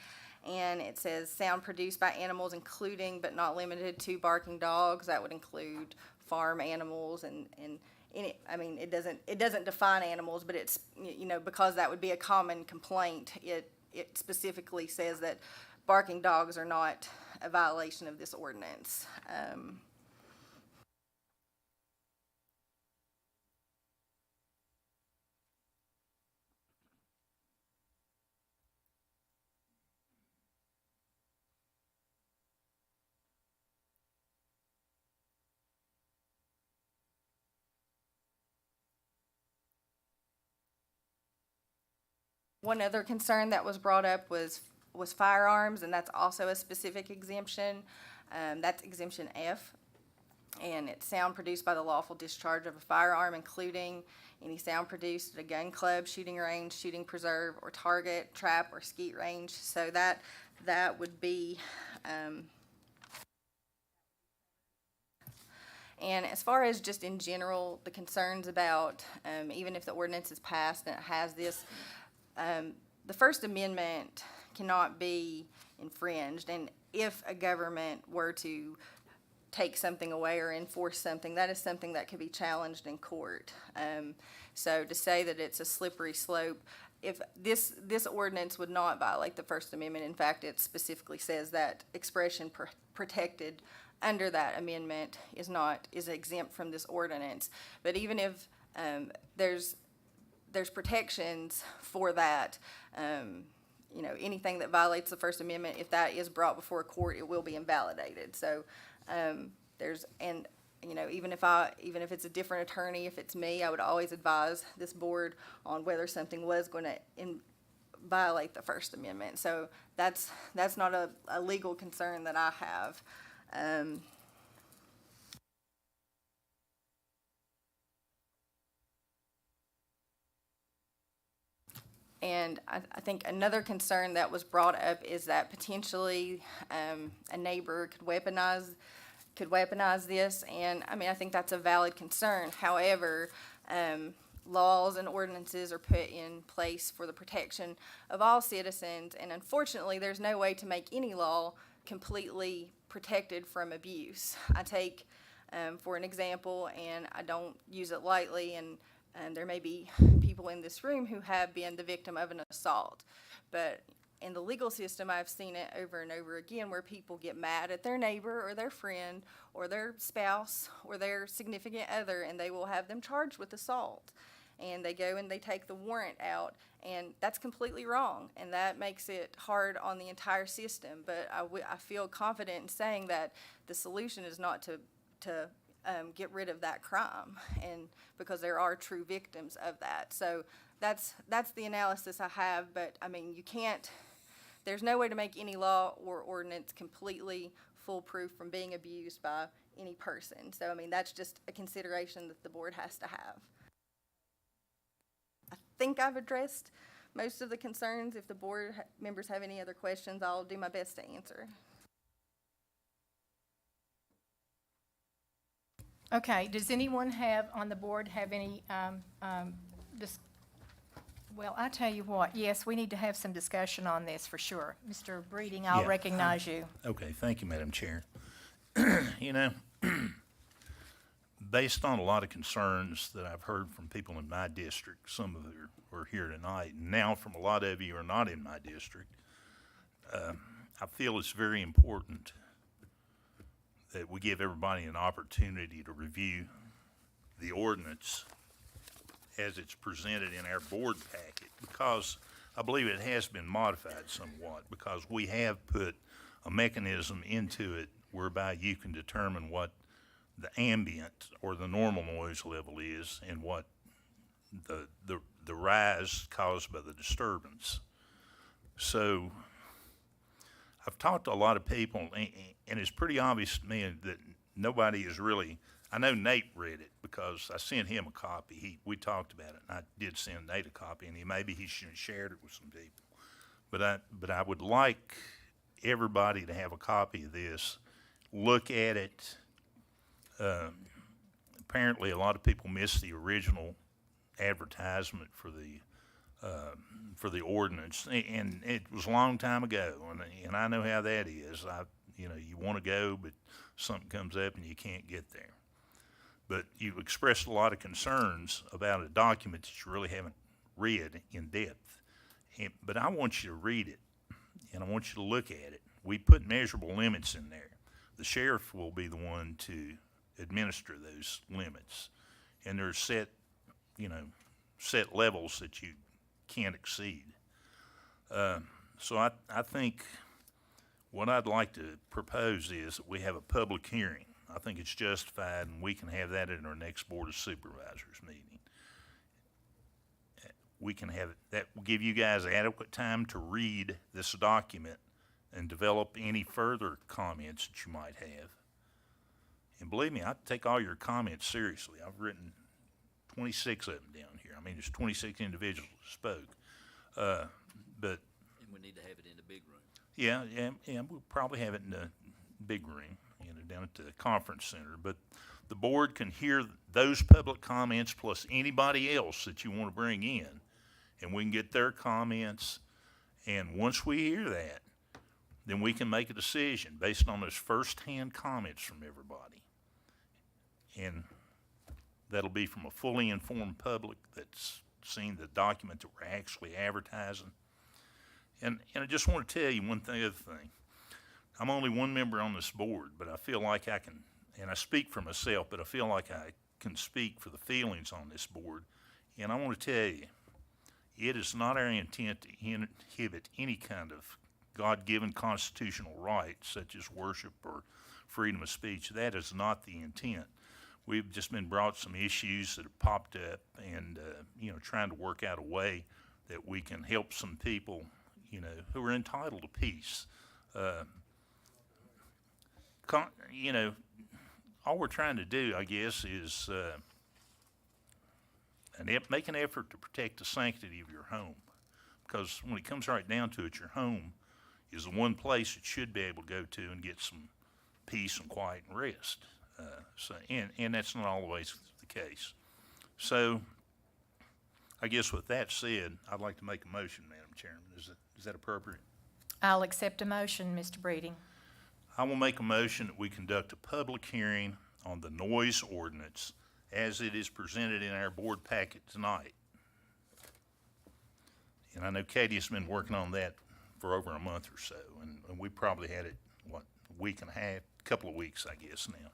and it says sound produced by animals, including but not limited to barking dogs. That would include farm animals and I mean, it doesn't define animals, but it's, you know, because that would be a common complaint, it specifically says that barking dogs are not a violation of this ordinance. One other concern that was brought up was firearms, and that's also a specific exemption. That's Exemption F, and it's sound produced by the lawful discharge of a firearm, including any sound produced at a gun club, shooting range, shooting preserve, or target, trap, or skeet range. So that would be, and as far as just in general, the concerns about, even if the ordinance is passed and it has this, the First Amendment cannot be infringed, and if a government were to take something away or enforce something, that is something that could be challenged in court. So to say that it's a slippery slope, if this ordinance would not violate the First Amendment, in fact, it specifically says that expression protected under that amendment is exempt from this ordinance. But even if there's protections for that. You know, anything that violates the First Amendment, if that is brought before a court, it will be invalidated. So you know, even if it's a different attorney, if it's me, I would always advise this board on whether something was going to violate the First Amendment. So that's not a legal concern that I have. And I think another concern that was brought up is that potentially a neighbor could weaponize this, and I mean, I think that's a valid concern. However, laws and ordinances are put in place for the protection of all citizens, and unfortunately, there's no way to make any law completely protected from abuse. I take, for an example, and I don't use it lightly, and there may be people in this room who have been the victim of an assault. But in the legal system, I've seen it over and over again where people get mad at their neighbor or their friend or their spouse or their significant other, and they will have them charged with assault. And they go and they take the warrant out, and that's completely wrong, and that makes it hard on the entire system. But I feel confident in saying that the solution is not to get rid of that crime, and because there are true victims of that. So that's the analysis I have, but I mean, there's no way to make any law or ordinance completely foolproof from being abused by any person. So I mean, that's just a consideration that the board has to have. I think I've addressed most of the concerns. If the board members have any other questions, I'll do my best to answer. Okay, does anyone on the board have any, well, I tell you what, yes, we need to have some discussion on this for sure. Mr. Breeding, I'll recognize you. Okay, thank you, Madam Chair. You know, based on a lot of concerns that I've heard from people in my district, some of you are here tonight, and now from a lot of you who are not in my district, I feel it's very important that we give everybody an opportunity to review the ordinance as it's presented in our board packet, because I believe it has been modified somewhat, because we have put a mechanism into it whereby you can determine what the ambient or the normal noise level is and what the rise caused by the disturbance. So I've talked to a lot of people, and it's pretty obvious to me that nobody is really, I know Nate read it because I sent him a copy. We talked about it, and I did send Nate a copy, and maybe he should have shared it with some people. But I would like everybody to have a copy of this, look at it. Apparently, a lot of people missed the original advertisement for the ordinance, and it was a long time ago, and I know how that is. You want to go, but something comes up and you can't get there. But you've expressed a lot of concerns about a document that you really haven't read in depth. But I want you to read it, and I want you to look at it. We put measurable limits in there. The sheriff will be the one to administer those limits, and there's set levels that you can't exceed. So I think what I'd like to propose is that we have a public hearing. I think it's justified, and we can have that at our next Board of Supervisors meeting. We can have it, that will give you guys adequate time to read this document and develop any further comments that you might have. And believe me, I take all your comments seriously. I've written 26 of them down here. I mean, there's 26 individuals who spoke. But And we need to have it in the big room. yeah, we'll probably have it in the big room, down at the conference center. But the board can hear those public comments plus anybody else that you want to bring in, and we can get their comments. And once we hear that, then we can make a decision based on those first-hand comments from everybody. And that'll be from a fully informed public that's seen the document that we're actually advertising. And I just want to tell you other thing. I'm only one member on this board, but I feel like I can, and I speak for myself, but I feel like I can speak for the feelings on this board. And I want to tell you, it is not our intent to inhibit any kind of God-given constitutional rights, such as worship or freedom of speech. That is not the intent. We've just been brought some issues that have popped up, and trying to work out a way that we can help some people, who are entitled to peace. All we're trying to do, I guess, is make an effort to protect the sanctity of your home. Because when it comes right down to it, your home is the one place it should be able to go to and get some peace and quiet and rest. And that's not always the case. So I guess with that said, I'd like to make a motion, Madam Chairman. Is that appropriate? I'll accept a motion, Mr. Breeding. I will make a motion that we conduct a public hearing on the noise ordinance as it is presented in our board packet tonight. And I know Katie's been working on that for over a month or so, and we probably had it, a week and a half, couple of weeks, I guess, now.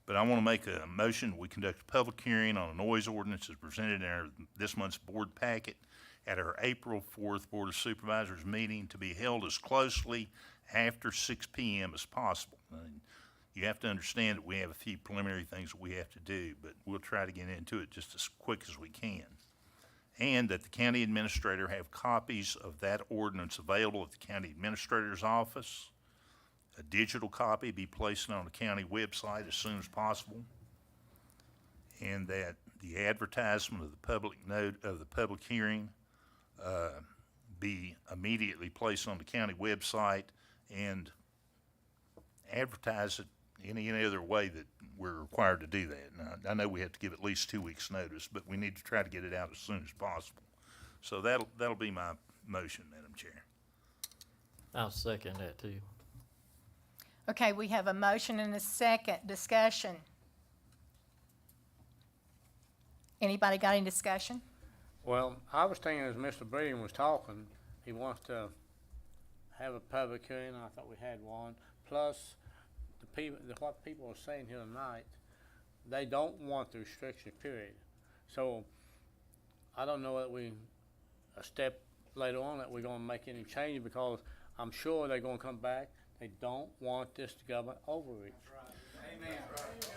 But I want to make a motion that we conduct a public hearing on a noise ordinance as presented in this month's board packet at our April 4th Board of Supervisors meeting, to be held as closely after 6 p.m. as possible. And you have to understand that we have a few preliminary things that we have to do, but we'll try to get into it just as quick as we can. And that the county administrator have copies of that ordinance available at the county administrator's office. A digital copy be placed on the county website as soon as possible. And that the advertisement of the public hearing be immediately placed on the county website and advertise it in any other way that we're required to do that. Now, I know we have to give at least 2 weeks' notice, but we need to try to get it out as soon as possible. So that'll be my motion, Madam Chair. I'll second that too. Okay, we have a motion and a second. Discussion. Anybody got any discussion? Well, I was thinking as Mr. Breeding was talking, he wants to have a public hearing. I thought we had one. Plus, what people are saying here tonight, they don't want the restriction period. So, I don't know that a step later on that we're going to make any changes, because I'm sure they're going to come back. They don't want this government overreach. Amen.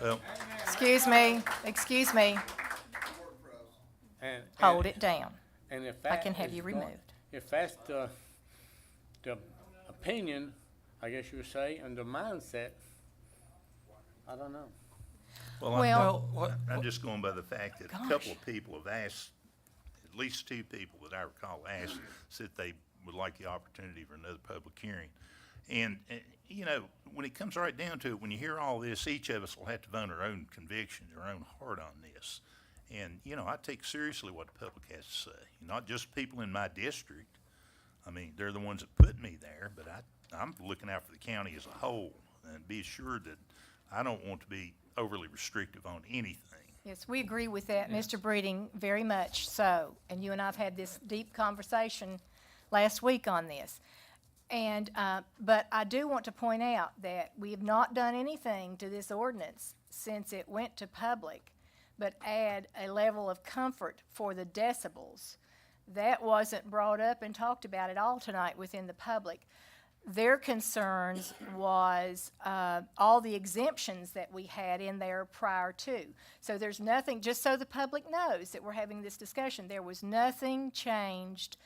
Well, Excuse me. And Hold it down. And if I that can have is you going- removed. If that's the opinion, I guess you would say, and the mindset, I don't know. Well, I'm just going by the fact that a couple of people have asked, at least two people that I recall asked, said they would like the opportunity for another public hearing. And, you know, when it comes right down to it, when you hear all this, each of us will have to vote our own conviction, our own heart on this. And, you know, I take seriously what the public has to say, not just people in my district. I mean, they're the ones that put me there, but I'm looking out for the county as a whole, and be assured that I don't want to be overly restrictive on anything. Yes, we agree with that, Mr. Breeding, very much so. And you and I have had this deep conversation last week on this. And, but I do want to point out that we have not done anything to this ordinance since it went to public, but add a level of comfort for the decibels. That wasn't brought up and talked about at all tonight within the public. Their concerns was all the exemptions that we had in there prior to. So there's nothing, just so the public knows that we're having this discussion, there was nothing changed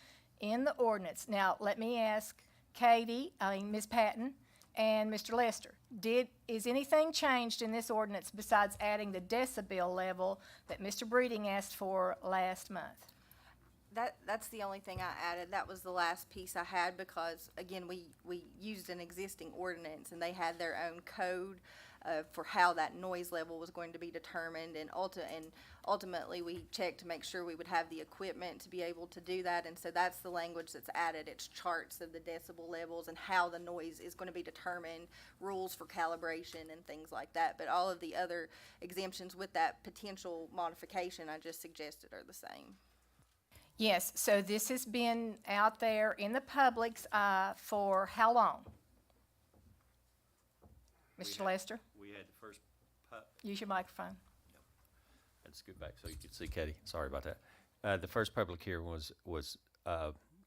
in the ordinance. Now, let me ask Ms. Patton and Mr. Lester, is anything changed in this ordinance besides adding the decibel level that Mr. Breeding asked for last month? That's the only thing I added. That was the last piece I had because, again, we used an existing ordinance and they had their own code for how that noise level was going to be determined. And ultimately, we checked to make sure we would have the equipment to be able to do that. And so that's the language that's added. It's charts of the decibel levels and how the noise is going to be determined, rules for calibration and things like that. But all of the other exemptions with that potential modification I just suggested are the same. Yes, so this has been out there in the public's eye for how long? Mr. Lester? We had the first Use your microphone. let's go back so you can see Katie. Sorry about that. The first public hearing was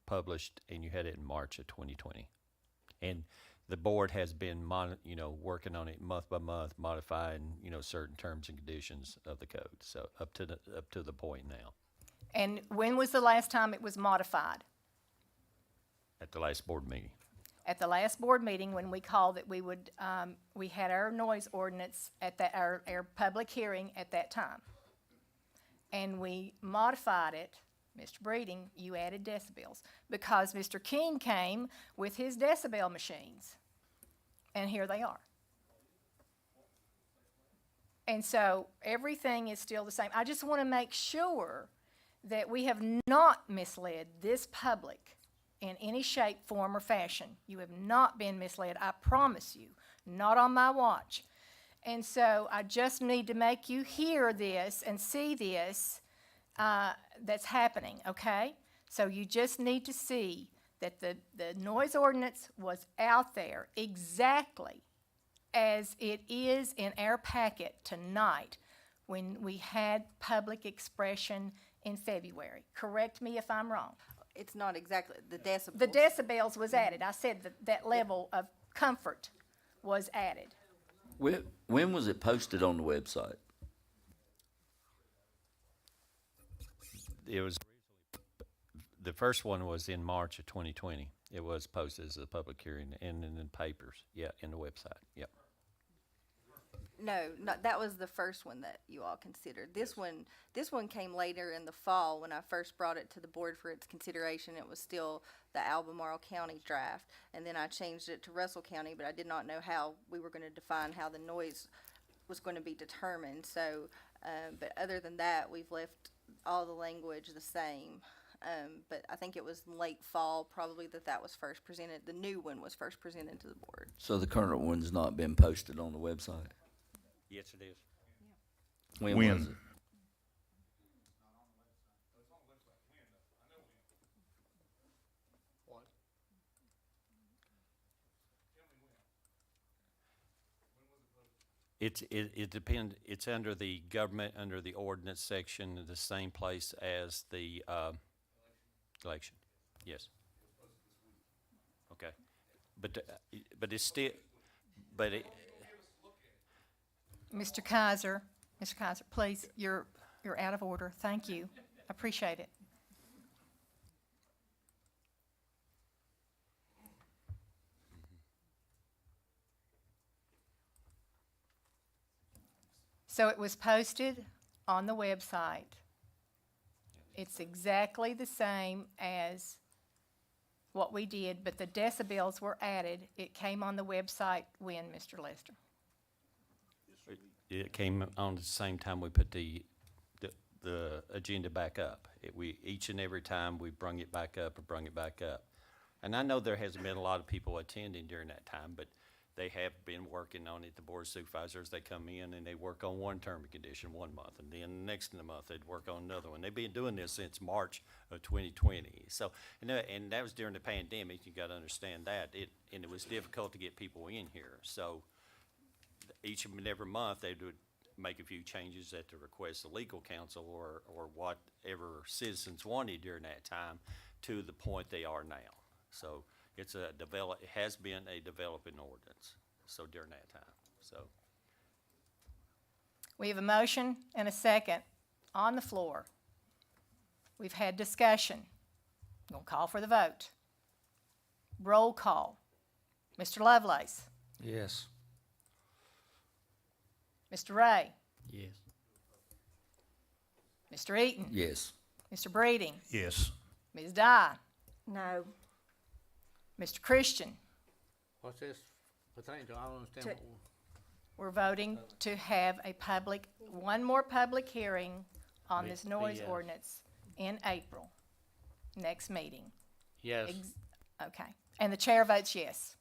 published, and you had it in March of 2020. And the board has been working on it month by month, modifying, certain terms and conditions of the code. So up to the point now. And when was the last time it was modified? At the last board meeting. At the last board meeting, when we called that we would, we had our noise ordinance at our public hearing at that time. And we modified it, Mr. Breeding, you added decibels, because Mr. King came with his decibel machines. And here they are. And so everything is still the same. I just want to make sure that we have not misled this public in any shape, form, or fashion. You have not been misled, I promise you, not on my watch. And so I just need to make you hear this and see this that's happening, okay? So you just need to see that the noise ordinance was out there exactly as it is in our packet tonight when we had public expression in February. Correct me if I'm wrong. It's not exactly the decibels. The decibels was added. I said that level of comfort was added. When was it posted on the website? It was, the first one was in March of 2020. It was posted as a public hearing and in the papers, in the website, No, that was the first one that you all considered. This one came later in the fall when I first brought it to the board for its consideration. It was still the Albemarle County draft, and then I changed it to Russell County, but I did not know how we were going to define how the noise was going to be determined. So, but other than that, we've left all the language the same. But I think it was late fall probably that was first presented. The new one was first presented to the board. So the current one's not been posted on the website? Yes, it is. When was it? It depends. It's under the government, under the ordinance section, the same place as the election. Yes. Okay. But it's still, but it. Mr. Kaiser, please, you're out of order. Thank you. Appreciate it. So it was posted on the website. It's exactly the same as what we did, but the decibels were added. It came on the website when, Mr. Lester? It came on at the same time we put the agenda back up. Each and every time we brung it back up or brung it back up. And I know there hasn't been a lot of people attending during that time, but they have been working on it. The board of supervisors, they come in and they work on one term and condition 1 month, and then the next month they'd work on another one. They've been doing this since March of 2020. So, and that was during the pandemic. You got to understand that. And it was difficult to get people in here. So each and every month they would make a few changes at the request of legal counsel or whatever citizens wanted during that time to the point they are now. So it has been a developing ordinance, so during that time, so. We have a motion and a second on the floor. We've had discussion. I'm going to call for the vote. Roll call. Mr. Lovelace. Yes. Mr. Ray. Yes. Mr. Eaton. Yes. Mr. Breeding. Yes. Ms. Dye. No. Mr. Christian. What's this pertaining to? I don't understand. We're voting to have one more public hearing on this noise ordinance in April, next meeting. Yes. Okay. And the chair votes yes.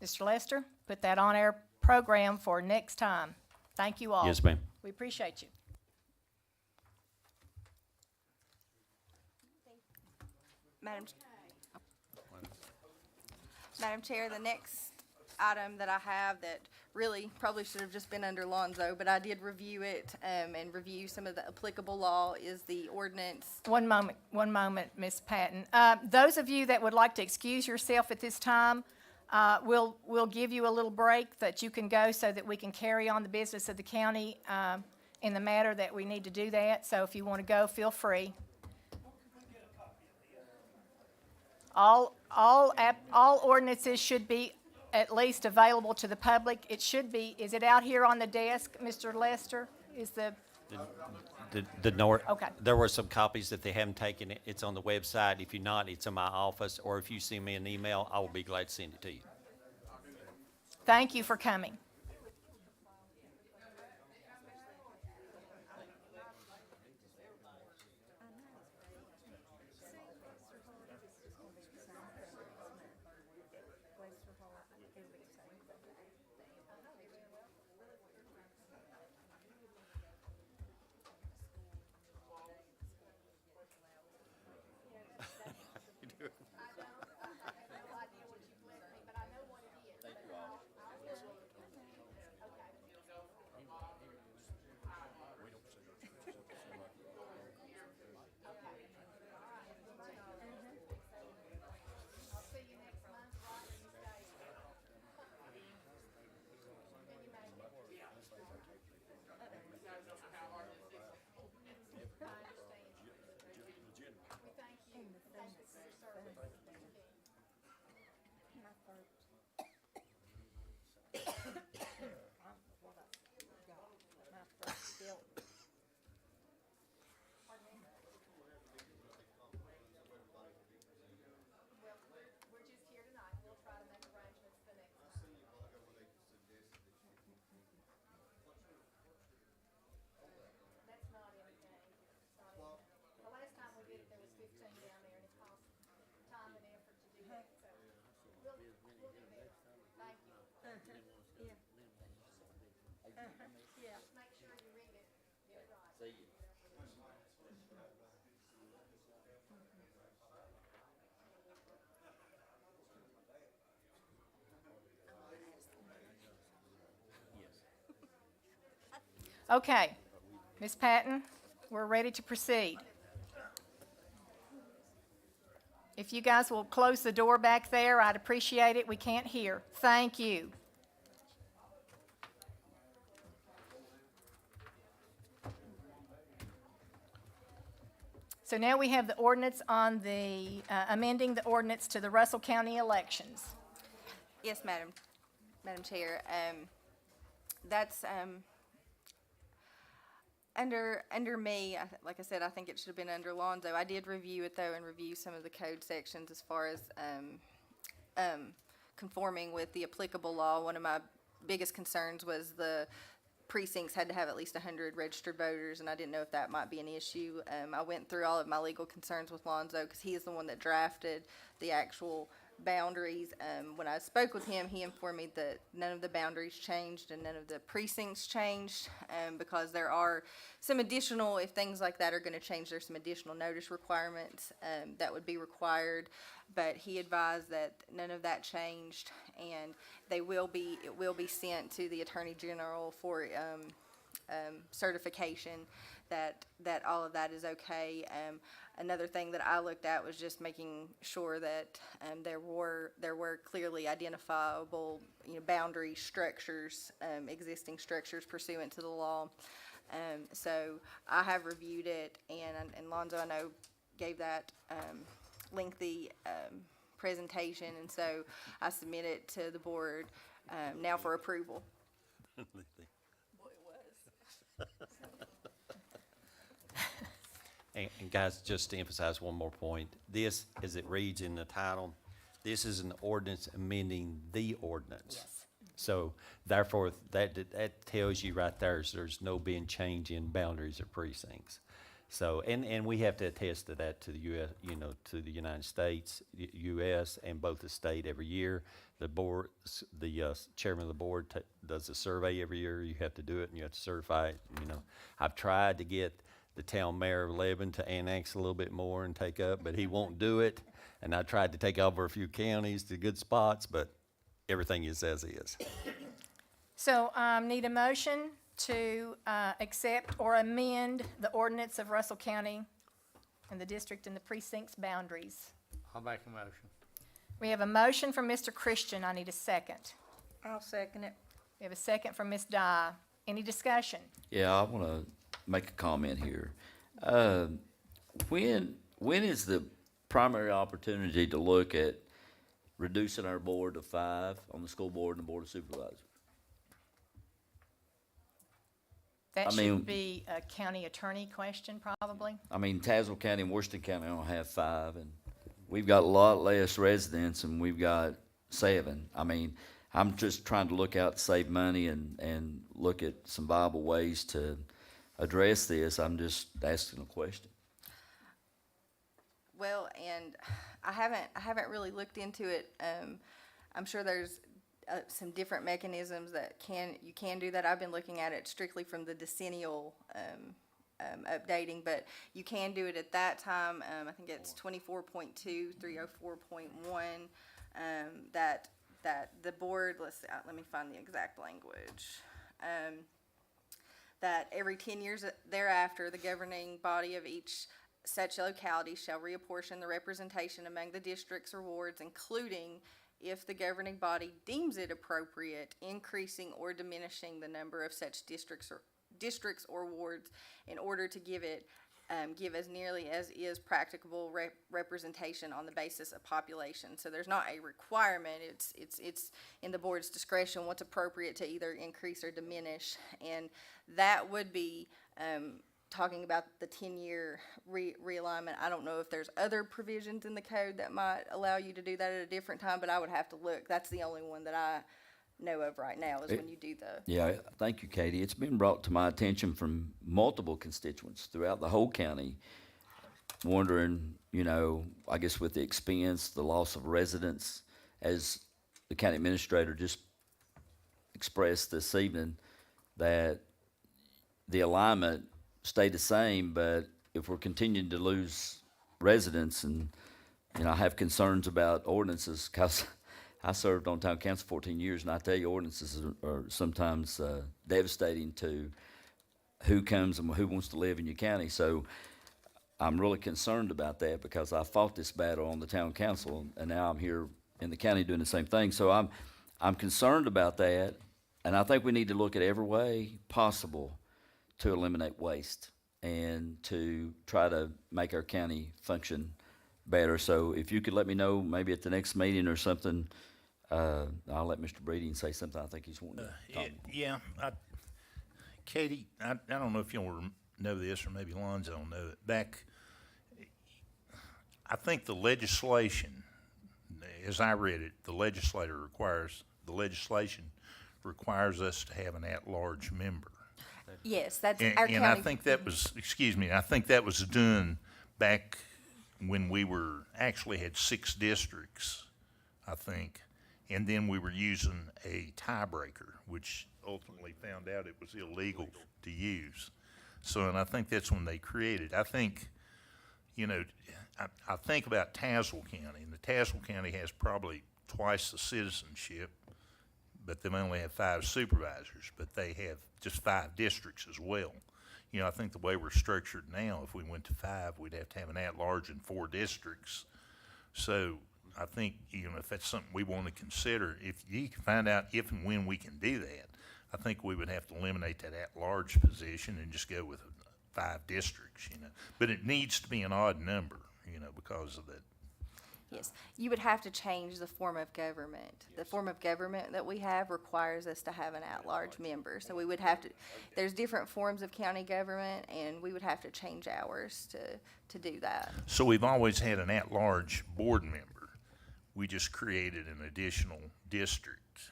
Mr. Lester, put that on our program for next time. Thank you all. Yes, ma'am. We appreciate you. Madam Chair, the next item that I have that really probably should have just been under Lonzo, but I did review it and review some of the applicable law is the ordinance. One moment, Ms. Patton. Those of you that would like to excuse yourself at this time, we'll give you a little break that you can go so that we can carry on the business of the county in the matter that we need to do that. So if you want to go, feel free. All ordinances should be at least available to the public. It should be. Is it out here on the desk, Mr. Lester? Is the Okay. There were some copies that they haven't taken. It's on the website. If you're not, it's in my office, or if you send me an email, I will be glad to send it to you. Thank you for coming. Okay, Ms. Patton, we're ready to proceed. If you guys will close the door back there, I'd appreciate it. We can't hear. Thank you. So now we have the ordinance on the, amending the ordinance to the Russell County elections. Yes, Madam Chair. That's under me, like I said, I think it should have been under Lonzo. I did review it though and review some of the code sections as far as conforming with the applicable law. One of my biggest concerns was the precincts had to have at least 100 registered voters, and I didn't know if that might be an issue. I went through all of my legal concerns with Lonzo because he is the one that drafted the actual boundaries. When I spoke with him, he informed me that none of the boundaries changed and none of the precincts changed, because there are some additional, if things like that are going to change, there's some additional notice requirements that would be required. But he advised that none of that changed, and it will be sent to the Attorney General for certification that all of that is okay. Another thing that I looked at was just making sure that there were clearly identifiable, boundary structures, existing structures pursuant to the law. So I have reviewed it, and Lonzo, I know, gave that lengthy presentation, and so I submit it to the board now for approval. And guys, just to emphasize one more point, this, as it reads in the title, this is an ordinance amending the ordinance. Yes. So therefore, that tells you right there, is there's no being change in boundaries of precincts. So, and we have to attest to that to the U.S., to the United States, U.S., and both the state every year. The board, the chairman of the board does a survey every year. You have to do it, and you have to certify it. I've tried to get the town mayor of Lebanon to annex a little bit more and take up, but he won't do it. And I tried to take over a few counties to good spots, but everything is as is. So, need a motion to accept or amend the ordinance of Russell County and the district and the precincts boundaries. I'll make a motion. We have a motion from Mr. Christian. I need a second. I'll second it. We have a second from Ms. Dye. Any discussion? Yeah, I want to make a comment here. When is the primary opportunity to look at reducing our board to 5 on the school board and the board of supervisors? That I mean- should be a county attorney question, probably. I mean, Tazewell County and Washington County don't have 5, and we've got a lot less residents, and we've got 7. I mean, I'm just trying to look out to save money and look at some viable ways to address this. I'm just asking a question. Well, and I haven't really looked into it. I'm sure there's some different mechanisms that you can do that. I've been looking at it strictly from the decennial updating, but you can do it at that time. I think it's 24.2, 304.1, that the board, let me find the exact language. That every 10 years thereafter, the governing body of each such locality shall reapportion the representation among the districts or wards, including, if the governing body deems it appropriate, increasing or diminishing the number of such districts or wards in order to give as nearly as is practicable representation on the basis of population. So there's not a requirement. It's in the board's discretion what's appropriate to either increase or diminish, and that would be talking about the 10-year realignment. I don't know if there's other provisions in the code that might allow you to do that at a different time, but I would have to look. That's the only one that I know of right now is when you do the. Yeah, thank you, Katie. It's been brought to my attention from multiple constituents throughout the whole county, wondering, I guess with the expense, the loss of residents, as the county administrator just expressed this evening, that the alignment stay the same, but if we're continuing to lose residents, and I have concerns about ordinances, because I served on town council 14 years, and I tell you, ordinances are sometimes devastating to who comes and who wants to live in your county. So I'm really concerned about that, because I fought this battle on the town council, and now I'm here in the county doing the same thing. So I'm concerned about that, and I think we need to look at every way possible to eliminate waste and to try to make our county function better. So if you could let me know maybe at the next meeting or something, I'll let Mr. Breeding say something I think he's wanting to talk. Yeah, Katie, I don't know if you'll know this, or maybe Lonzo will know it. Back, I think the legislation, as I read it, the legislation requires us to have an at-large member. Yes, that's And, our and I county. think that was, excuse me, I think that was done back when we were, actually had 6 districts, I think. And then we were using a tiebreaker, which ultimately found out it was illegal to use. So, and I think that's when they created, I think, you know, I think about Tazewell County, and the Tazewell County has probably twice the citizenship, but they only have 5 supervisors, but they have just 5 districts as well. You know, I think the way we're structured now, if we went to 5, we'd have to have an at-large in 4 districts. So I think, you know, if that's something we want to consider, if you can find out if and when we can do that, I think we would have to eliminate that at-large position and just go with 5 districts, you know. But it needs to be an odd number, you know, because of that. Yes, you would have to change the form of government. The form of government that we have requires us to have an at-large member. So we would have to, there's different forms of county government, and we would have to change ours to do that. So we've always had an at-large board member. We just created an additional district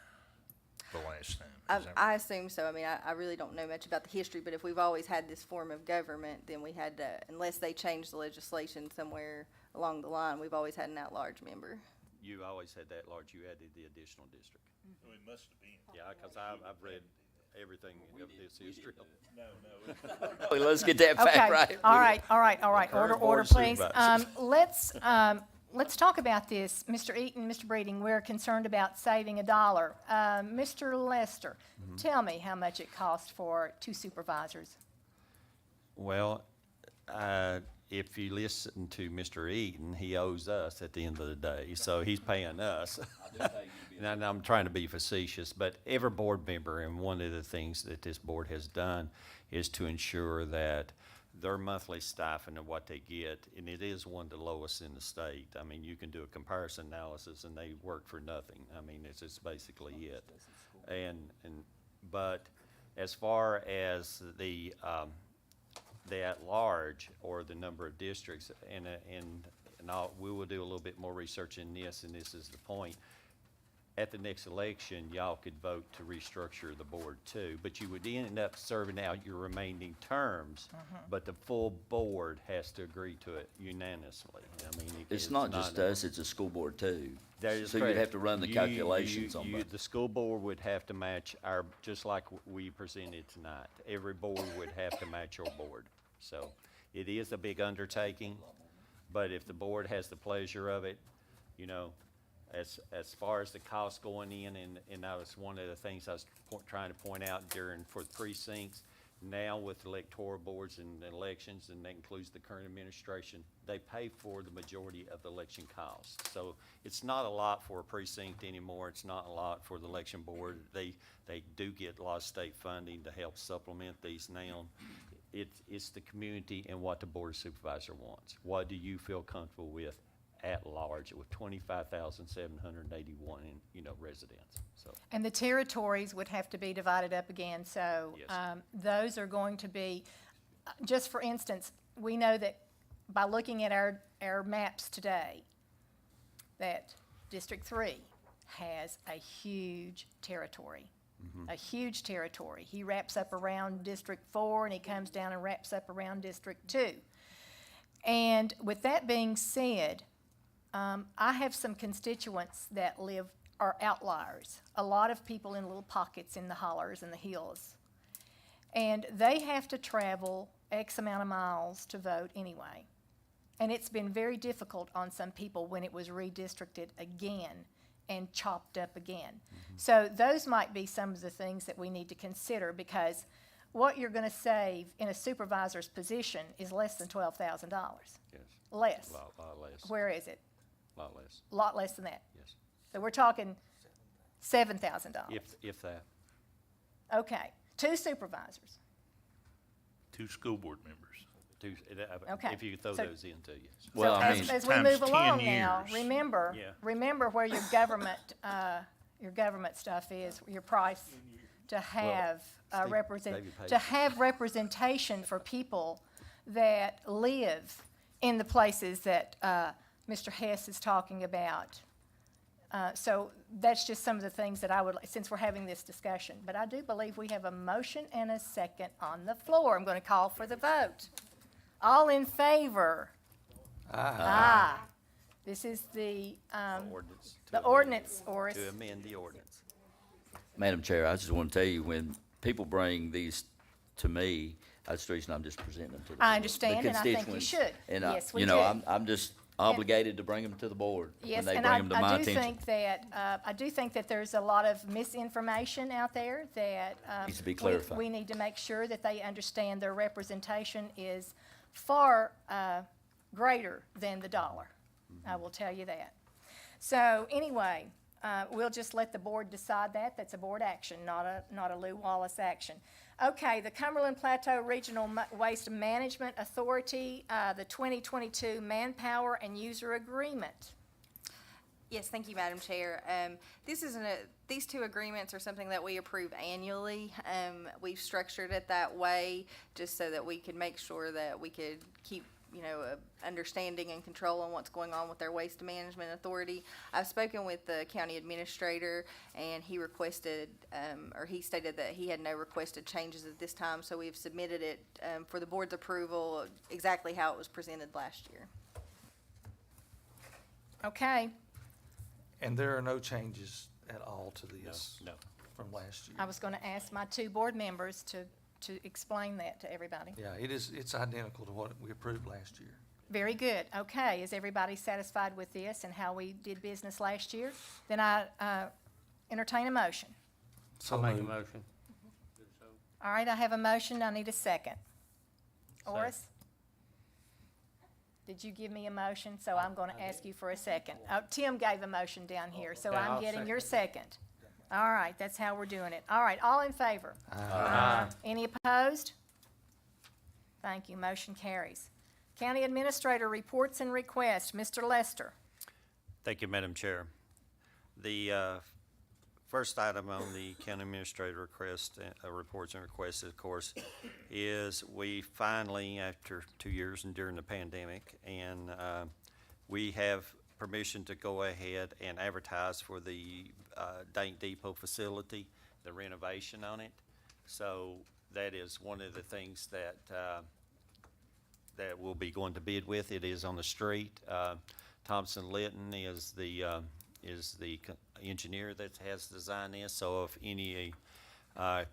the last time. Is that I assume so. I mean, I really don't know much about the history, but if we've always had this form of government, then we had to, unless they changed the legislation somewhere along the line, we've always had an at-large member. You always had that large, you added the additional district. So it must have been. Yeah, because I've read everything of this history. Well, let's get that fact Okay, right. all right. current Order, board please. supervisors. Let's talk about this. Mr. Eaton, Mr. Breeding, we're concerned about saving $1. Mr. Lester, tell me how much it costs for 2 supervisors. Well, if you listen to Mr. Eaton, he owes us at the end of the day, so he's paying us. And I'm trying to be facetious, but every board member, and one of the things that this board has done is to ensure that their monthly stipend and what they get, and it is one of the lowest in the state. I mean, you can do a comparison analysis and they work for nothing. I mean, it's just basically it. But as far as the at-large or the number of districts, we will do a little bit more research in this, and this is the point. At the next election, y'all could vote to restructure the board too, but you would end up serving out your remaining terms, but the full board has to agree to it unanimously. I mean, It's not just us, it's a school board too. That is So you'd correct. have to run the calculations on that. The school board would have to match our, just like we presented tonight. Every board would have to match your board. So it is a big undertaking, but if the board has the pleasure of it, you know, as far as the cost going in, and that was one of the things I was trying to point out for the precincts, now with electoral boards and elections, and that includes the current administration, they pay for the majority of the election costs. So it's not a lot for a precinct anymore. It's not a lot for the election board. They do get a lot of state funding to help supplement these now. It's the community and what the board of supervisor wants. What do you feel comfortable with at large with 25,781, residents? So. And the territories would have to be divided up again, so Yes. Those are going to be, just for instance, we know that by looking at our maps today, that District 3 has a huge territory. A huge territory. He wraps up around District 4 and he comes down and wraps up around District 2. And with that being said, I have some constituents that are outliers. A lot of people in little pockets in the hollers and the hills. And they have to travel X amount of miles to vote anyway. And it's been very difficult on some people when it was redistricted again and chopped up again. So those might be some of the things that we need to consider, because what you're going to save in a supervisor's position is less than $12,000. Yes. Less. Lot less. Where is it? Lot less. A lot less than that. Yes. So we're talking $7,000. If that. Okay, 2 supervisors. 2 school board members. Okay. If you could throw So- those into you. Well, So I mean, as we times move 10 along now, years. remember where your government stuff is, your price to have David to have representation for people that live in the places that Mr. Hess is talking about. So that's just some of the things that I would, since we're having this discussion. But I do believe we have a motion and a second on the floor. I'm going to call for the vote. All in favor? Aye. This is the Ordinance. the ordinance, Oris. To amend the ordinance. Madam Chair, I just want to tell you, when people bring these to me, that's the reason I'm just presenting them to the board. I understand, The and I think you constituents. should. And Yes, we you know, do. I'm just obligated to bring them to the board when Yes, they and bring them to my I do attention. think that, I do think that there's a lot of misinformation out there that. Needs to be clarified. We need to make sure that they understand their representation is far, greater than the dollar. I will tell you that. So anyway, we'll just let the board decide that. That's a board action, not a Lou Wallace action. Okay, the Cumberland Plateau Regional Waste Management Authority, the 2022 Manpower and User Agreement. Yes, thank you, Madam Chair. These two agreements are something that we approve annually. We've structured it that way just so that we could make sure that we could keep understanding and control on what's going on with their waste management authority. I've spoken with the county administrator, and he requested, or he stated that he had no requested changes at this time, so we've submitted it for the board's approval exactly how it was presented last year. Okay, And there are no changes at all to this No. from last year? I was gonna ask my two board members to explain that to everybody. Yeah, it's identical to what we approved last year. Very good. Okay, is everybody satisfied with this and how we did business last year? Then I entertain a motion. So Make a moved. motion. All right, I have a motion. I need a second. Oris? Did you give me a motion? So I'm going to ask you for a second. Oh, Tim gave a motion down here, so Okay, I'm I'll getting second your it. second. All right, that's how we're doing it. All right, all in favor? Aye. Any opposed? Thank you. Motion carries. County Administrator reports and requests. Mr. Lester. Thank you, Madam Chair. The first item on the county administrator request, reports and requests, of course, is we finally, after 2 years and during the pandemic, and we have permission to go ahead and advertise for the Daint Depot facility, the renovation on it. So that is one of the things that that we'll be going to bid with. It is on the street. Thompson Litton is the engineer that has designed this. So if any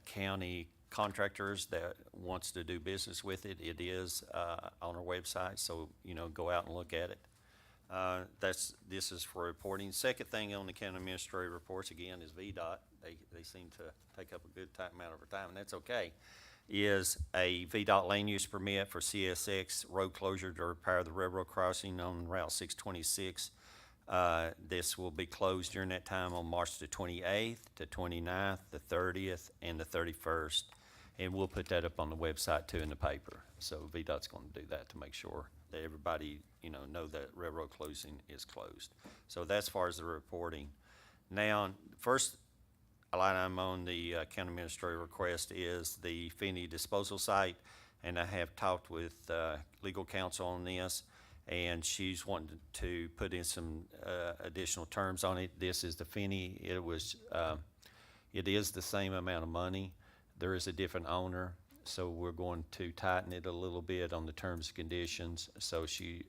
county contractors that wants to do business with it, it is on our website. So go out and look at it. This is for reporting. Second thing on the county administrative reports again is VDOT. They seem to take up a good amount of our time, and that's okay. Is a VDOT land use permit for CSX road closure to repair the railroad crossing on Route 626. This will be closed during that time on March the 28th, the 29th, the 30th, and the 31st. And we'll put that up on the website too in the paper. So VDOT's going to do that to make sure that everybody, know that railroad closing is closed. So that's as far as the reporting. Now, first item on the county administrator request is the Finney disposal site, and I have talked with legal counsel on this, and she's wanting to put in some additional terms on it. This is the Finney. It is the same amount of money. There is a different owner, so we're going to tighten it a little bit on the terms and conditions, so she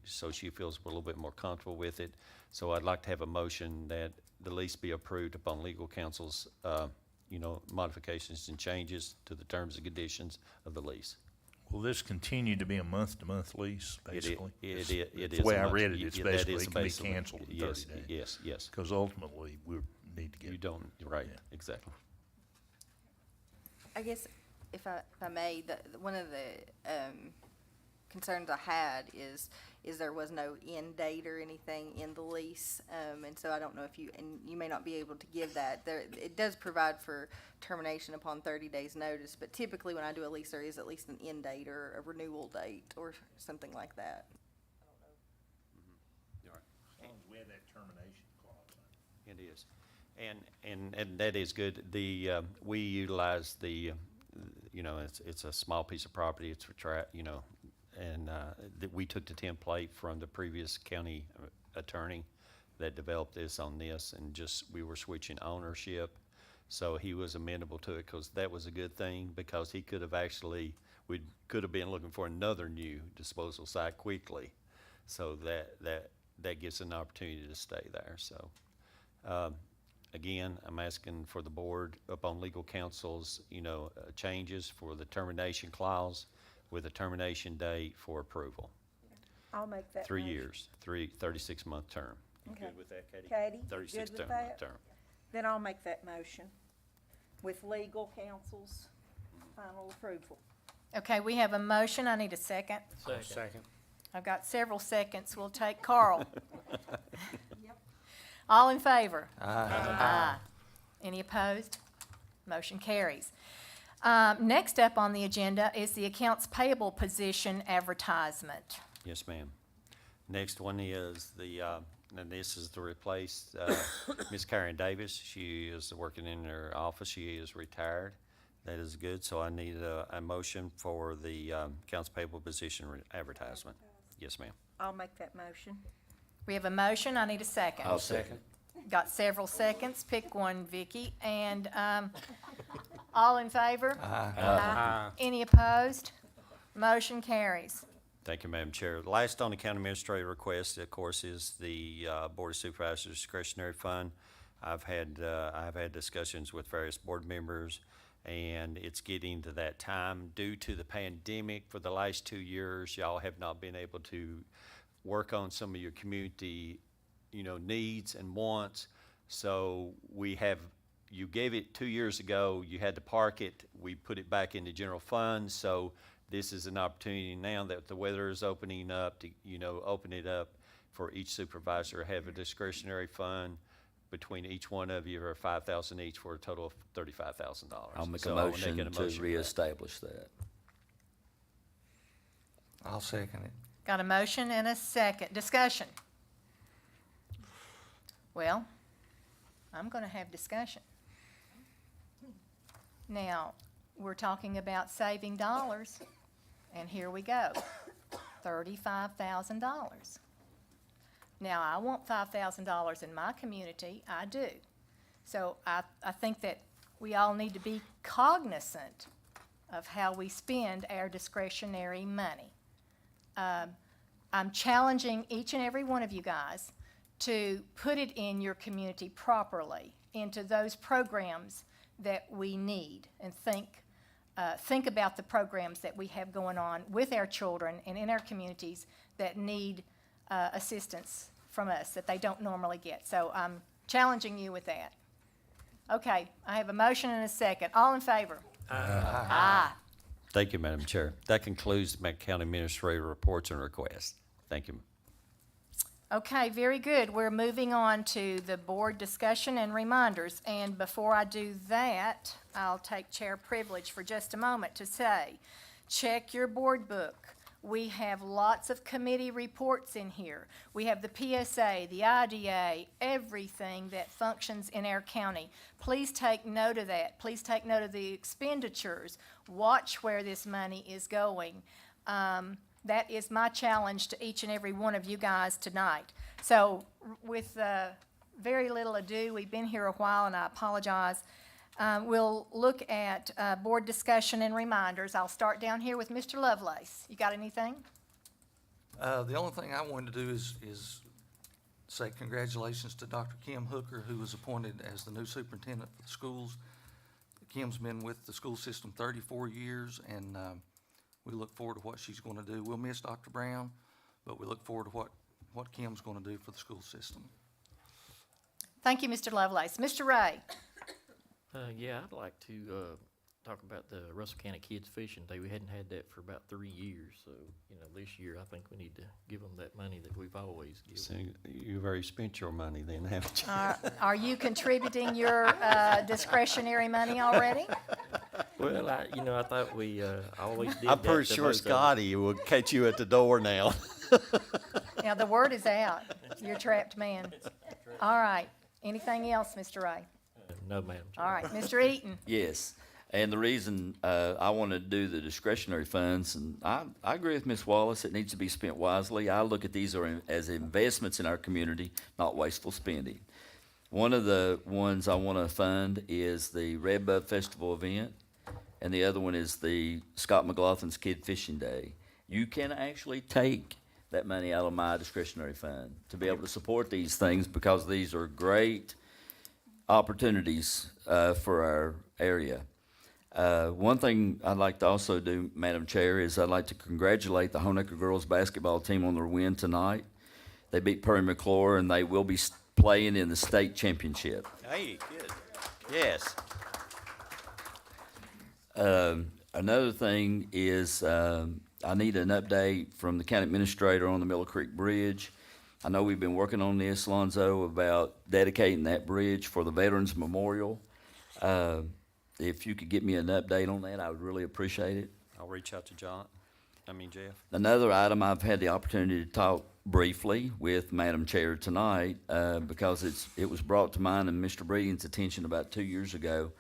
feels a little bit more comfortable with it. So I'd like to have a motion that the lease be approved upon legal counsel's, modifications and changes to the terms and conditions of the lease. Will this continue to be a month-to-month lease, basically? It is. The way I read it, Yeah, it's that basically, is it can be basically- canceled in 30 days. Yes. Because ultimately, we need to get. You don't, right, Yeah. exactly. I guess if I may, one of the concerns I had is there was no end date or anything in the lease, and so I don't know if you may not be able to give that. It does provide for termination upon 30 days notice, but typically when I do a lease, there is at least an end date or a renewal date or something like that. As long as we have that termination clause. It is. And that is good. We utilize it's a small piece of property. It's and we took the template from the previous county attorney that developed this on this, and we were switching ownership. So he was amenable to it, because that was a good thing, because he could have we could have been looking for another new disposal site quickly. So that gives an opportunity to stay there. So, again, I'm asking for the board, upon legal counsel's, changes for the termination clause with a termination date for approval. I'll make that 3 motion. years, 36-month term. You Okay. good with that, Katie? Katie, you 36 good with month that? term. Then I'll make that motion with legal counsel's final approval. Okay, we have a motion. I need a second. Second. I've got several seconds. We'll take Carl. All in favor? Aye. Any opposed? Motion carries. Next up on the agenda is the accounts payable position advertisement. Yes, ma'am. Next one is and this is to replace Miss Karen Davis. She is working in her office. She is retired. That is good. So I need a motion for the accounts payable position advertisement. Yes, ma'am. I'll make that motion. We have a motion. I need a second. I'll second. Got several seconds. Pick one, Vicky. And all in favor? Aye. Any opposed? Motion carries. Thank you, Madam Chair. Last on the county administrator request, of course, is the Board of Supervisors discretionary fund. I've had discussions with various board members, and it's getting to that time. Due to the pandemic for the last 2 years, y'all have not been able to work on some of your community, needs and wants. So you gave it 2 years ago, you had to park it, we put it back in the general fund. So this is an opportunity now that the weather is opening up to, open it up for each supervisor, have a discretionary fund between each one of you, or $5,000 each, for a total of $35,000. I'll make So a I will motion make a to motion for that. reestablish that. I'll second it. Got a motion and a second. Discussion. Well, I'm going to have discussion. Now, we're talking about saving dollars, and here we go. $35,000. Now, I want $5,000 in my community. I do. So I think that we all need to be cognizant of how we spend our discretionary money. I'm challenging each and every one of you guys to put it in your community properly, into those programs that we need, and think about the programs that we have going on with our children and in our communities that need assistance from us that they don't normally get. So I'm challenging you with that. Okay, I have a motion and a second. All in favor? Aye. Thank you, Madam Chair. That concludes my county administrator reports and requests. Thank you. Okay, very good. We're moving on to the board discussion and reminders. And before I do that, I'll take chair privilege for just a moment to say, check your board book. We have lots of committee reports in here. We have the PSA, the IDA, everything that functions in our county. Please take note of that. Please take note of the expenditures. Watch where this money is going. That is my challenge to each and every one of you guys tonight. So with very little ado, we've been here a while, and I apologize. We'll look at board discussion and reminders. I'll start down here with Mr. Lovelace. You got anything? The only thing I wanted to do is say congratulations to Dr. Kim Hooker, who was appointed as the new superintendent for the schools. Kim's been with the school system 34 years, and we look forward to what she's going to do. We'll miss Dr. Brown, but we look forward to what Kim's going to do for the school system. Thank you, Mr. Lovelace. Mr. Ray? Yeah, I'd like to talk about the Russell County Kids Fishing Day. We hadn't had that for about 3 years, so, this year I think we need to give them that money that we've always given. So you've already spent your money then, haven't you? Are you contributing your discretionary money already? Well, I thought we always did I'm that pretty to sure both of them. Scotty will catch you at the door now. Now, the word is out. You're a trapped man. All right. Anything else, Mr. Ray? No, Madam Chair. All right, Mr. Eaton. Yes, and the reason I wanted to do the discretionary funds, and I agree with Ms. Wallace, it needs to be spent wisely. I look at these as investments in our community, not wasteful spending. One of the ones I want to fund is the Red Bud Festival event, and the other one is the Scott McLaughlin's Kid Fishing Day. You can actually take that money out of my discretionary fund to be able to support these things because these are great opportunities for our area. One thing I'd like to also do, Madam Chair, is I'd like to congratulate the Honaker girls basketball team on their win tonight. They beat Perry McClure, and they will be playing in the state championship. Hey, good. Yes. Another thing is I need an update from the county administrator on the Miller Creek Bridge. I know we've been working on this, Lonzo, about dedicating that bridge for the Veterans Memorial. If you could get me an update on that, I would really appreciate it. I'll reach out to Jeff. Another item I've had the opportunity to talk briefly with Madam Chair tonight, because it was brought to mind and Mr. Breeding's attention about 2 years ago.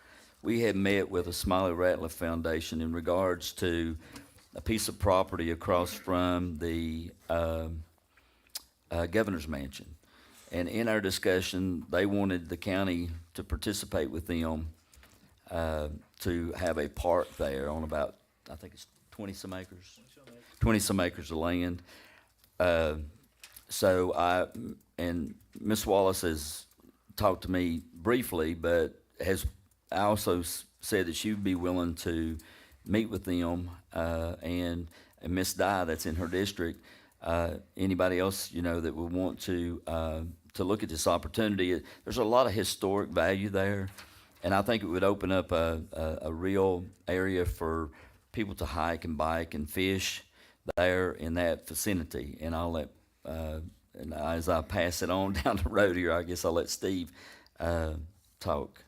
We had met with the Smiley Ratliff Foundation in regards to a piece of property across from the governor's mansion. And in our discussion, they wanted the county to participate with them to have a park there on about, I think it's 20-some acres. 20-some acres of land. And Ms. Wallace has talked to me briefly, but has also said that she would be willing to meet with them, and Ms. Dye, that's in her district, anybody else, that would want to look at this opportunity. There's a lot of historic value there, and I think it would open up a real area for people to hike and bike and fish there in that vicinity. And I'll let, and as I pass it on down the road here, I guess I'll let Steve talk.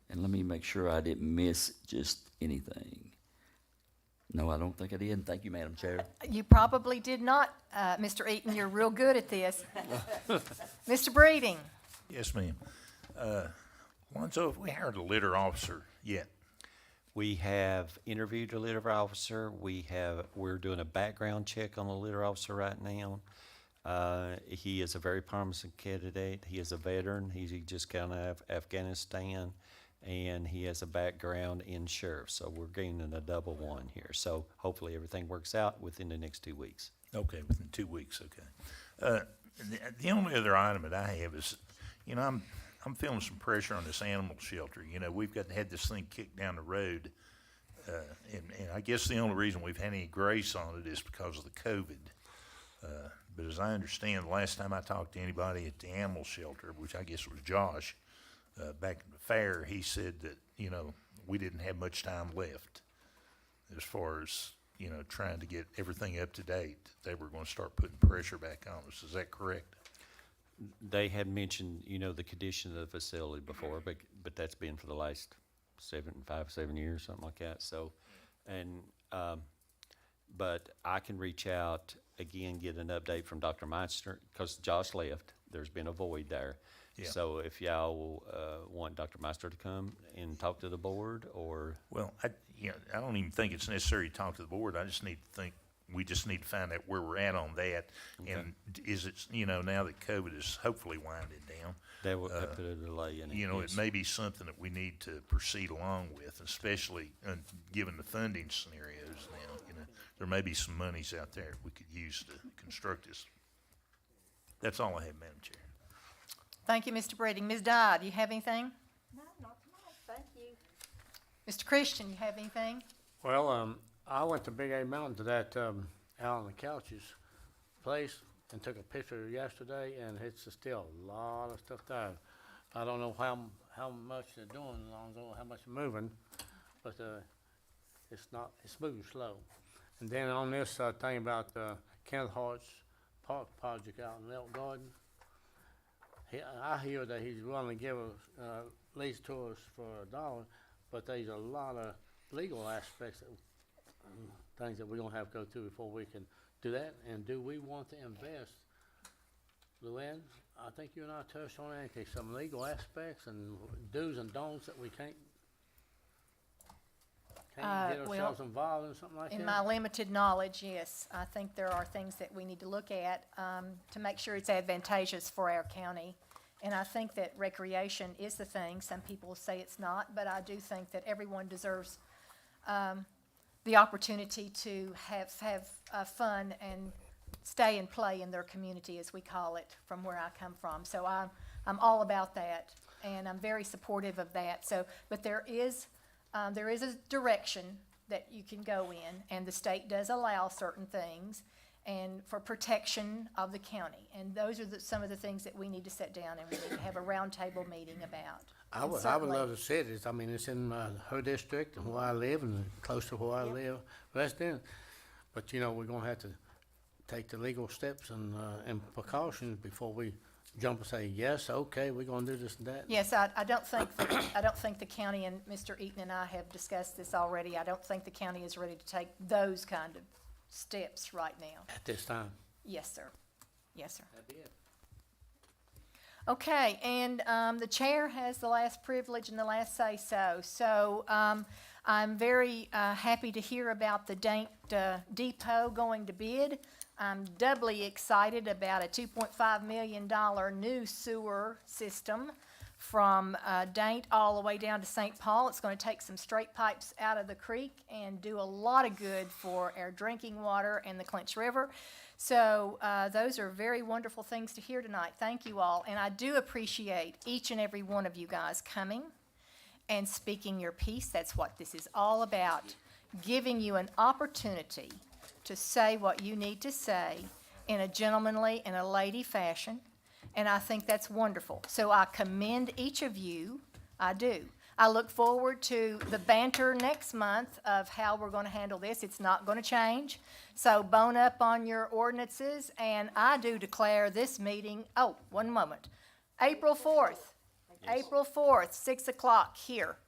And let me make sure I didn't miss just anything. No, I don't think I did. Thank you, Madam Chair. You probably did not, Mr. Eaton. You're real good at this. Mr. Breeding. Yes, ma'am. Lonzo, have we hired a litter officer yet? We have interviewed a litter officer. We're doing a background check on the litter officer right now. He is a very promising candidate. He is a veteran. He just got out of Afghanistan, and he has a background in sheriff. So we're gaining a double one here. So hopefully everything works out within the next 2 weeks. Okay, within 2 weeks, okay. The only other item that I have is, I'm feeling some pressure on this animal shelter. We've had this thing kicked down the road, and I guess the only reason we've had any grace on it is because of the COVID. But as I understand, the last time I talked to anybody at the animal shelter, which I guess was Josh, back at the fair, he said that, we didn't have much time left as far as, trying to get everything up to date. They were going to start putting pressure back on us. Is that correct? They had mentioned, the condition of the facility before, but that's been for the last 7 years, something like that. So, but I can reach out again, get an update from Dr. Meister, because Josh left. There's been a void there. Yeah. So if y'all will, want Dr. Meister to come and talk to the board, or? Well, I don't even think it's necessary to talk to the board. We just need to find out where we're at on that. Okay. And is it, now that COVID is hopefully winding down. That would put a delay in it. Yes. It may be something that we need to proceed along with, especially given the funding scenarios now. There may be some monies out there we could use to construct this. That's all I have, Madam Chair. Thank you, Mr. Breeding. Ms. Dodd, do you have anything? No, not tonight, thank you. Mr. Christian, you have anything? Well, I went to Big A Mountain to that out on the couches place and took a picture yesterday, and it's still a lot of stuff there. I don't know how much they're doing, Alonzo, how much they're moving, but it's moving slow. And then on this thing about Kenneth Hart's park project out in Elk Garden, I hear that he's willing to give us lease to us for $1, but there's a lot of legal aspects, things that we're gonna have to go through before we can do that. And do we want to invest Luann, I think you and I touched on, anything, some legal aspects and do's and don'ts that we can't get well, ourselves involved in something like that? In my limited knowledge, yes, I think there are things that we need to look at to make sure it's advantageous for our county. And I think that recreation is the thing. Some people say it's not, but I do think that everyone deserves the opportunity to have fun and stay and play in their community, as we call it, from where I come from. So I'm all about that, and I'm very supportive of that. So, but there is a direction that you can go in, and the state does allow certain things, and for protection of the county. And those are some of the things that we need to sit down and we need to have a roundtable meeting about. I And would certainly- love to see it. I mean, it's in her district and where I live and close to where I live, resident. But, you know, we're gonna have to take the legal steps and precautions before we jump and say, yes, okay, we're gonna do this and that. Yes, I don't think the county, and Mr. Eaton and I have discussed this already, I don't think the county is ready to take those kind of steps right now. At this time. Yes, sir. Yes, sir. That'd be it. Okay, and the chair has the last privilege and the last say-so. So I'm very happy to hear about the Daint depot going to bid. I'm doubly excited about a $2.5 million new sewer system from Daint all the way down to St. Paul. It's going to take some straight pipes out of the creek and do a lot of good for our drinking water and the Clinch River. So those are very wonderful things to hear tonight. Thank you all. And I do appreciate each and every one of you guys coming and speaking your piece. That's what this is all about, giving you an opportunity to say what you need to say in a gentlemanly and a lady fashion. And I think that's wonderful. So I commend each of you. I do. I look forward to the banter next month of how we're going to handle this. It's not going to change. So bone up on your ordinances. And I do declare this meeting, one moment, April 4th. April 4th, 6 o'clock here.